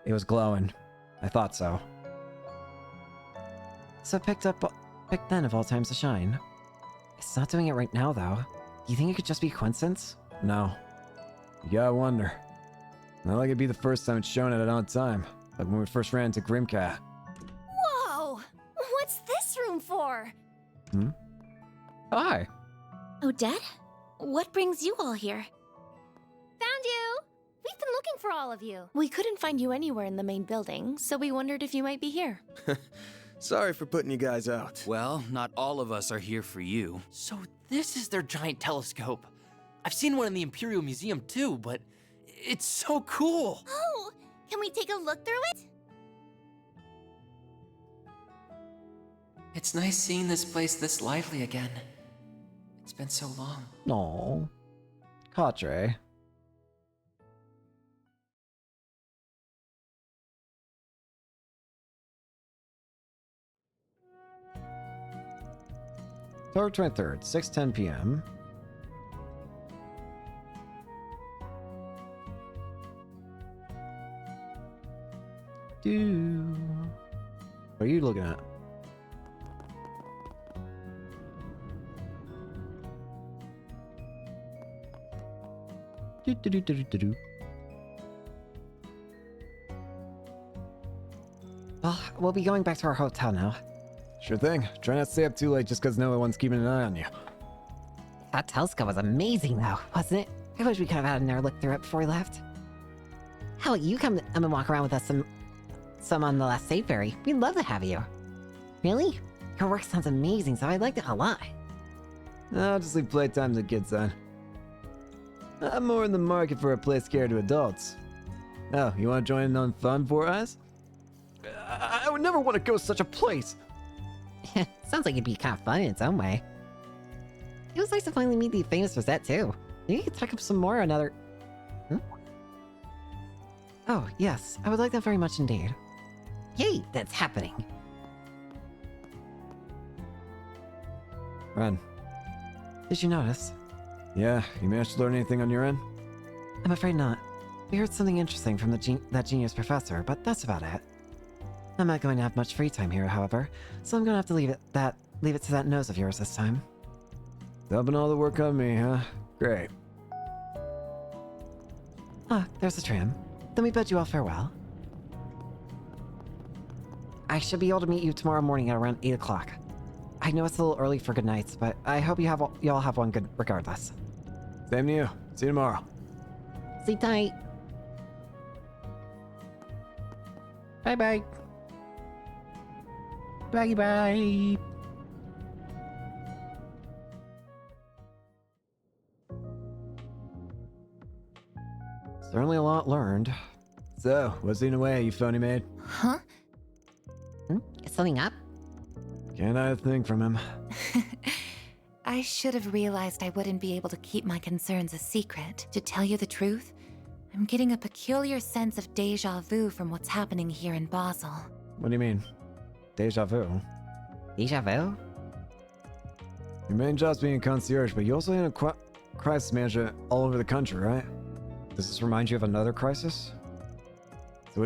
It was glowing. I thought so. So picked then of all times to shine. It's not doing it right now, though. Do you think it could just be a coincidence? No. You gotta wonder. Not like it'd be the first time it's shown at an odd time, like when we first ran into Grimcat. Whoa! What's this room for? Hmm? Hi. Odette? What brings you all here? Found you! We've been looking for all of you. We couldn't find you anywhere in the main building, so we wondered if you might be here. Sorry for putting you guys out. Well, not all of us are here for you. So this is their giant telescope. I've seen one in the Imperial Museum too, but it's so cool. Oh, can we take a look through it? It's nice seeing this place this lively again. It's been so long. No. Quatre. October 23rd, 6:10 p.m. What are you looking at? Well, we'll be going back to our hotel now. Sure thing. Try not to stay up too late just because no one's keeping an eye on you. That telescope was amazing, though, wasn't it? I wish we could have had another look through it before we left. How about you come and walk around with us some on the last save ferry? We'd love to have you. Really? Your work sounds amazing, so I liked it a lot. I'll just leave playtime to the kids then. I'm more in the market for a place catered to adults. Oh, you want to join in on fun for us? I would never want to go to such a place. Sounds like it'd be kind of fun in its own way. It was nice to finally meet the famous Rosette too. Maybe you could talk up some more another... Oh, yes. I would like that very much indeed. Yay, that's happening. Ren. Did you notice? Yeah, you managed to learn anything on your end? I'm afraid not. We heard something interesting from that genius professor, but that's about it. I'm not going to have much free time here, however, so I'm going to have to leave it to that nose of yours this time. Dumping all the work on me, huh? Great. Ah, there's the tram. Then we bid you all farewell. I should be able to meet you tomorrow morning at around 8 o'clock. I know it's a little early for good nights, but I hope you all have one good regardless. Same to you. See you tomorrow. Sleep tight. Bye-bye. Bye-bye. Certainly a lot learned. So, what's eating away, you phony maid? Huh? Is something up? Can't hide a thing from him. I should have realized I wouldn't be able to keep my concerns a secret. To tell you the truth, I'm getting a peculiar sense of deja vu from what's happening here in Basel. What do you mean? Deja vu? Deja vu? Your main job's being a concierge, but you also need a crisis manager all over the country, right? Does this remind you of another crisis? So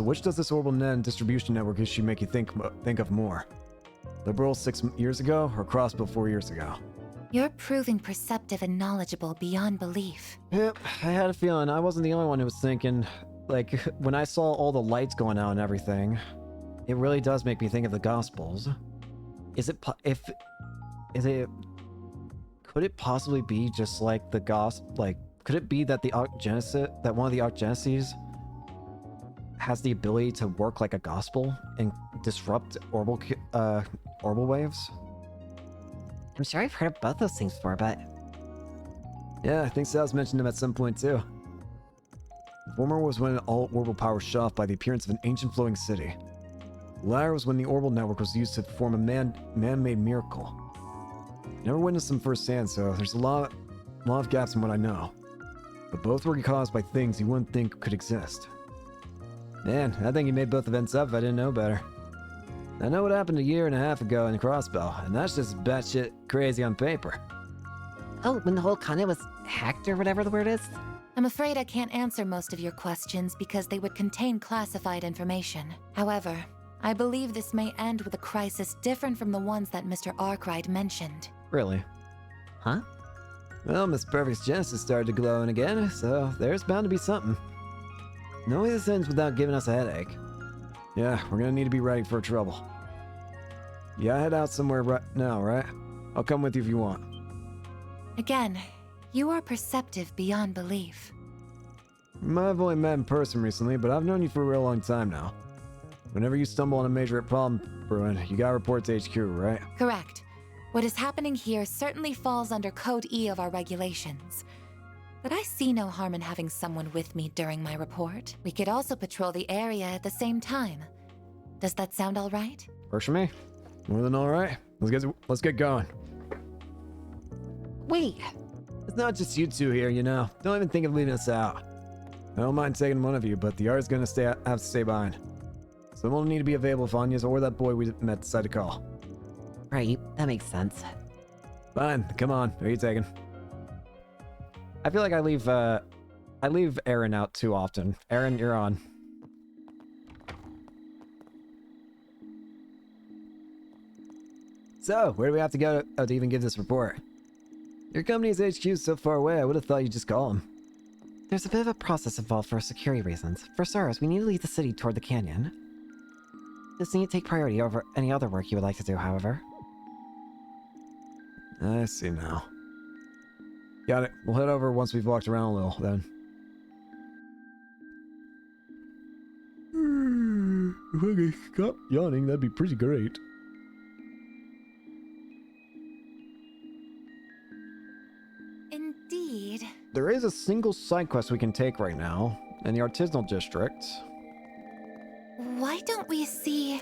which does this orbital net and distribution network issue make you think of more? Liberal 6 years ago, or Crossbill 4 years ago? You're proving perceptive and knowledgeable beyond belief. Yep, I had a feeling I wasn't the only one who was thinking. Like, when I saw all the lights going out and everything, it really does make me think of the Gospels. Could it possibly be just like the could it be that that one of the Archgeneses has the ability to work like a gospel and disrupt orbital waves? I'm sure I've heard of both those things before, but... Yeah, I think Sal's mentioned them at some point too. The former was when all orbital power was shut off by the appearance of an ancient floating city. The latter was when the orbital network was used to perform a man-made miracle. Never witnessed them firsthand, so there's a lot of gaps in what I know. But both were caused by things you wouldn't think could exist. Man, I think you made both events up if I didn't know better. I know what happened a year and a half ago in Crossbell, and that's just batshit crazy on paper. Oh, when the whole continent was hacked or whatever the word is? I'm afraid I can't answer most of your questions because they would contain classified information. However, I believe this may end with a crisis different from the ones that Mr. Arkwright mentioned. Really? Huh? Well, Miss Perfect's Genesis started glowing again, so there's bound to be something. No way this ends without giving us a headache. Yeah, we're gonna need to be ready for trouble. Yeah, head out somewhere right now, right? I'll come with you if you want. Again, you are perceptive beyond belief. We might have only met in person recently, but I've known you for a real long time now. Whenever you stumble on a major problem brewing, you gotta report to HQ, right? Correct. What is happening here certainly falls under Code E of our regulations. But I see no harm in having someone with me during my report. We could also patrol the area at the same time. Does that sound all right? Works for me. More than all right. Let's get going. Wait. It's not just you two here, you know. Don't even think of leaving us out. I don't mind taking one of you, but the R's gonna have to stay behind. Someone will need to be available if Anya's or that boy we met decide to call. Right, that makes sense. Fine, come on. Who are you taking? I feel like I leave Aaron out too often. Aaron, you're on. So, where do we have to go to even give this report? Your company's HQ is so far away, I would have thought you'd just call him. There's a bit of a process involved for security reasons. For starters, we need to leave the city toward the canyon. This need to take priority over any other work you would like to do, however. I see now. Got it. We'll head over once we've walked around a little, then. Okay, stop yawning. That'd be pretty great. Indeed. There is a single side quest we can take right now in the artisanal district. Why don't we see...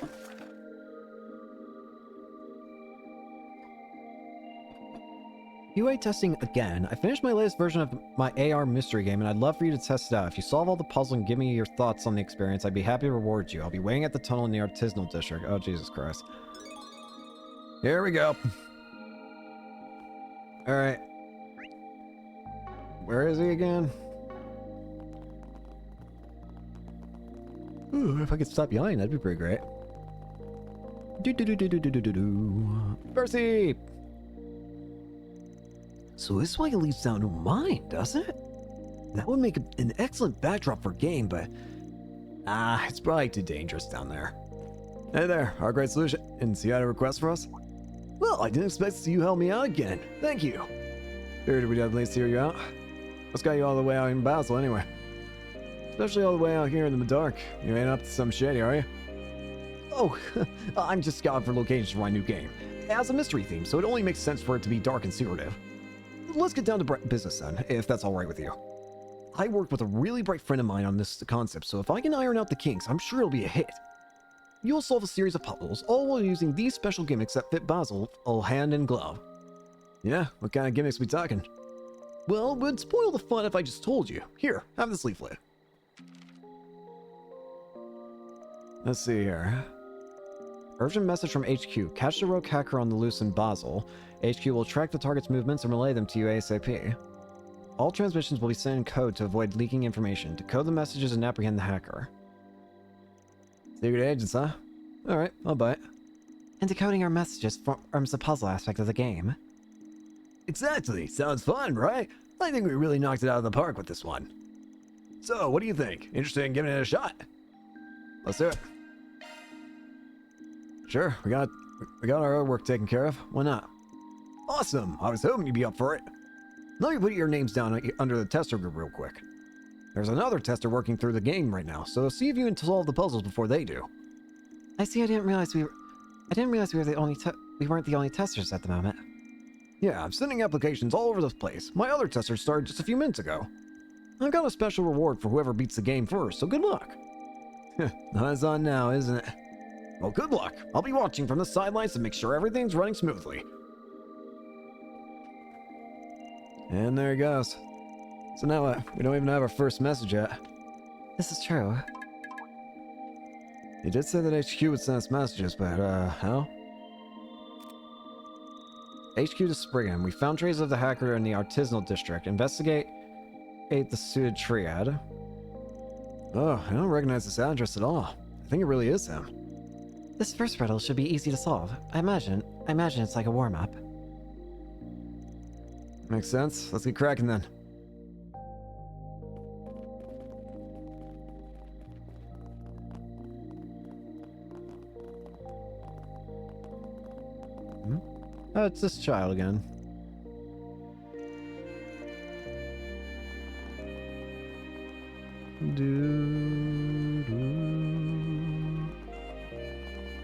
UA testing again. I finished my latest version of my AR mystery game, and I'd love for you to test it out. If you solve all the puzzle and give me your thoughts on the experience, I'd be happy to reward you. I'll be waiting at the tunnel in the artisanal district. Oh, Jesus Christ. Here we go. Alright. Where is he again? Ooh, if I could stop yawning, that'd be pretty great. Percy! So this is why it leads down to mine, doesn't it? That would make an excellent backdrop for a game, but... it's probably too dangerous down there. Hey there, our great solution. And see you had a request for us? Well, I didn't expect to see you help me out again. Thank you. Figured we'd have at least hear you out. What's got you all the way out in Basel, anyway? Especially all the way out here in the dark. You ain't up to some shady, are you? Oh, I'm just scouting for locations for my new game. It has a mystery theme, so it only makes sense for it to be dark and secretive. Let's get down to business then, if that's alright with you. I worked with a really bright friend of mine on this concept, so if I can iron out the kinks, I'm sure it'll be a hit. You'll solve a series of puzzles, all while using these special gimmicks that fit Basil all hand in glove. Yeah, what kind of gimmicks we talking? Well, it would spoil the fun if I just told you. Here, have this leaflet. Let's see here. Urgent message from HQ. Catch the rogue hacker on the loose in Basel. HQ will track the target's movements and relay them to you ASAP. All transmissions will be sent in code to avoid leaking information. Decode the messages and apprehend the hacker. Secret agents, huh? Alright, I'll buy it. And decoding our messages forms the puzzle aspect of the game. Exactly! Sounds fun, right? I think we really knocked it out of the park with this one. So, what do you think? Interested in giving it a shot? Let's do it. Sure, we got our other work taken care of. Why not? Awesome! I was hoping you'd be up for it. Let me put your names down under the tester group real quick. There's another tester working through the game right now, so see if you can solve the puzzles before they do. I see. I didn't realize we were the only we weren't the only testers at the moment. Yeah, I'm sending applications all over this place. My other tester started just a few minutes ago. I've got a special reward for whoever beats the game first, so good luck. Eyes on now, isn't it? Well, good luck. I'll be watching from the sidelines to make sure everything's running smoothly. And there he goes. So now what? We don't even have our first message yet. This is true. He did say that HQ would send us messages, but, how? HQ to Spriggan. We found traces of the hacker in the artisanal district. Investigate the suited triad. Oh, I don't recognize this address at all. I think it really is him. This first riddle should be easy to solve. I imagine it's like a warm-up. Makes sense. Let's get cracking then. Oh, it's this child again.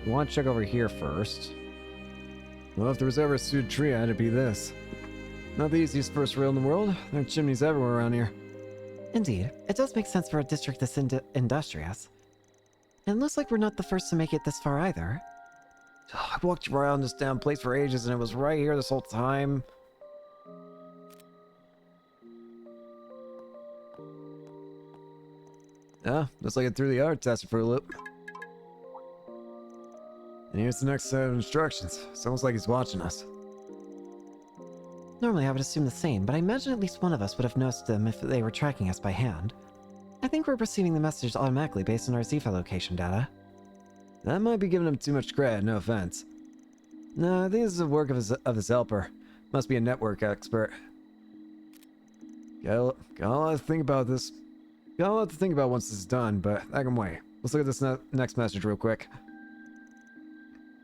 We want to check over here first. Well, if there was ever a suited triad, it'd be this. Not the easiest first rail in the world. There are chimneys everywhere around here. Indeed, it does make sense for a district this industrious. And it looks like we're not the first to make it this far either. I walked around this damn place for ages and it was right here this whole time. Yeah, looks like it threw the art tester for a loop. And here's the next set of instructions. It's almost like he's watching us. Normally I would assume the same, but I imagine at least one of us would have noticed them if they were tracking us by hand. I think we're receiving the messages automatically based on our Zifa location data. That might be giving him too much credit, no offense. No, I think this is the work of his helper. Must be a network expert. Got a lot to think about this. Got a lot to think about once this is done, but that can wait. Let's look at this next message real quick.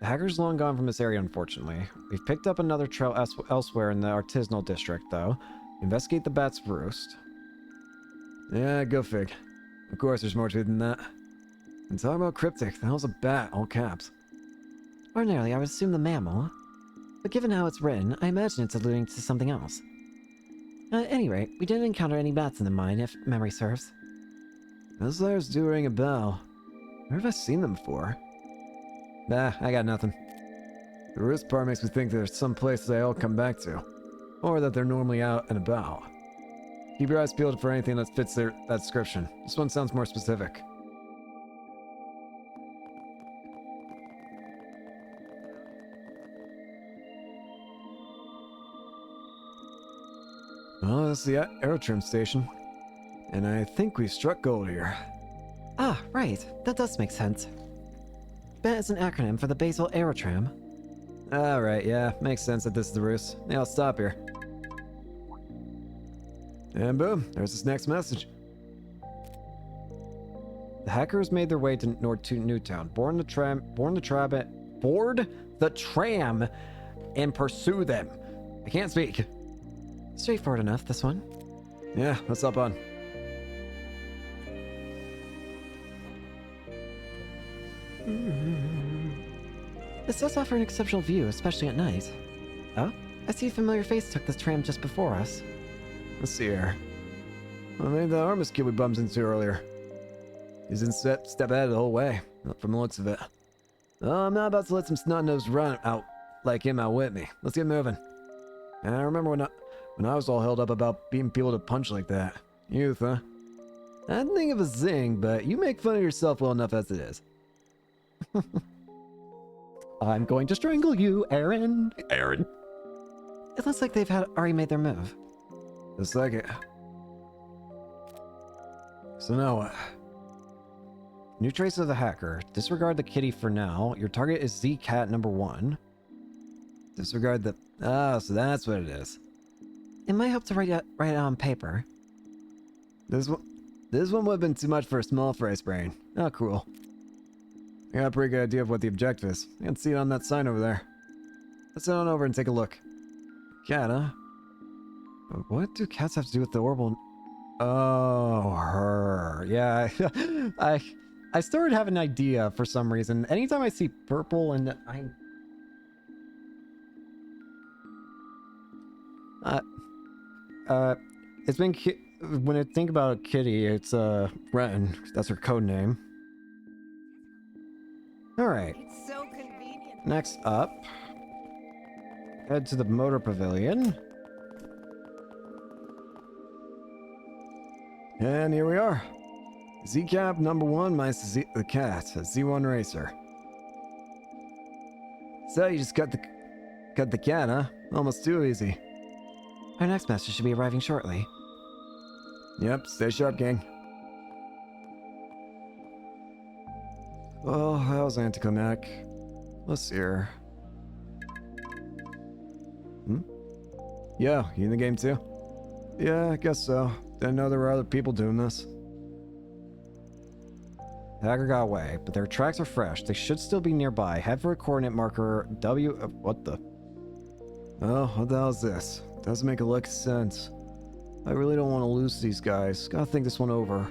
The hacker's long gone from this area, unfortunately. We've picked up another trail elsewhere in the artisanal district, though. Investigate the bat's roost. Yeah, go fig. Of course, there's more to it than that. And talking about cryptic, that was a bat, all caps. Ordinarily, I would assume the mammal. But given how it's written, I imagine it's alluding to something else. At any rate, we didn't encounter any bats in the mine, if memory serves. Those letters do ring a bell. Where have I seen them before? Nah, I got nothing. The risk part makes me think there's some place they all come back to. Or that they're normally out and about. Keep your eyes peeled for anything that fits that description. This one sounds more specific. Oh, that's the aerodrome station. And I think we struck gold here. Ah, right. That does make sense. BAT is an acronym for the Basal Aerotram. Alright, yeah, makes sense that this is the roost. Yeah, I'll stop here. And boom, there's this next message. The hackers made their way to Newtown, board the tram, and pursue them. I can't speak. Straightforward enough, this one. Yeah, what's up on? This does offer an exceptional view, especially at night. Oh, I see a familiar face took this tram just before us. Let's see here. Well, maybe the Armus kid we bumped into earlier. He's in step ahead the whole way, from the looks of it. Oh, I'm not about to let some snot-nosed run out like him outwit me. Let's get moving. And I remember when I was all held up about being people to punch like that. Youth, huh? I didn't think of a zing, but you make fun of yourself well enough as it is. I'm going to strangle you, Aaron. Aaron. It looks like they've already made their move. Just like it. So now what? New trace of the hacker. Disregard the kitty for now. Your target is Z-Cat number 1. Disregard the... Ah, so that's what it is. It might help to write it on paper. This one would have been too much for a small fry's brain. Oh, cool. I got a pretty good idea of what the objective is. I can see it on that sign over there. Let's head on over and take a look. Cat, huh? What do cats have to do with the orbital? Oh, her. Yeah, I started having an idea for some reason. Anytime I see purple and it's been when I think about a kitty, it's Ren. That's her code name. All right. It's so convenient. Next up, head to the motor pavilion. And here we are. Z-Cap number 1 minus the cat, a Z1 racer. So you just cut the cat, huh? Almost too easy. Our next message should be arriving shortly. Yep, stay sharp, gang. Oh, that was anticlimactic. Let's see here. Yeah, you in the game too? Yeah, I guess so. Didn't know there were other people doing this. The hacker got away, but their tracks are fresh. They should still be nearby. Head for a coordinate marker W... what the... Oh, what the hell is this? Doesn't make a lick of sense. I really don't want to lose these guys. Gotta think this one over.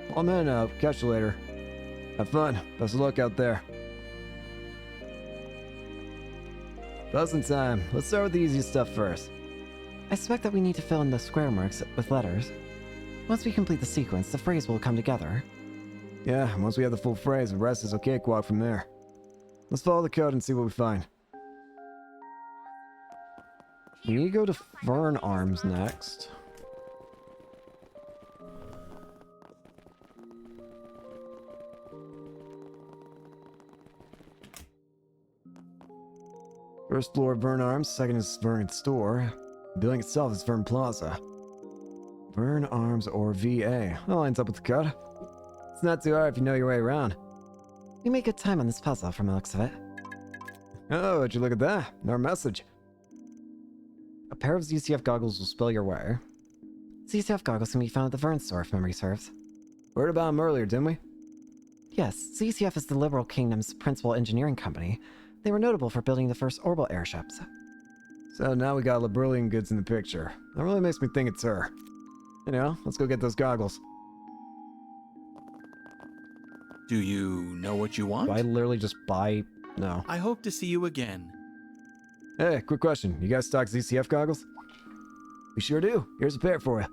Well, I'm heading out. Catch you later. Have fun. Best of luck out there. Buzzing time. Let's start with the easiest stuff first. I suspect that we need to fill in the square marks with letters. Once we complete the sequence, the phrase will come together. Yeah, once we have the full phrase, the rest is a cakewalk from there. Let's follow the code and see what we find. We need to go to Fern Arms next. First floor, Vern Arms. Second is Vern Store. The building itself is Vern Plaza. Vern Arms or VA. That lines up with the code. It's not too hard if you know your way around. We made good time on this puzzle from the looks of it. Oh, would you look at that? Our message. A pair of ZCF goggles will spell your way. ZCF goggles can be found at the Vern store if memory serves. Heard about them earlier, didn't we? Yes, ZCF is the Liberal Kingdom's principal engineering company. They were notable for building the first orbital airships. So now we got Liberalian goods in the picture. That really makes me think it's her. You know, let's go get those goggles. Do you know what you want? Do I literally just buy? No. I hope to see you again. Hey, quick question. You guys stock ZCF goggles? We sure do. Here's a pair for you.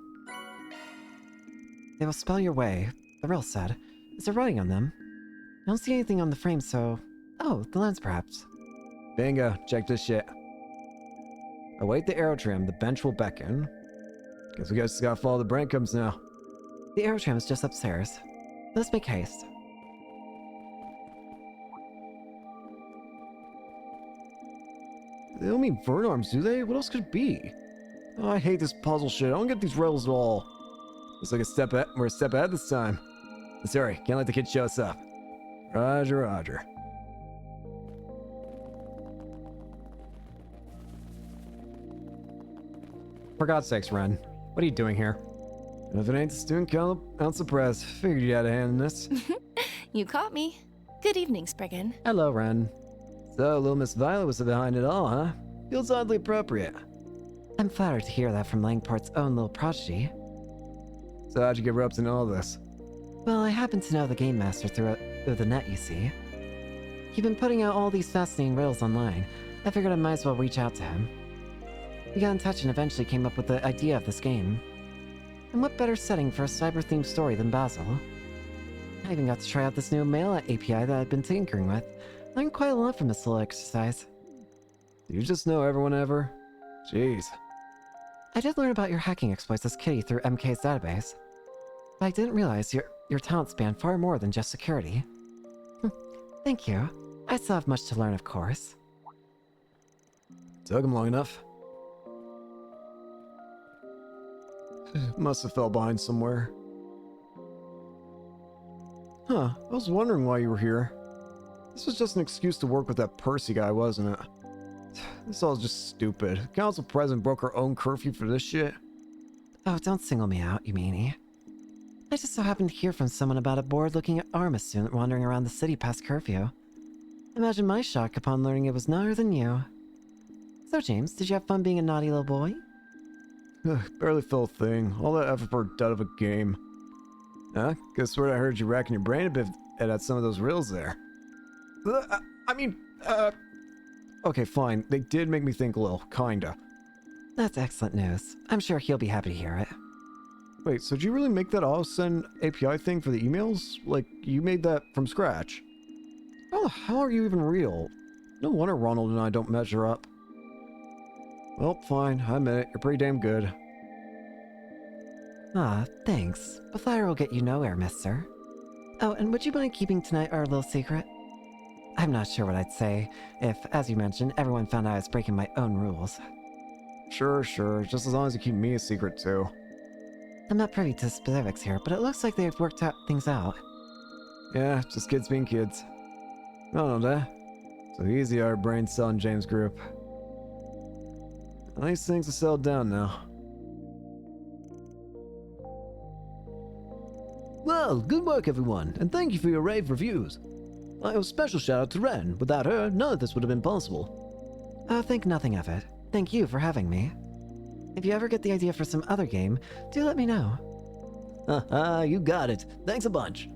They will spell your way. The riddle said. Is there writing on them? I don't see anything on the frame, so... Oh, the lens perhaps. Bingo. Check this shit. Await the arrow trim. The bench will beckon. Guess we just gotta follow the breadcrumbs now. The arrow tram is just upstairs. Let's make haste. They don't mean vert arms, do they? What else could it be? Oh, I hate this puzzle shit. I don't get these riddles at all. Looks like we're a step ahead this time. Let's hurry. Can't let the kid show us up. Roger, roger. For God's sakes, Ren. What are you doing here? If it ain't the student council press, figured you had a hand in this. You caught me. Good evening, Spriggan. Hello, Ren. So, little Miss Violet was behind it all, huh? Feels oddly appropriate. I'm flattered to hear that from Langport's own little prodigy. So how'd you get roped into all this? Well, I happen to know the Game Master through the net, you see. He'd been putting out all these fascinating riddles online. I figured I might as well reach out to him. We got in touch and eventually came up with the idea of this game. And what better setting for a cyber-themed story than Basel? I even got to try out this new mail API that I've been tinkering with. Learned quite a lot from this little exercise. Do you just know everyone ever? Jeez. I did learn about your hacking exploits as Kitty through MK's database. But I didn't realize your talent spanned far more than just security. Thank you. I still have much to learn, of course. Took him long enough. Must have fell behind somewhere. Huh, I was wondering why you were here. This was just an excuse to work with that Percy guy, wasn't it? This all is just stupid. Council president broke her own curfew for this shit. Oh, don't single me out, you meanie. I just so happened to hear from someone about a bored-looking Arma student wandering around the city past curfew. Imagine my shock upon learning it was none other than you. So, James, did you have fun being a naughty little boy? Barely felt a thing. All that effort for a dud of a game. Huh? Guess what? I heard you racking your brain a bit at some of those riddles there. Okay, fine. They did make me think a little, kinda. That's excellent news. I'm sure he'll be happy to hear it. Wait, so did you really make that auto-send API thing for the emails? Like, you made that from scratch? How the hell are you even real? No wonder Ronald and I don't measure up. Well, fine. I admit it. You're pretty damn good. Ah, thanks. But flattery will get you nowhere, mister. Oh, and would you mind keeping tonight our little secret? I'm not sure what I'd say if, as you mentioned, everyone found out I was breaking my own rules. Sure. Just as long as you keep me a secret, too. I'm not privy to specifics here, but it looks like they've worked things out. Yeah, just kids being kids. No, so easy our brain cell in James' group. These things are settled down now. Well, good work everyone, and thank you for your rave reviews. A special shout out to Ren. Without her, none of this would have been possible. Oh, think nothing of it. Thank you for having me. If you ever get the idea for some other game, do let me know. Haha, you got it. Thanks a bunch.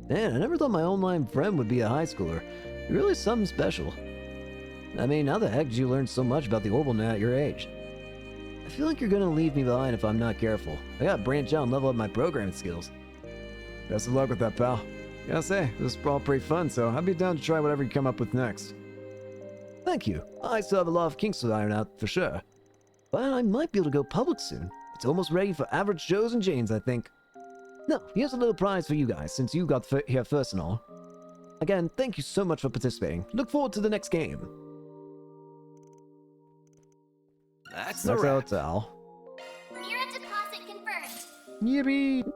Man, I never thought my online friend would be a high schooler. You're really something special. I mean, how the heck did you learn so much about the Orbital Net at your age? I feel like you're gonna leave me behind if I'm not careful. I gotta branch out and level up my programming skills. Best of luck with that, pal. Gotta say, this is all pretty fun, so I'd be down to try whatever you come up with next. Thank you. I still have a lot of kinks to iron out, for sure. But I might be able to go public soon. It's almost ready for average Joes and Janes, I think. No, here's a little prize for you guys, since you got here first and all. Again, thank you so much for participating. Look forward to the next game. That's the wrap. Hotel. Mira deposit confirmed. Yippee!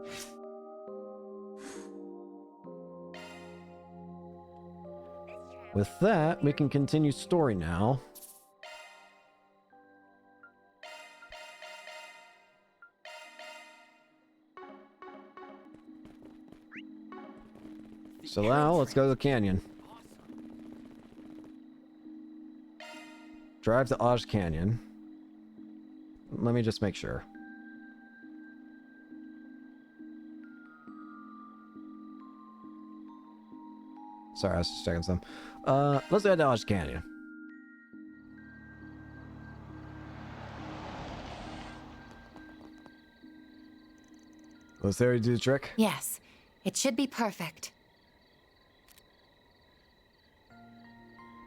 With that, we can continue story now. So now, let's go to the canyon. Drive to Oz Canyon. Let me just make sure. Sorry, I was just checking some. Let's head to Dodge Canyon. Let's there do the trick. Yes, it should be perfect.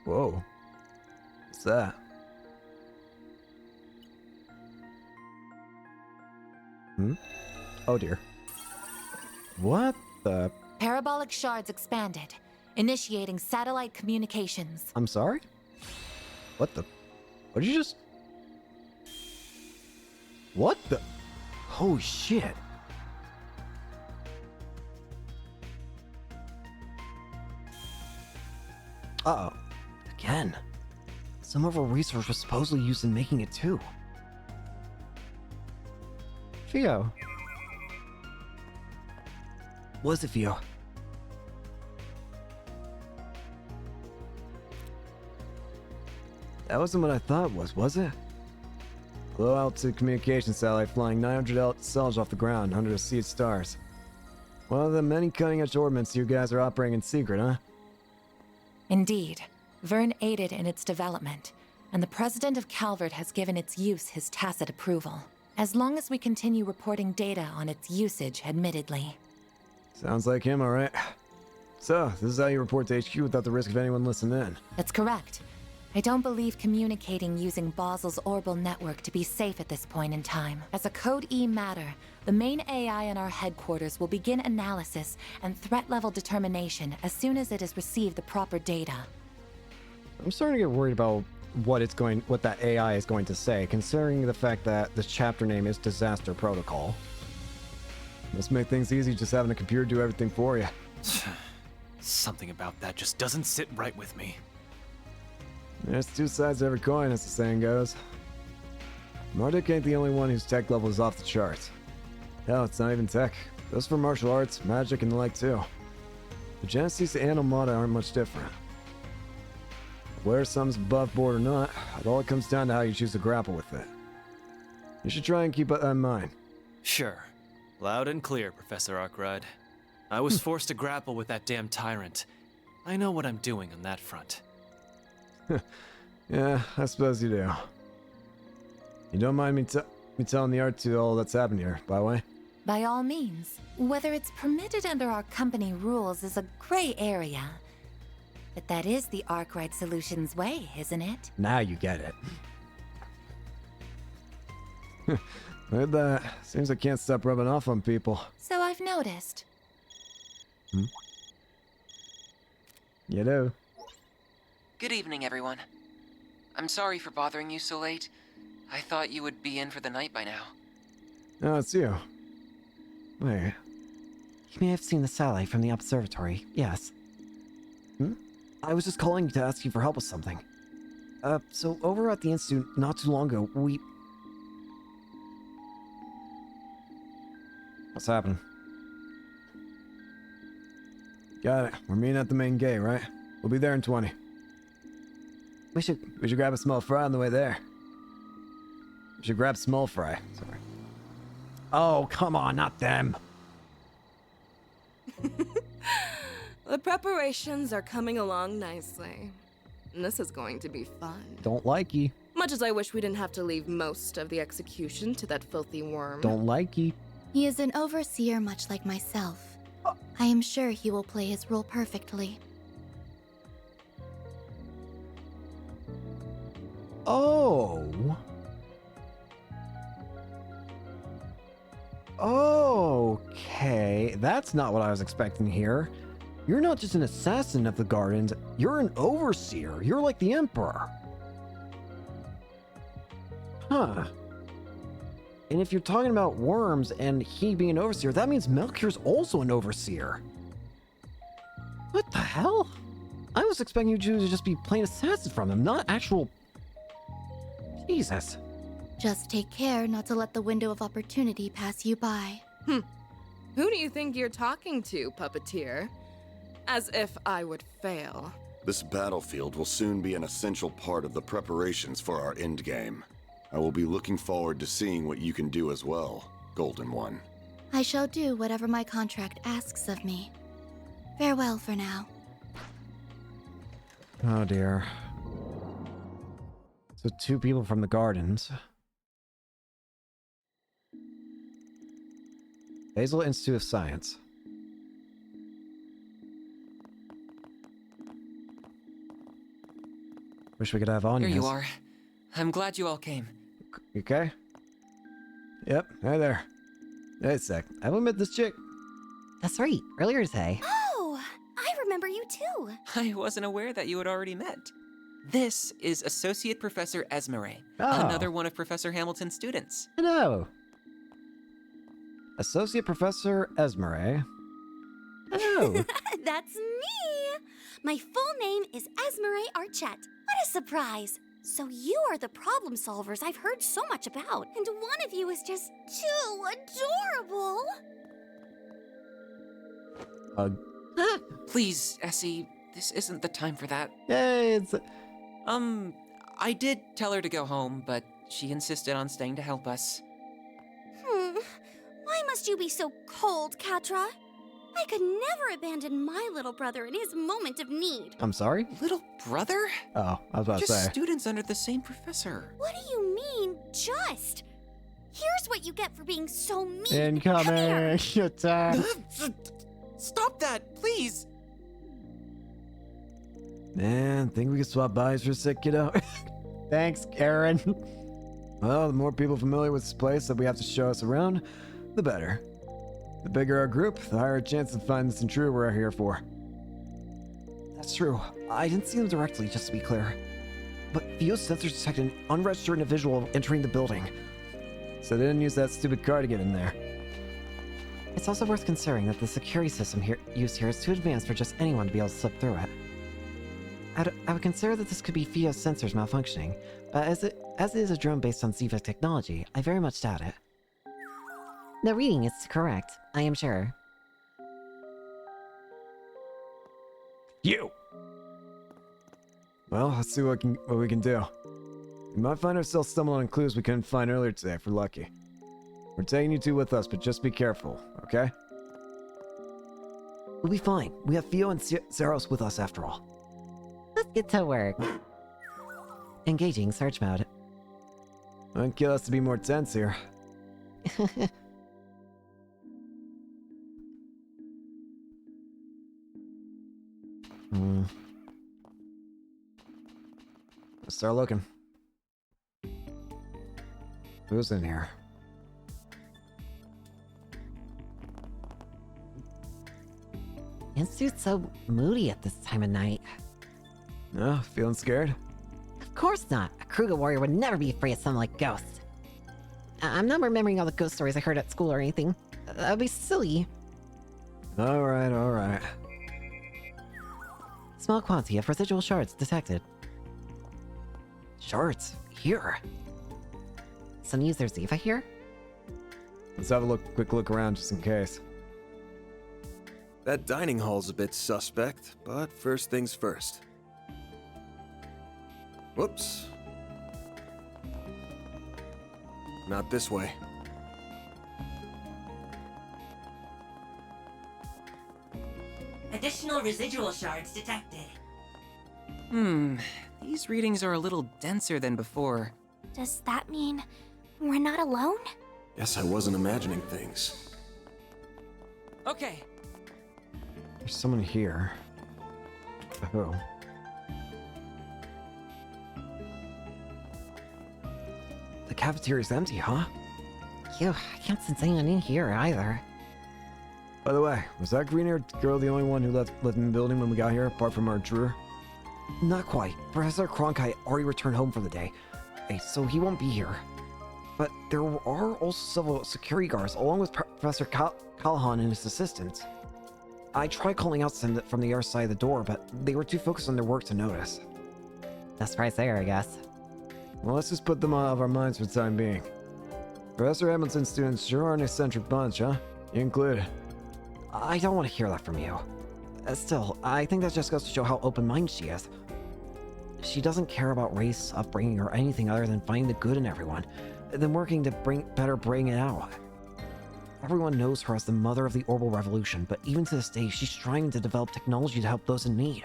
Whoa. What's that? Oh dear. What the? Parabolic shards expanded, initiating satellite communications. I'm sorry? What the? What did you just? What the? Holy shit. Uh-oh. Again. Some of our research was supposedly used in making it too. Theo. Was it Theo? That wasn't what I thought it was it? Low altitude communication satellite flying 900 cells off the ground under a sea of stars. One of the many cutting edge orbits you guys are operating in secret, huh? Indeed. Vern aided in its development, and the president of Calvert has given its use his tacit approval. As long as we continue reporting data on its usage, admittedly. Sounds like him, alright. So, this is how you report to HQ without the risk of anyone listening in. That's correct. I don't believe communicating using Basel's orbital network to be safe at this point in time. As a Code E matter, the main AI in our headquarters will begin analysis and threat level determination as soon as it has received the proper data. I'm starting to get worried about what that AI is going to say, considering the fact that this chapter name is Disaster Protocol. Must make things easy just having a computer do everything for you. Something about that just doesn't sit right with me. There's two sides to every coin, as the saying goes. Marduk ain't the only one whose tech level is off the charts. Hell, it's not even tech. It goes for martial arts, magic, and the like too. The Genesis and Armada aren't much different. Whether something's above board or not, it all comes down to how you choose to grapple with it. You should try and keep that in mind. Sure. Loud and clear, Professor Arkwright. I was forced to grapple with that damn tyrant. I know what I'm doing on that front. Yeah, I suppose you do. You don't mind me telling the art to all that's happened here, by the way? By all means. Whether it's permitted under our company rules is a gray area. But that is the Arkwright Solutions way, isn't it? Now you get it. Look at that. Seems I can't stop rubbing off on people. So I've noticed. You do. Good evening, everyone. I'm sorry for bothering you so late. I thought you would be in for the night by now. No, it's you. Wait. You may have seen the satellite from the observatory, yes. I was just calling to ask you for help with something. So over at the Institute not too long ago, we... What's happening? Got it. We're meeting at the main gate, right? We'll be there in 20. We should grab a small fry on the way there. We should grab small fry. Sorry. Oh, come on, not them. The preparations are coming along nicely. And this is going to be fun. Don't like ye. Much as I wish we didn't have to leave most of the execution to that filthy worm. Don't like ye. He is an overseer much like myself. I am sure he will play his role perfectly. Oh. Okay. That's not what I was expecting here. You're not just an assassin of the Gardens, you're an overseer. You're like the Emperor. Huh. And if you're talking about worms and he being an overseer, that means Melchior's also an overseer. What the hell? I was expecting you to just be plain assassins from him, not actual... Jesus. Just take care not to let the window of opportunity pass you by. Who do you think you're talking to, puppeteer? As if I would fail. This battlefield will soon be an essential part of the preparations for our endgame. I will be looking forward to seeing what you can do as well, Golden One. I shall do whatever my contract asks of me. Farewell for now. Oh dear. So 2 people from the gardens. Basil Institute of Science. Wish we could have Anya's. Here you are. I'm glad you all came. You okay? Yep, hi there. Hey, sec. Haven't met this chick. That's right. Earlier today. Oh, I remember you too. I wasn't aware that you had already met. This is Associate Professor Esmeré, Oh. another one of Professor Hamilton's students. Hello. Associate Professor Esmeré. Hello. That's me! My full name is Esmeré Archette. What a surprise! So you are the problem solvers I've heard so much about, and one of you is just too adorable! Please, Essie, this isn't the time for that. Hey, it's... I did tell her to go home, but she insisted on staying to help us. Why must you be so cold, Katra? I could never abandon my little brother in his moment of need. I'm sorry? Little brother? Oh, I was about to Just say. students under the same professor. What do you mean, just? Here's what you get for being so mean. Incoming! Attack! Stop that, please! Man, think we could swap bodies for a sec, kiddo? Thanks, Aaron. Well, the more people familiar with this place that we have to show us around, the better. The bigger our group, the higher a chance of finding this intruder we're here for. That's true. I didn't see them directly, just to be clear. But Theo's sensors detected an unregistered individual entering the building. So they didn't use that stupid car to get in there. It's also worth considering that the security system used here is too advanced for just anyone to be able to slip through it. I would consider that this could be Theo's sensors malfunctioning, but as it is a drone based on Ziva technology, I very much doubt it. The reading is correct, I am sure. You! Well, let's see what we can do. We might find ourselves stumbling on clues we couldn't find earlier today if we're lucky. We're taking you 2 with us, but just be careful, okay? We'll be fine. We have Theo and Zeros with us after all. Let's get to work. Engaging search mode. Might kill us to be more tense here. Let's start looking. Who's in here? Institute's so moody at this time of night. No, feeling scared? Of course not. A Kruger warrior would never be afraid of something like ghosts. I'm not remembering all the ghost stories I heard at school or anything. That would be silly. Alright, alright. Small quantity of residual shards detected. Shards? Here? Some user Ziva here? Let's have a quick look around just in case. That dining hall's a bit suspect, but first things first. Whoops. Not this way. Additional residual shards detected. These readings are a little denser than before. Does that mean we're not alone? Guess I wasn't imagining things. Okay. There's someone here. Oh. The cafeteria's empty, huh? Phew, I can't sense anyone in here either. By the way, was that green-haired girl the only one who lived in the building when we got here, apart from our intruder? Not quite. Professor Cronkite already returned home for the day, so he won't be here. But there are also several security guards, along with Professor Callahan and his assistants. I tried calling out them from the other side of the door, but they were too focused on their work to notice. That's right there, I guess. Well, let's just put them out of our minds for the time being. Professor Hamilton's students sure are an eccentric bunch, huh? You included. I don't want to hear that from you. Still, I think that just goes to show how open-minded she is. She doesn't care about race, upbringing, or anything other than finding the good in everyone, and then working to better bring it out. Everyone knows her as the mother of the Orbital Revolution, but even to this day, she's trying to develop technology to help those in need.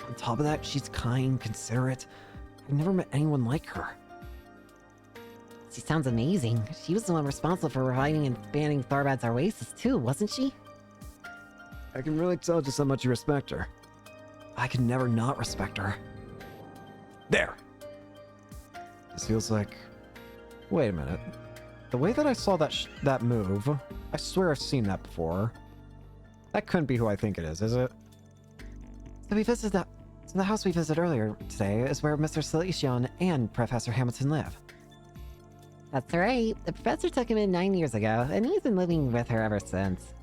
On top of that, she's kind, considerate. I've never met anyone like her. She sounds amazing. She was the one responsible for reviving and banning Tharbad's Oasis too, wasn't she? I can really tell just how much you respect her. I can never not respect her. There! This feels like... Wait a minute. The way that I saw that move, I swear I've seen that before. That couldn't be who I think it is it? So we visited that... So the house we visited earlier today is where Mr. Silesian and Professor Hamilton live. That's right. The professor took him in 9 years ago, and he's been living with her ever since.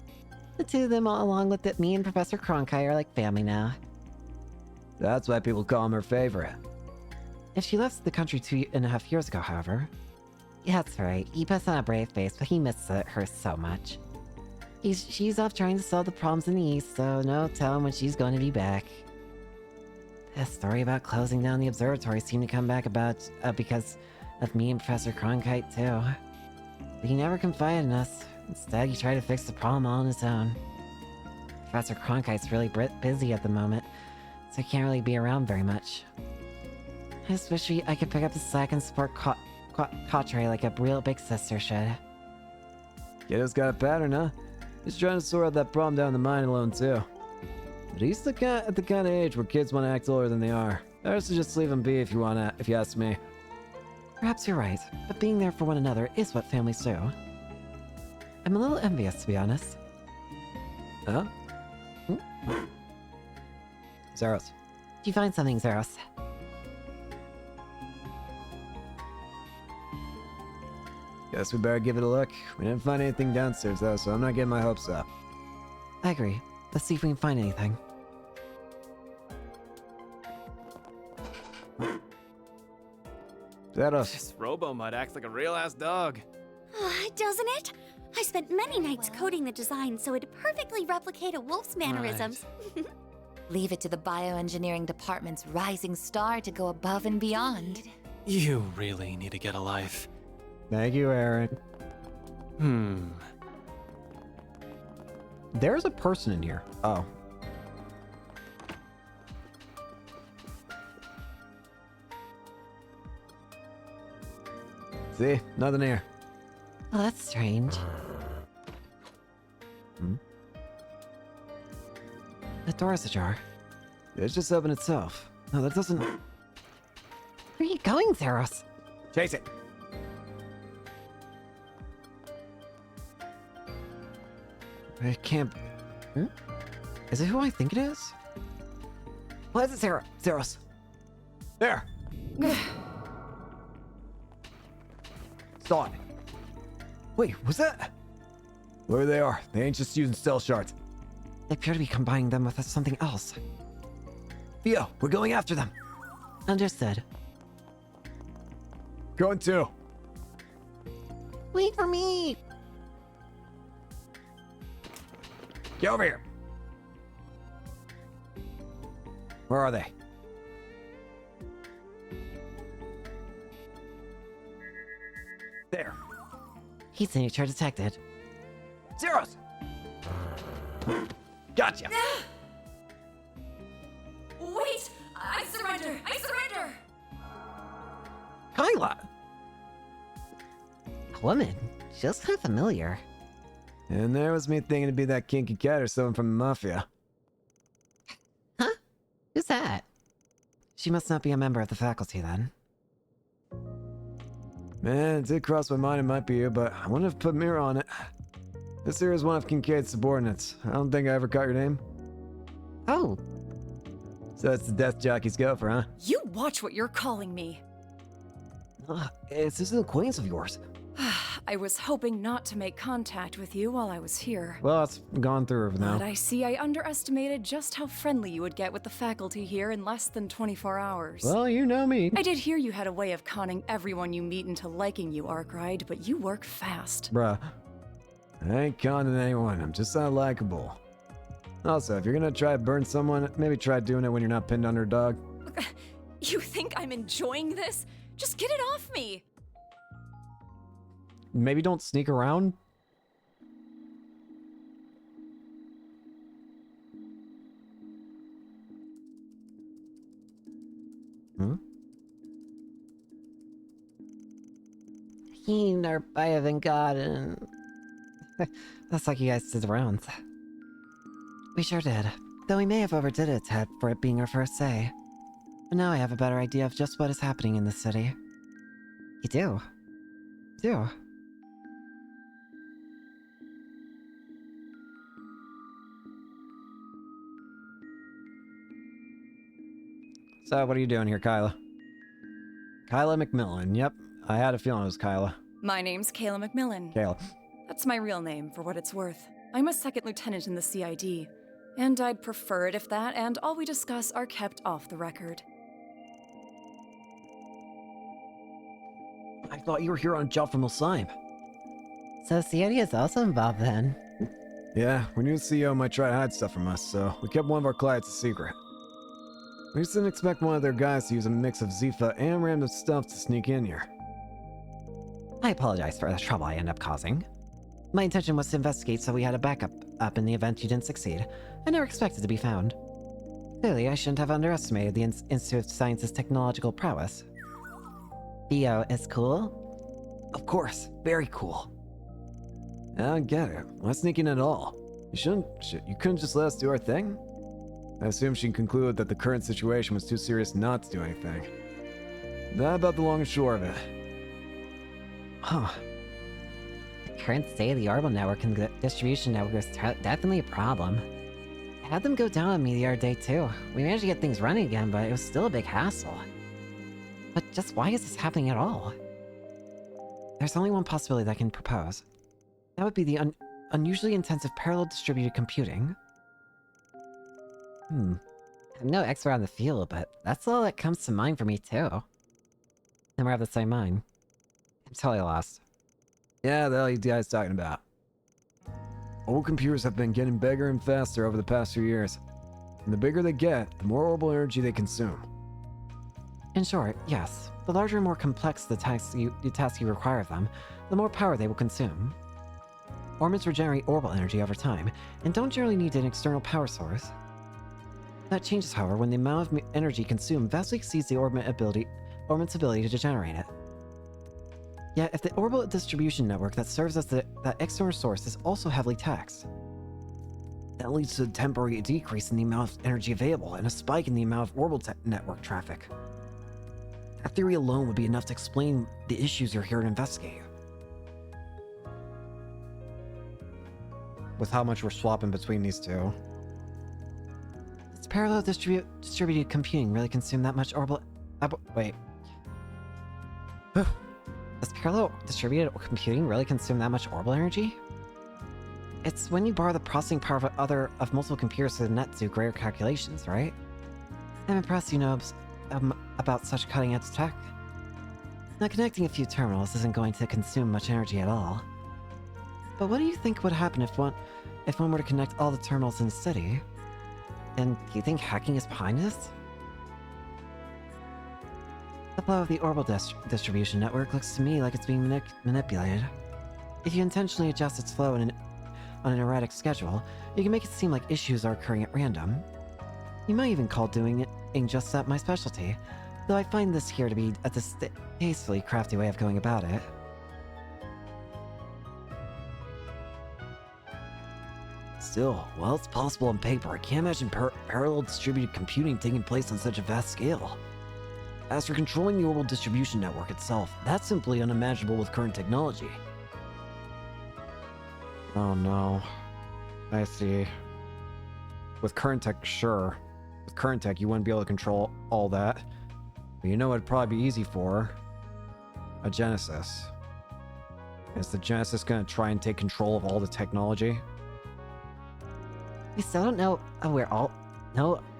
The two of them, along with me and Professor Cronkite, are like family now. That's why people call him her favorite. If she left the country 2.5 years ago, however... That's right. He puts on a brave face, but he misses her so much. She's off trying to solve the problems in the East, so no telling when she's going to be back. The story about closing down the observatory seemed to come back about because of me and Professor Cronkite too. But he never confided in us. Instead, he tried to fix the problem all on his own. Professor Cronkite's really busy at the moment, so he can't really be around very much. I just wish I could pick up the slack and support Catre like a real big sister should. Kiddo's got a pattern, huh? He's trying to sort out that problem down the mine alone, too. But he's at the kind of age where kids want to act older than they are. Better to just leave him be if you ask me. Perhaps you're right, but being there for one another is what families do. I'm a little envious, to be honest. Huh? Zeros. Did you find something, Zeros? Guess we better give it a look. We didn't find anything downstairs, though, so I'm not getting my hopes up. I agree. Let's see if we can find anything. Zeros. This robo-mud acts like a real-ass dog. Doesn't it? I spent many nights coding the design so it'd perfectly replicate a wolf's mannerisms. Right. Leave it to the bioengineering department's rising star to go above and beyond. You really need to get a life. Thank you, Aaron. There's a person in here. Oh. See? Nothing here. Oh, that's strange. The door is ajar. It's just open itself. No, that doesn't... Where are you going, Zeros? Chase it! It can't... Is it who I think it is? What is it, Zeros? There! Saw it. Wait, what's that? Where they are. They ain't just using stealth shards. They appear to be combining them with something else. Theo, we're going after them. Understood. Going too. Wait for me! Get over here. Where are they? There. Heat signature detected. Zeros! Gotcha! Wait! I surrender! I surrender! Kyla! A woman? She looks kind of familiar. And there was me thinking to be that kinky cat or someone from the Mafia. Huh? Who's that? She must not be a member of the faculty then. Man, it did cross my mind it might be you, but I wouldn't have put mirror on it. This here is one of Kincaid's subordinates. I don't think I ever caught your name. Oh. So that's the death jockey's gopher, huh? You watch what you're calling me. Is this an acquaintance of yours? I was hoping not to make contact with you while I was here. Well, it's gone through now. But I see I underestimated just how friendly you would get with the faculty here in less than 24 hours. Well, you know me. I did hear you had a way of conning everyone you meet into liking you, Arkwright, but you work fast. Bruh. I ain't conning anyone. I'm just not likable. Also, if you're gonna try to burn someone, maybe try doing it when you're not pinned under a dog. You think I'm enjoying this? Just get it off me! Maybe don't sneak around? keen or better than God, and... That's like you guys did the rounds. We sure did. Though we may have overdid it a tad for it being our first say. But now I have a better idea of just what is happening in the city. You do? Do? So, what are you doing here, Kyla? Kyla McMillan. Yep, I had a feeling it was Kyla. My name's Kayla McMillan. Kayla. That's my real name, for what it's worth. I'm a second lieutenant in the CID, and I'd prefer it if that and all we discuss are kept off the record. I thought you were here on a job from Osime. So CID is also involved then? Yeah, we knew the CEO might try to hide stuff from us, so we kept one of our clients a secret. We just didn't expect one of their guys to use a mix of Zifa and random stuff to sneak in here. I apologize for the trouble I ended up causing. My intention was to investigate so we had a backup up in the event you didn't succeed. I never expected to be found. Clearly, I shouldn't have underestimated the Institute of Science's technological prowess. EO is cool? Of course, very cool. I don't get it. Why sneaking at all? You couldn't just let us do our thing? I assume she concluded that the current situation was too serious not to do anything. That about the long and short of it. Huh. The current state of the orbital network and the distribution network is definitely a problem. I had them go down on me the other day too. We managed to get things running again, but it was still a big hassle. But just why is this happening at all? There's only one possibility that I can propose. That would be the unusually intensive parallel distributed computing. I'm no expert on the field, but that's all that comes to mind for me too. And we're of the same mind. I'm totally lost. Yeah, the hell you guys talking about? Old computers have been getting bigger and faster over the past few years. And the bigger they get, the more orbital energy they consume. In short, yes. The larger and more complex the tasks you require of them, the more power they will consume. Orbits regenerate orbital energy over time, and don't generally need an external power source. That changes, however, when the amount of energy consumed vastly exceeds the orbit's ability to generate it. Yet, if the orbital distribution network that serves as that external source is also heavily taxed, that leads to a temporary decrease in the amount of energy available and a spike in the amount of orbital network traffic. That theory alone would be enough to explain the issues you're here to investigate. With how much we're swapping between these two. Does parallel distributed computing really consume that much orbital... wait. Does parallel distributed computing really consume that much orbital energy? It's when you borrow the processing power of multiple computers to the net to do greater calculations, right? I'm impressed you know about such cutting-edge tech. Now, connecting a few terminals isn't going to consume much energy at all. But what do you think would happen if one were to connect all the terminals in the city? And do you think hacking is behind this? The flow of the orbital distribution network looks to me like it's being manipulated. If you intentionally adjust its flow on an erratic schedule, you can make it seem like issues are occurring at random. You might even call doing it just that my specialty, though I find this here to be a distastefully crafty way of going about it. Still, while it's possible on paper, I can't imagine parallel distributed computing taking place on such a vast scale. As for controlling the orbital distribution network itself, that's simply unimaginable with current technology. Oh no. I see. With current tech, sure. With current tech, you wouldn't be able to control all that. But you know what it'd probably be easy for? A Genesis. Is the Genesis gonna try and take control of all the technology? We still don't know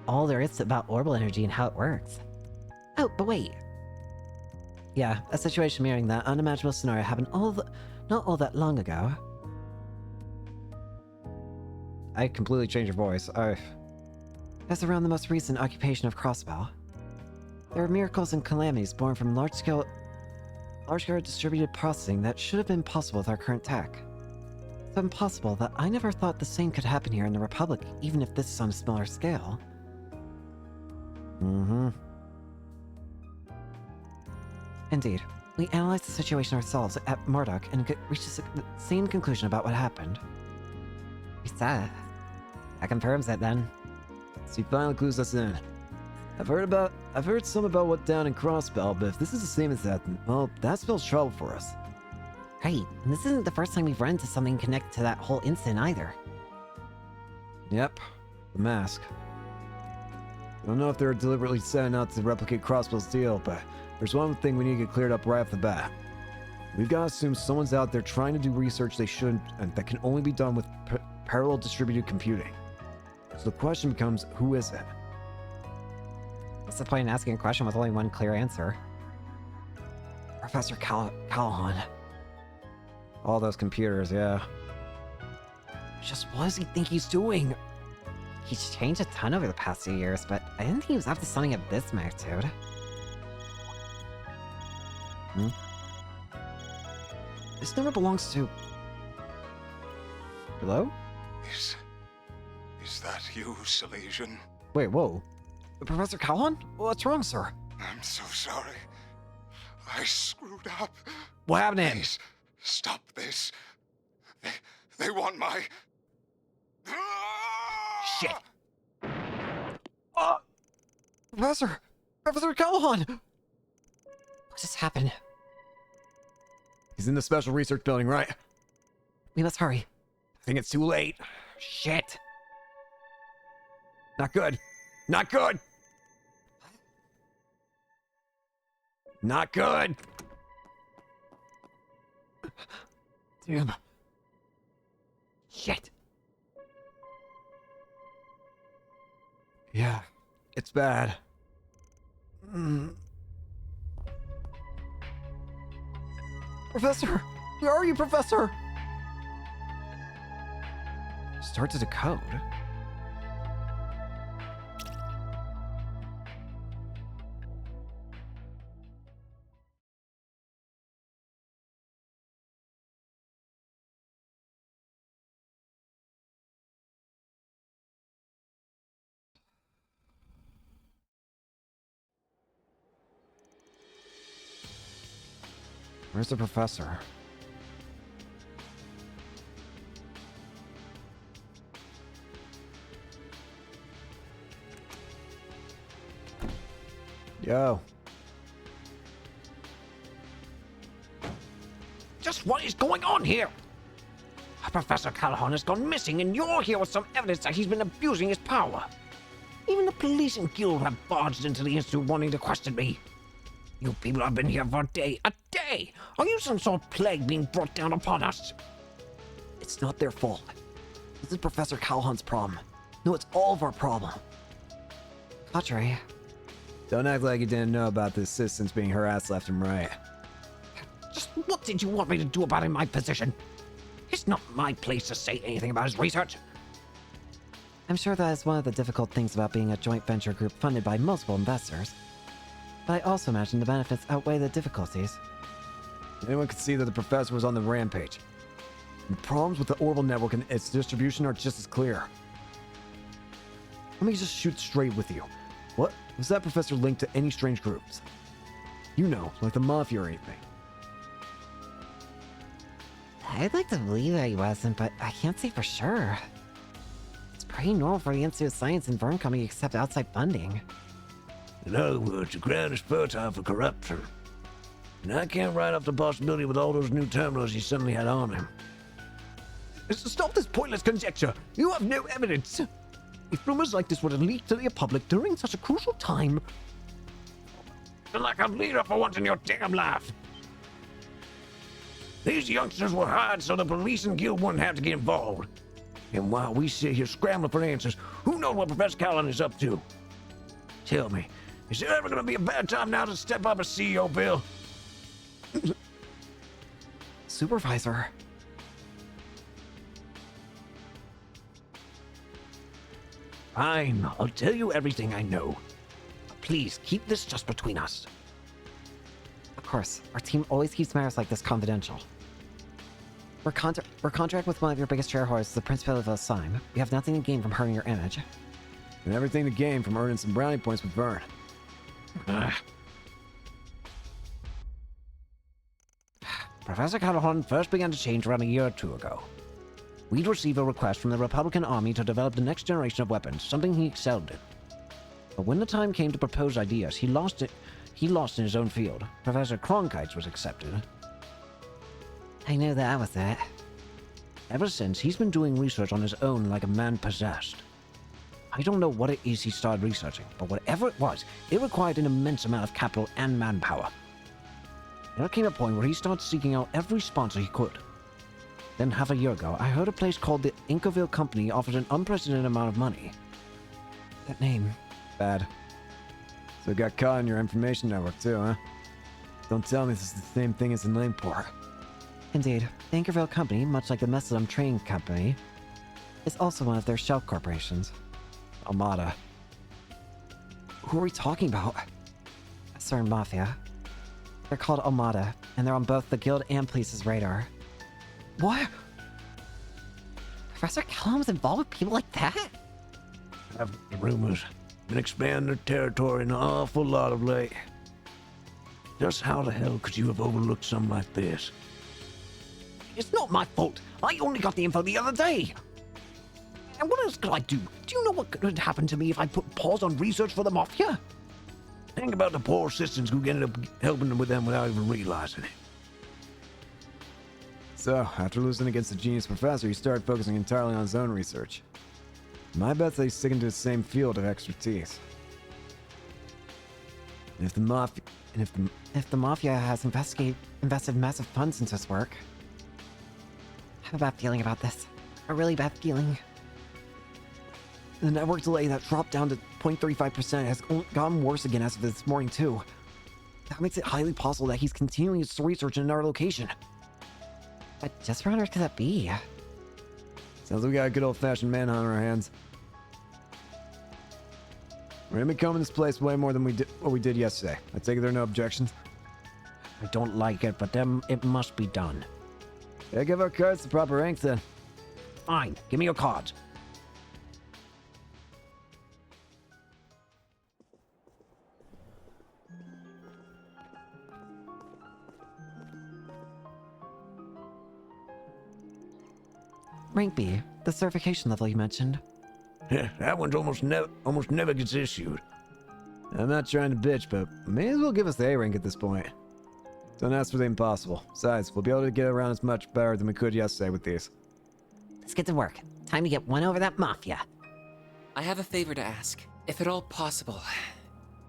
all there is about orbital energy and how it works. Oh, but wait. Yeah, a situation mirroring that unimaginable scenario happened not all that long ago. I completely changed your voice. That's around the most recent occupation of Crossbow. There are miracles and calamities born from large-scale distributed processing that should have been possible with our current tech. So impossible that I never thought the same could happen here in the Republic, even if this is on a smaller scale. Mm-hmm. Indeed. We analyzed the situation ourselves at Marduk and reached the same conclusion about what happened. We saw it. That confirms it then. So he finally clues us in. I've heard some about what down in Crossbell, but if this is the same as that, well, that spells trouble for us. Right, and this isn't the first time we've run into something connected to that whole incident either. Yep, the mask. I don't know if they're deliberately setting out to replicate Crossbell's deal, but there's one thing we need to get cleared up right off the bat. We've got to assume someone's out there trying to do research they shouldn't, and that can only be done with parallel distributed computing. So the question becomes, who is it? What's the point in asking a question with only one clear answer? Professor Callahan. All those computers, yeah. Just what does he think he's doing? He's changed a ton over the past few years, but I didn't think he was up to something of this magnitude. This number belongs to... Hello? Is that you, Silesian? Wait, whoa. Professor Callahan? What's wrong, sir? I'm so sorry. I screwed up. What happened to him? Please, stop this. They want my... Shit! Professor Callahan! What just happened? He's in the special research building, right? We must hurry. I think it's too late. Shit! Not good. Not good! Not good! Damn. Shit. Yeah, it's bad. Professor! Where are you, Professor? Start to decode. Where's the professor? Yo. Just what is going on here? Professor Callahan has gone missing, and you're here with some evidence that he's been abusing his power. Even the police and guild have barged into the institute wanting to question me. You people have been here for a day. A day! Are you some sort of plague being brought down upon us? It's not their fault. This is Professor Callahan's problem. No, it's all of our problem. Audrey. Don't act like you didn't know about the assistants being harassed left and right. Just what did you want me to do about it in my position? It's not my place to say anything about his research. I'm sure that is one of the difficult things about being a joint venture group funded by multiple investors. But I also imagine the benefits outweigh the difficulties. Anyone could see that the professor was on the rampage. The problems with the orbital network and its distribution are just as clear. Let me just shoot straight with you. What was that professor linked to any strange groups? You know, like the Mafia or anything. I'd like to believe that he wasn't, but I can't say for sure. It's pretty normal for the Institute of Science and Vern Company to accept outside funding. In other words, the ground is fertile for corruption. And I can't write off the possibility with all those new terminals he suddenly had on him. Stop this pointless conjecture! You have no evidence! If rumors like this were to leak to the public during such a crucial time... You're like a leader for once in your damn life! These youngsters were hired so the police and guild wouldn't have to get involved. And while we sit here scrambling for answers, who knows what Professor Callahan is up to? Tell me, is there ever going to be a bad time now to step up as CEO, Bill? Supervisor. Fine, I'll tell you everything I know. Please, keep this just between us. Of course, our team always keeps matters like this confidential. We're contract with one of your biggest shareholders, the Principal of Elsaim. We have nothing to gain from hurting your image. And everything to gain from earning some brownie points with Vern. Professor Callahan first began to change around a year or two ago. We'd received a request from the Republican Army to develop the next generation of weapons, something he excelled in. But when the time came to propose ideas, he lost in his own field. Professor Cronkite's was accepted. I knew that was it. Ever since, he's been doing research on his own like a man possessed. I don't know what it is he started researching, but whatever it was, it required an immense amount of capital and manpower. There came a point where he started seeking out every sponsor he could. Then half a year ago, I heard a place called the Inkerville Company offered an unprecedented amount of money. That name. Bad. So it got caught in your information network too, huh? Don't tell me this is the same thing as in Laneport. Indeed, the Inkerville Company, much like the Messalem Trading Company, is also one of their shell corporations. Armada. Who are we talking about? A certain mafia. They're called Armada, and they're on both the Guild and Police's radar. What? Professor Callahan was involved with people like that? I've heard rumors. Been expanding their territory an awful lot of late. Just how the hell could you have overlooked something like this? It's not my fault. I only got the info the other day. And what else could I do? Do you know what could happen to me if I put pause on research for the Mafia? Think about the poor assistants who ended up helping them with them without even realizing it. So, after losing against the genius professor, he started focusing entirely on his own research. My bet's that he's sticking to the same field of expertise. And if the Mafia has invested massive funds into his work, I have a bad feeling about this. A really bad feeling. the network delay that dropped down to 0.35% has gotten worse again as of this morning too. That makes it highly possible that he's continuing his research in another location. But just where on earth could that be? Sounds like we got a good old-fashioned manhunt on our hands. We're gonna be coming this place way more than what we did yesterday. I take it there are no objections? I don't like it, but then it must be done. Yeah, give our cards the proper rank then. Fine, give me your cards. Rank B, the certification level you mentioned. Yeah, that one's almost never gets issued. I'm not trying to bitch, but may as well give us the A rank at this point. Don't ask for the impossible. Besides, we'll be able to get around as much better than we could yesterday with these. Let's get to work. Time to get one over that mafia. I have a favor to ask. If at all possible,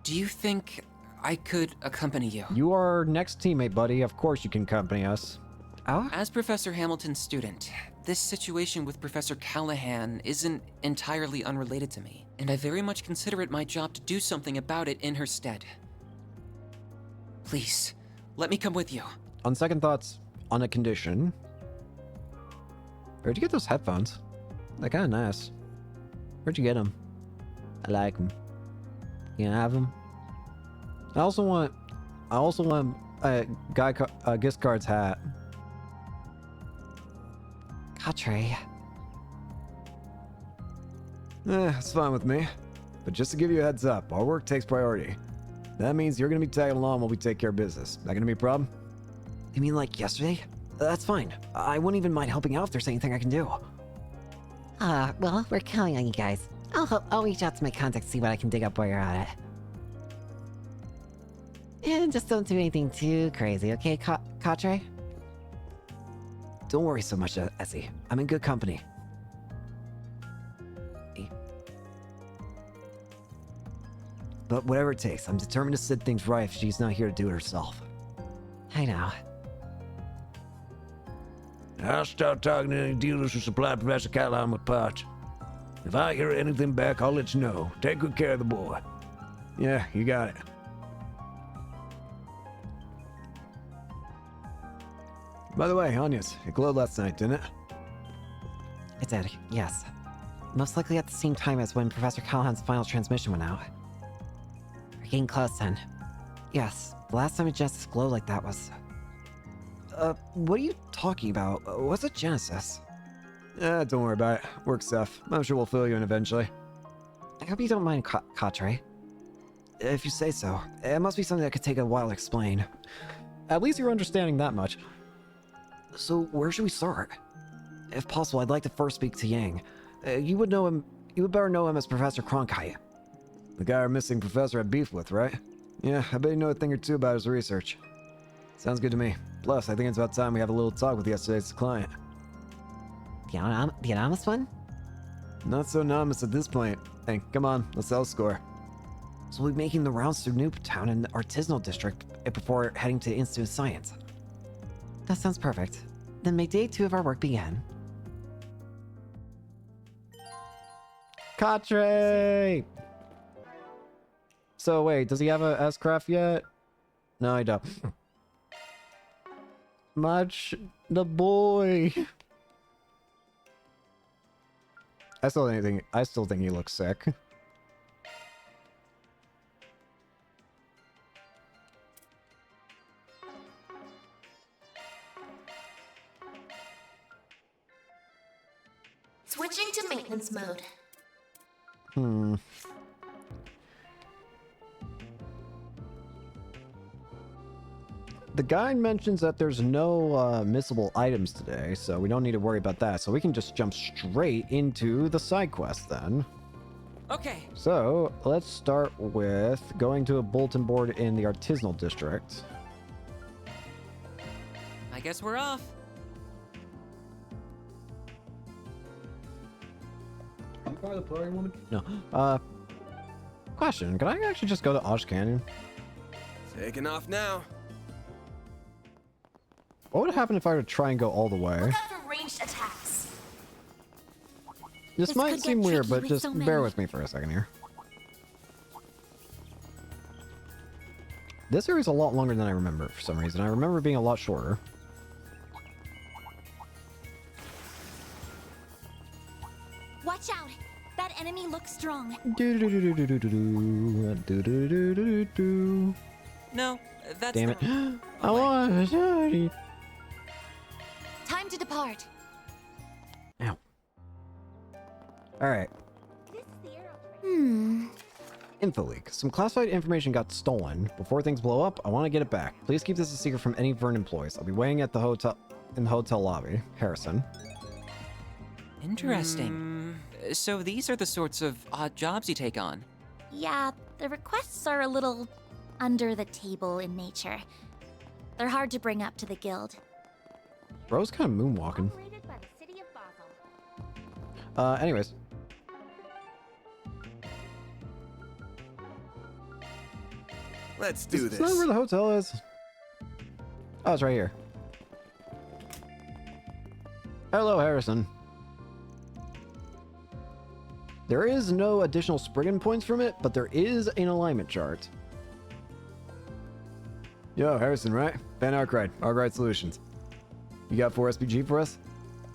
do you think I could accompany you? You are our next teammate, buddy. Of course you can accompany us. Oh? As Professor Hamilton's student, this situation with Professor Callahan isn't entirely unrelated to me, and I very much consider it my job to do something about it in her stead. Please, let me come with you. On second thoughts, on a condition. Where'd you get those headphones? They're kind of nice. Where'd you get them? I like them. You have them? I also want a gift cards hat. Quatre. It's fine with me. But just to give you a heads up, our work takes priority. That means you're gonna be tagging along while we take care of business. That gonna be a problem? You mean like yesterday? That's fine. I wouldn't even mind helping out if there's anything I can do. Well, we're counting on you guys. I'll reach out to my contacts, see what I can dig up while you're at it. And just don't do anything too crazy, okay, Quatre? Don't worry so much, Essie. I'm in good company. But whatever it takes, I'm determined to set things right if she's not here to do it herself. I know. I'll start talking to any dealers who supply Professor Callahan with parts. If I hear anything back, I'll let you know. Take good care of the boy. Yeah, you got it. By the way, Anya's, it glowed last night, didn't it? It did, yes. Most likely at the same time as when Professor Callahan's final transmission went out. We're getting close then. Yes, the last time a Genesis glowed like that was... What are you talking about? What's a Genesis? Don't worry about it. Work stuff. I'm sure we'll fill you in eventually. I hope you don't mind, Quatre. If you say so. It must be something that could take a while to explain. At least you're understanding that much. So where should we start? If possible, I'd like to first speak to Yang. You would know him. You would better know him as Professor Cronkite. The guy our missing professor had beef with, right? Yeah, I bet you know a thing or two about his research. Sounds good to me. Plus, I think it's about time we have a little talk with yesterday's client. The anonymous one? Not so anonymous at this point. Hey, come on, let's score. So we'll be making the rounds through Newtown and the Artisanal District before heading to the Institute of Science. That sounds perfect. Then may day 2 of our work begin. Katre! So wait, does he have a S-Craft yet? No, he don't. Much the boy. I still think he looks sick. Switching to maintenance mode. The guide mentions that there's no missable items today, so we don't need to worry about that. So we can just jump straight into the side quest then. Okay. So let's start with going to a bulletin board in the Artisanal District. I guess we're off. Are you part of the party, woman? No. Question, could I actually just go to Osh Canyon? Taking off now. What would happen if I were to try and go all the way? Look out for ranged attacks. This might could seem get weird, tricky but with just so bear many. with me for a second here. This area's a lot longer than I remember for some reason. I remember it being a lot shorter. Watch out! That enemy looks strong. No, that's Damn it. the- I want to. Time to depart. Ow. Alright. Info leak. Some classified information got stolen. Before things blow up, I want to get it back. Please keep this a secret from any Vern employees. I'll be waiting at the hotel in the hotel lobby. Harrison. Interesting. So these are the sorts of odd jobs you take on. Yeah, the requests are a little under the table in nature. They're hard to bring up to the guild. Bro's kind of moonwalking. Operated by the city of Basel. Anyways. Let's do It's not where this. the hotel is. Oh, it's right here. Hello, Harrison. There is no additional Spriggan points from it, but there is an alignment chart. Yo, Harrison, right? Ben Arkwright, Arkwright Solutions. You got 4 SPG for us?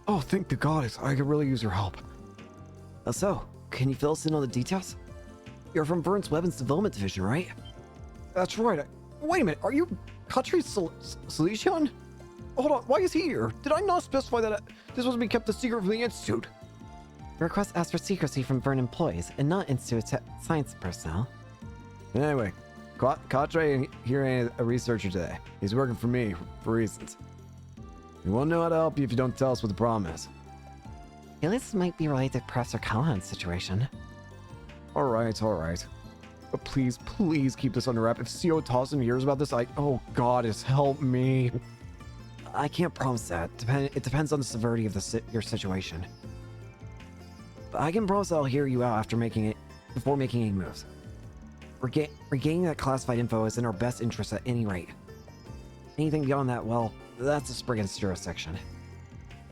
Oh, thank the goddess. I could really use your help. So, can you fill us in on the details? You're from Vern's Weapons Development Division, right? That's right. Wait a minute. Are you Katri Salesian? Hold on. Why is he here? Did I not specify that this was to be kept a secret from the Institute? The request asks for secrecy from Vern employees and not Institute Science personnel. Anyway, Katre here ain't a researcher today. He's working for me for reasons. We won't know how to help you if you don't tell us what the problem is. At least this might be related to Professor Callahan's situation. All right. But please keep this under wrap. If CO Towson hears about this, oh, goddess, help me. I can't promise that. It depends on the severity of your situation. But I can promise I'll hear you out before making any moves. Regaining that classified info is in our best interest at any rate. Anything beyond that, well, that's a Spriggan's jurisdiction.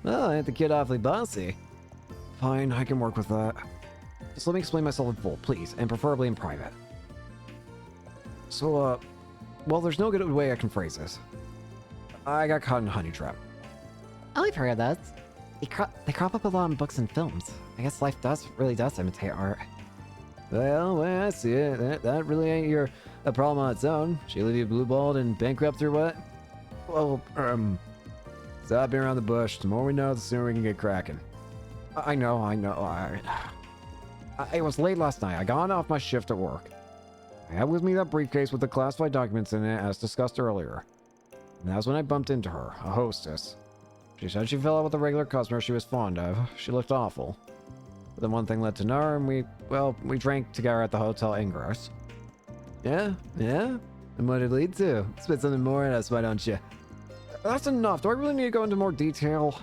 Well, ain't the kid awfully bossy? Fine, I can work with that. Just let me explain myself in full, please, and preferably in private. So, well, there's no good way I can phrase this. I got caught in a honey trap. Oh, I've heard of those. They crop up a lot in books and films. I guess life really does imitate art. Well, I see it. That really ain't a problem on its own. She leave you blue-balled and bankrupt or what? Well, stop being around the bush. The more we know, the sooner we can get cracking. I know. It was late last night. I got off my shift at work. I had with me that briefcase with the classified documents in it, as discussed earlier. And that was when I bumped into her, a hostess. She said she fell out with a regular customer she was fond of. She looked awful. But then one thing led to another, and we drank together at the Hotel Ingress. Yeah? And what did it lead to? Spit something more at us, why don't you? That's enough. Do I really need to go into more detail?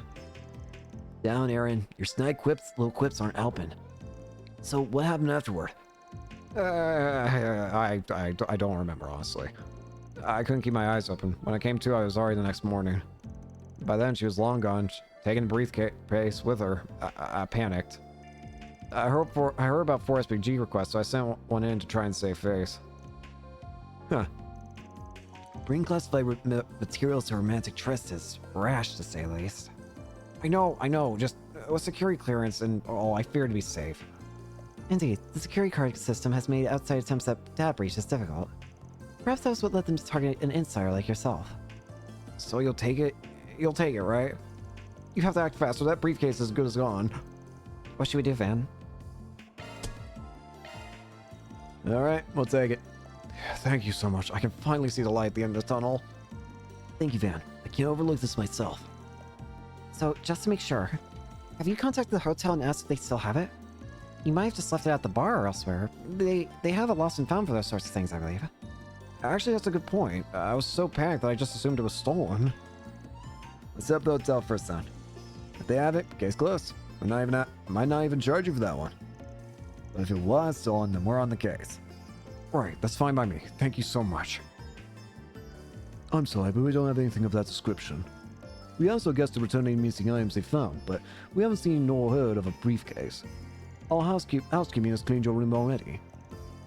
Down, Aaron. Your snide little quips aren't helping. So what happened afterward? I don't remember, honestly. I couldn't keep my eyes open. When I came to, I was already the next morning. By then, she was long gone, taking a briefcase with her. I panicked. I heard about 4 SPG requests, so I sent one in to try and save face. Huh. Bring classified materials to romantic tryst is rash, to say the least. I know. Just with security clearance and all, I fear to be safe. Indeed, the security card system has made outside attempts at data breaches difficult. Perhaps that was what led them to target an insider like yourself. So you'll take it? You'll take it, right? You have to act fast, or that briefcase is as good as gone. What should we do, Van? Alright, we'll take it. Thank you so much. I can finally see the light at the end of the tunnel. Thank you, Van. I can't overlook this myself. So, just to make sure, have you contacted the hotel and asked if they still have it? You might have just left it at the bar or elsewhere. They have it lost and found for those sorts of things, I believe. Actually, that's a good point. I was so panicked that I just assumed it was stolen. Let's set up the hotel first, then. If they have it, case closed. I might not even charge you for that one. But if it was stolen, then we're on the case. Right, that's fine by me. Thank you so much. I'm sorry, but we don't have anything of that description. We also guessed to return any missing items they found, but we haven't seen nor heard of a briefcase. Our housekeeping has cleaned your room already.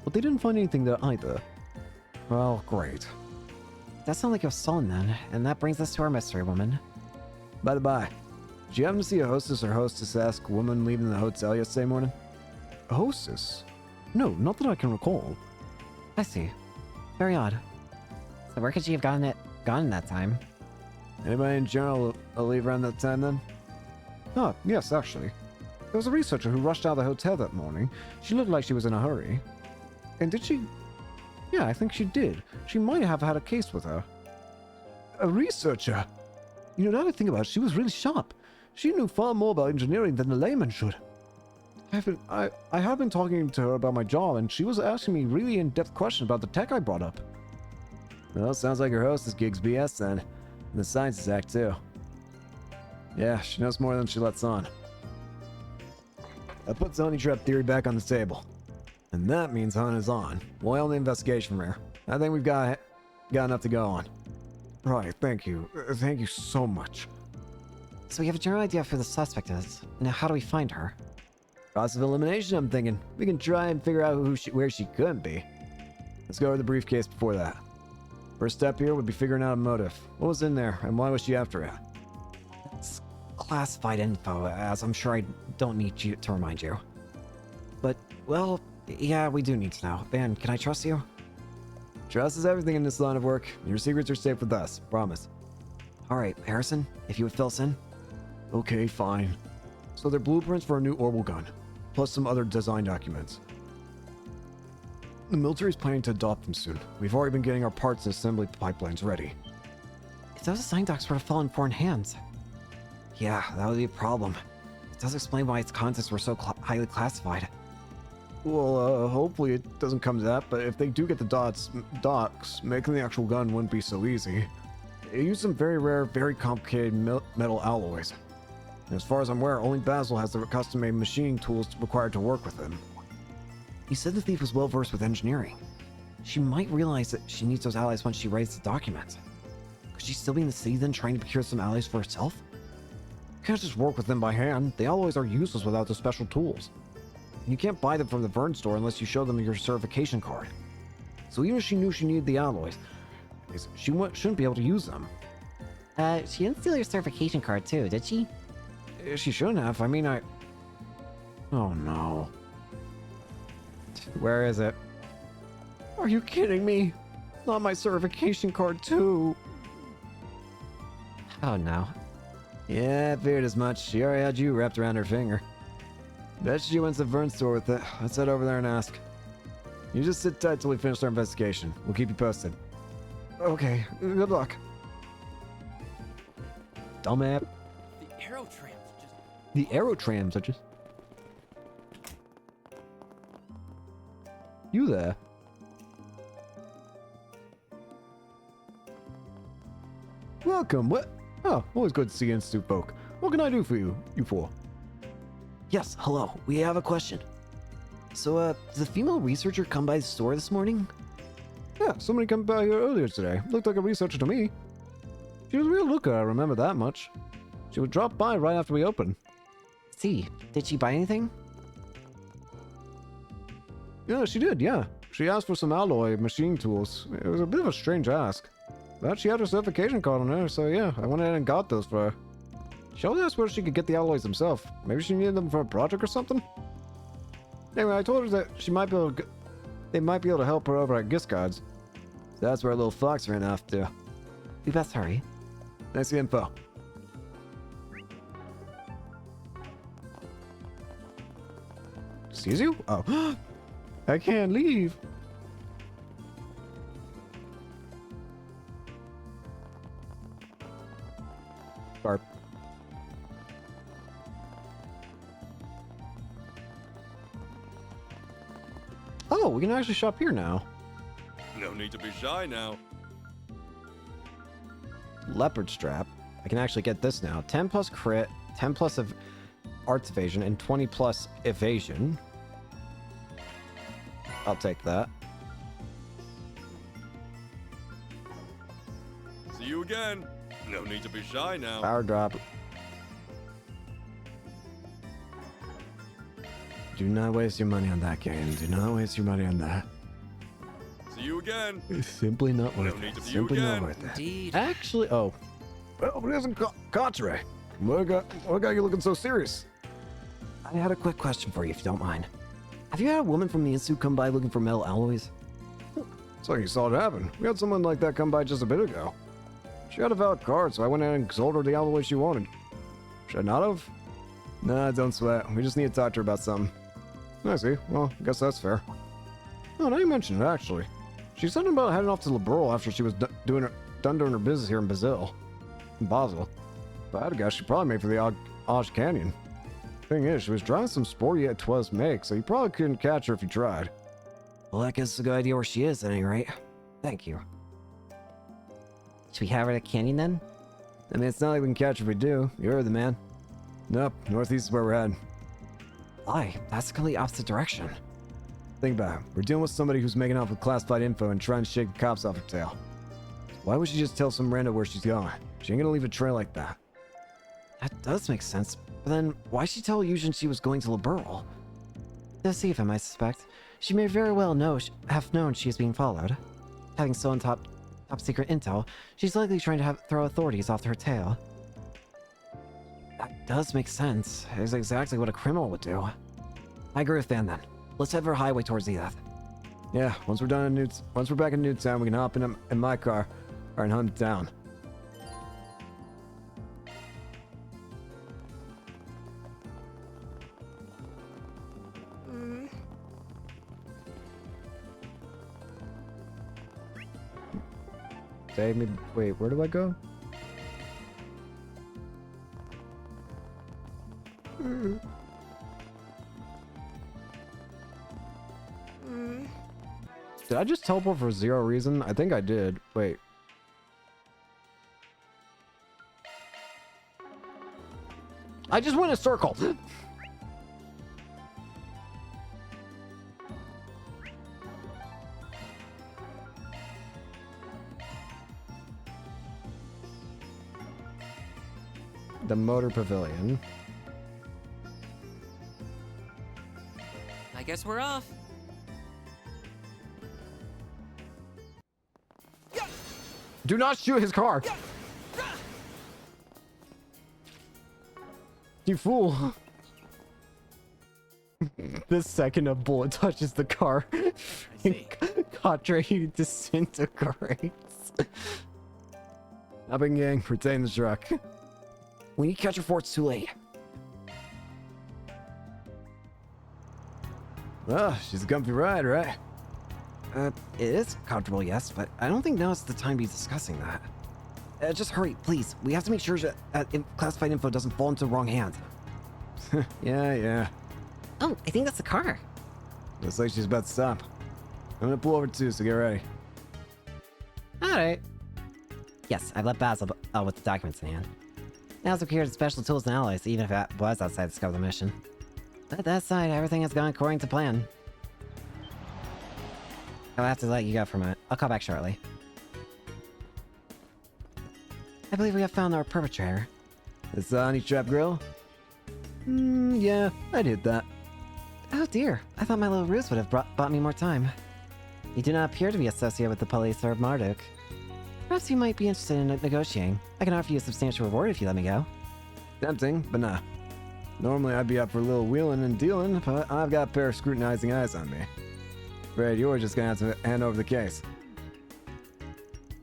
But they didn't find anything there either. Well, great. That sounds like it was stolen then, and that brings us to our mystery woman. By the by, did you happen to see a hostess or hostess-esque woman leaving the hotel yesterday morning? A hostess? No, not that I can recall. I see. Very odd. So where could she have gone that time? Anybody in general leave around that time then? Ah, yes, actually. There was a researcher who rushed out of the hotel that morning. She looked like she was in a hurry. And did she? Yeah, I think she did. She might have had a case with her. A researcher? You know, now that I think about it, she was really sharp. She knew far more about engineering than the layman should. I have been talking to her about my job, and she was asking me really in-depth questions about the tech I brought up. Well, sounds like her hostess gig's BS then. And the Sciences Act, too. Yeah, she knows more than she lets on. That puts honey trap theory back on the table. And that means hunt is on. We'll oil the investigation from here. I think we've got enough to go on. Right, thank you. Thank you so much. So we have a general idea for the suspect is. Now how do we find her? Process of elimination, I'm thinking. We can try and figure out where she could be. Let's go over the briefcase before that. First step here would be figuring out a motive. What was in there, and why was she after it? It's classified info, as I'm sure I don't need you to remind you. But, well, yeah, we do need to know. Van, can I trust you? Trust is everything in this line of work. Your secrets are safe with us. Promise. Alright, Harrison, if you would fill us in. Okay, fine. So they're blueprints for a new orbital gun, plus some other design documents. The military's planning to adopt them soon. We've already been getting our parts and assembly pipelines ready. If those design docs were to fall in foreign hands. Yeah, that would be a problem. It does explain why its contents were so highly classified. Well, hopefully it doesn't come to that, but if they do get the docs, making the actual gun wouldn't be so easy. They use some very rare, very complicated metal alloys. And as far as I'm aware, only Basil has the custom-made machining tools required to work with them. You said the thief was well-versed with engineering. She might realize that she needs those alloys once she writes the documents. Could she still be in the city then trying to procure some alloys for herself? You can't just work with them by hand. The alloys are useless without the special tools. And you can't buy them from the Vern store unless you show them your certification card. So even if she knew she needed the alloys, she shouldn't be able to use them. She didn't steal your certification card too, did she? She shouldn't have. I mean, Oh no. Where is it? Are you kidding me? Not my certification card too. Oh no. Yeah, I figured as much. She already had you wrapped around her finger. Bet she went to the Vern store with it. Let's head over there and ask. You just sit tight till we finish our investigation. We'll keep you posted. Okay, good luck. Dumb app. The aerotrams are just... You there? Welcome. What? Oh, always good to see Institute folk. What can I do for you? You four? Yes, hello. We have a question. So, did the female researcher come by the store this morning? Yeah, somebody came by here earlier today. Looked like a researcher to me. She was a real looker, I remember that much. She would drop by right after we opened. See, did she buy anything? Yeah, she did, yeah. She asked for some alloy machine tools. It was a bit of a strange ask. But she had her certification card on her, so yeah, I went ahead and got those for her. She also asked where she could get the alloys herself. Maybe she needed them for a project or something? Anyway, I told her that she might be able to... They might be able to help her over at Giscard's. So that's where little Fox ran off to. We best hurry. Nice info. Sees you? Oh. I can't leave. Sharp. Oh, we can actually shop here now. No need to be shy now. Leopard strap. I can actually get this now. 10 plus crit, 10 plus of arts evasion, and 20 plus evasion. I'll take that. See you again. No need to be shy now. Power drop. Do not waste your money on that game. Do not waste your money on that. See you again. It's simply not worth it. Simply not worth it. Indeed. Actually, oh. Well, it isn't Carteret. What got you looking so serious? I had a quick question for you, if you don't mind. Have you had a woman from the Institute come by looking for metal alloys? It's like you saw it happen. We had someone like that come by just a bit ago. She had a valid card, so I went in and sold her the alloy she wanted. Should I not have? Nah, don't sweat. We just need to talk to her about something. I see. Well, I guess that's fair. Oh, now you mention it, actually. She said something about heading off to Liberal after she was done doing her business here in Basel. If I had to guess, she probably made for the Osh Canyon. Thing is, she was driving some sporty at 12's make, so you probably couldn't catch her if you tried. Well, that gives us a good idea where she is, at any rate. Thank you. Should we have her at Canyon then? I mean, it's not like we can catch her if we do. You're the man. Nope, northeast is where we're heading. Why? That's the complete opposite direction. Think about it. We're dealing with somebody who's making off with classified info and trying to shake the cops off her tail. Why would she just tell some rando where she's going? She ain't gonna leave a trail like that. That does make sense, but then why'd she tell Eugen she was going to Liberal? Deceive him, I suspect. She may very well have known she is being followed. Having stolen top secret intel, she's likely trying to throw authorities off her tail. That does make sense. It's exactly what a criminal would do. I agree with Van then. Let's head for a highway towards Edith. Yeah, once we're back in Newtown, we can hop in my car and hunt it down. Save me. Wait, where do I go? Did I just teleport for zero reason? I think I did. Wait. I just went in a circle. The motor pavilion. I guess we're off. Do not shoot his car. You fool. The second a bullet touches the car, Cadre disintegrates. Up in gang, retain the truck. We need to catch her before it's too late. Well, she's a comfy ride, right? It is comfortable, yes, but I don't think now is the time to be discussing that. Just hurry, please. We have to make sure that classified info doesn't fall into the wrong hands. Yeah. Oh, I think that's the car. Looks like she's about to stop. I'm gonna pull over too, so get ready. Alright. Yes, I've let Basil with the documents in hand. Now secured special tools and alloys, even if it was outside the scope of the mission. But that side, everything has gone according to plan. I'll have to let you go for a minute. I'll call back shortly. I believe we have found our perpetrator. This honey trap grill? Yeah, I'd hit that. Oh dear, I thought my little ruse would have bought me more time. You do not appear to be associated with the police or Marduk. Perhaps you might be interested in negotiating. I can offer you a substantial reward if you let me go. Tempting, but nah. Normally I'd be up for a little wheeling and dealing, but I've got a pair of scrutinizing eyes on me. Afraid you're just gonna have to hand over the case.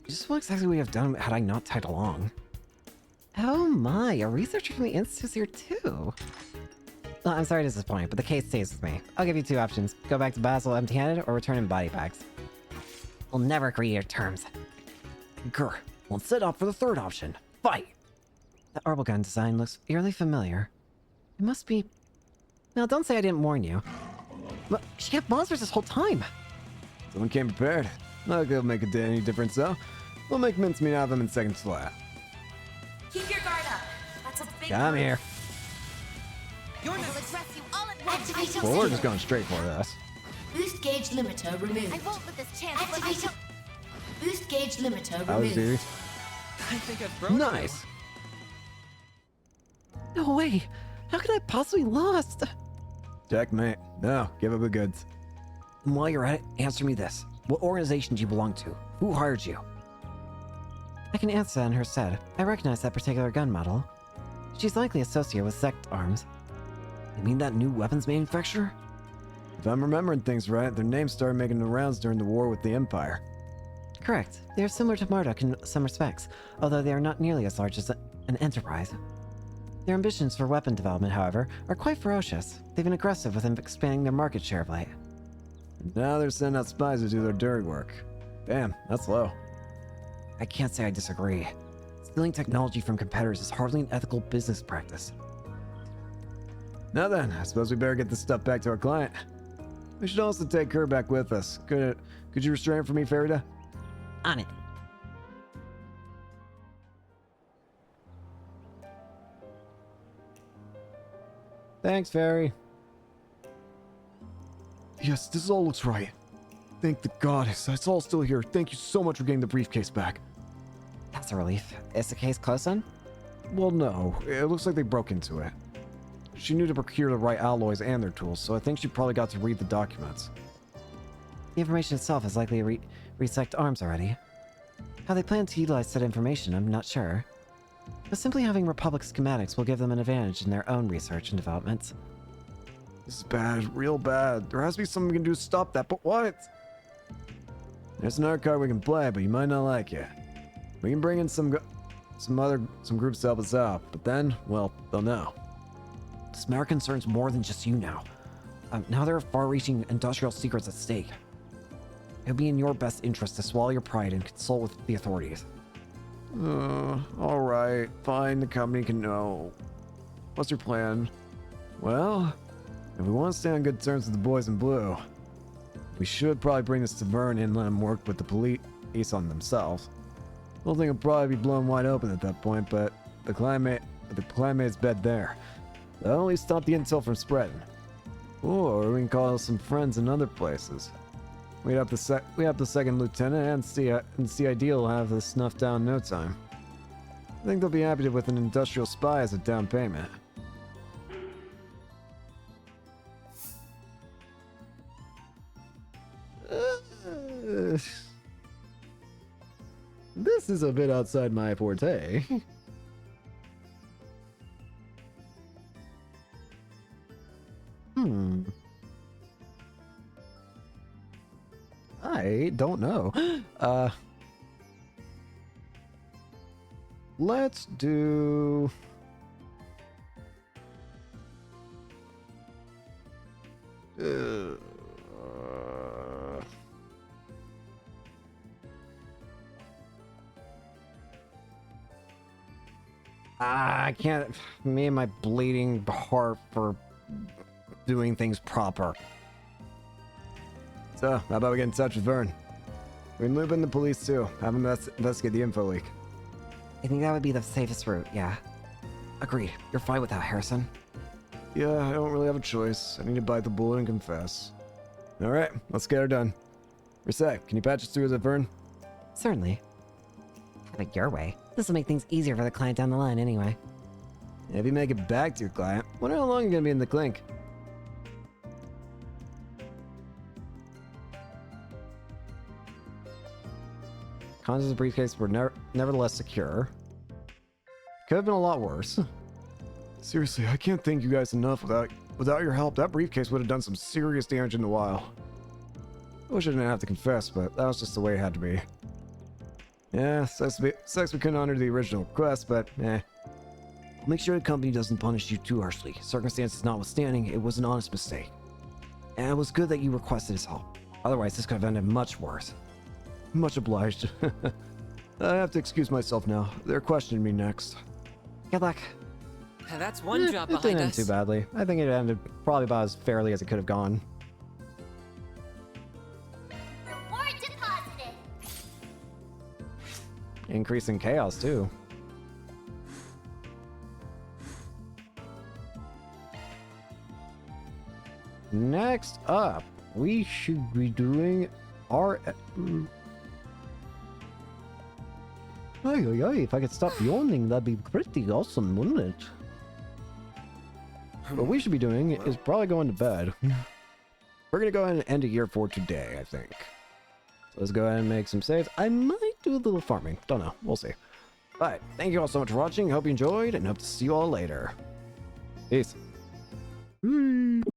Just what exactly would you have done had I not tagged along? Oh my, a researcher from the Institute's here too. Well, I'm sorry to disappoint, but the case stays with me. I'll give you two options. Go back to Basil empty-handed or return in body bags. We'll never agree to your terms. Grr, we'll set off for the third option. Fight! The orbital gun design looks eerily familiar. It must be... Now, don't say I didn't warn you. But she kept monsters this whole time. Someone came prepared. Not like it'll make any difference though. We'll make mincemeat out of them in seconds flat. Keep your guard up. That's a big Come here. You're not address you all at once. Well, we're just going straight for this. Boost gauge limiter removed. I won't let this chance. Activate. Boost gauge limiter That was removed. easy. I think I've broken Nice. No way! How could I possibly lost? Checkmate. No, give up the goods. And while you're at it, answer me this. What organization do you belong to? Who hired you? I can answer that in her stead. I recognize that particular gun model. She's likely associated with Sect Arms. You mean that new weapons manufacturer? If I'm remembering things right, their names started making the rounds during the war with the Empire. Correct. They are similar to Marduk in some respects, although they are not nearly as large as an enterprise. Their ambitions for weapon development, however, are quite ferocious. They've been aggressive with expanding their market share of late. And now they're sending out spies to do their dirty work. Damn, that's low. I can't say I disagree. Stealing technology from competitors is hardly an ethical business practice. Now then, I suppose we better get this stuff back to our client. We should also take her back with us. Could you restrain her for me, Farida? On it. Thanks, Fairy. Yes, this all looks right. Thank the goddess. It's all still here. Thank you so much for getting the briefcase back. That's a relief. Is the case closed then? Well, no. It looks like they broke into it. She knew to procure the right alloys and their tools, so I think she probably got to read the documents. The information itself is likely to resect arms already. How they plan to utilize said information, I'm not sure. But simply having Republic schematics will give them an advantage in their own research and developments. This is bad, real bad. There has to be something we can do to stop that, but what? There's another card we can play, but you might not like it. We can bring in some groups to help us out, but then, well, they'll know. This matter concerns more than just you now. Now there are far-reaching industrial secrets at stake. It would be in your best interest to swallow your pride and consult with the authorities. Alright, fine, the company can know. What's your plan? Well, if we want to stay on good terms with the boys in blue, we should probably bring this to Vern and let him work with the police on themselves. The whole thing will probably be blown wide open at that point, but the climate's bed there. That'll only stop the intel from spreading. Or we can call some friends in other places. We have the second lieutenant and CID will have this snuffed down in no time. I think they'll be happy with an industrial spy as a down payment. This is a bit outside my forte. I don't know. Let's do... I can't. Me and my bleeding heart for doing things proper. So, how about we get in touch with Vern? We can loop in the police too. Have them investigate the info leak. I think that would be the safest route, yeah. Agreed. You're fine with that, Harrison. Yeah, I don't really have a choice. I need to bite the bullet and confess. Alright, let's get her done. Risette, can you patch us through as a Vern? Certainly. Have it your way. This will make things easier for the client down the line anyway. If you make it back to your client, wonder how long you're gonna be in the clink. Contents of the briefcase were nevertheless secure. Could have been a lot worse. Seriously, I can't thank you guys enough. Without your help, that briefcase would have done some serious damage in a while. I wish I didn't have to confess, but that was just the way it had to be. Yeah, sucks we couldn't honor the original request, but eh. I'll make sure the company doesn't punish you too harshly. Circumstances notwithstanding, it was an honest mistake. And it was good that you requested his help. Otherwise, this could have ended much worse. Much obliged. I have to excuse myself now. They're questioning me next. Good luck. That's one job it behind didn't end us. too badly. I think it ended probably about as fairly as it could have gone. Reward deposited. Increasing chaos, too. Next up, we should be doing our... If I could stop yawning, that'd be pretty awesome, wouldn't it? What we should be doing is probably going to bed. We're gonna go ahead and end it here for today, I think. So let's go ahead and make some saves. I might do a little farming. Don't know. We'll see. But thank you all so much for watching. Hope you enjoyed, and hope to see you all later. Peace.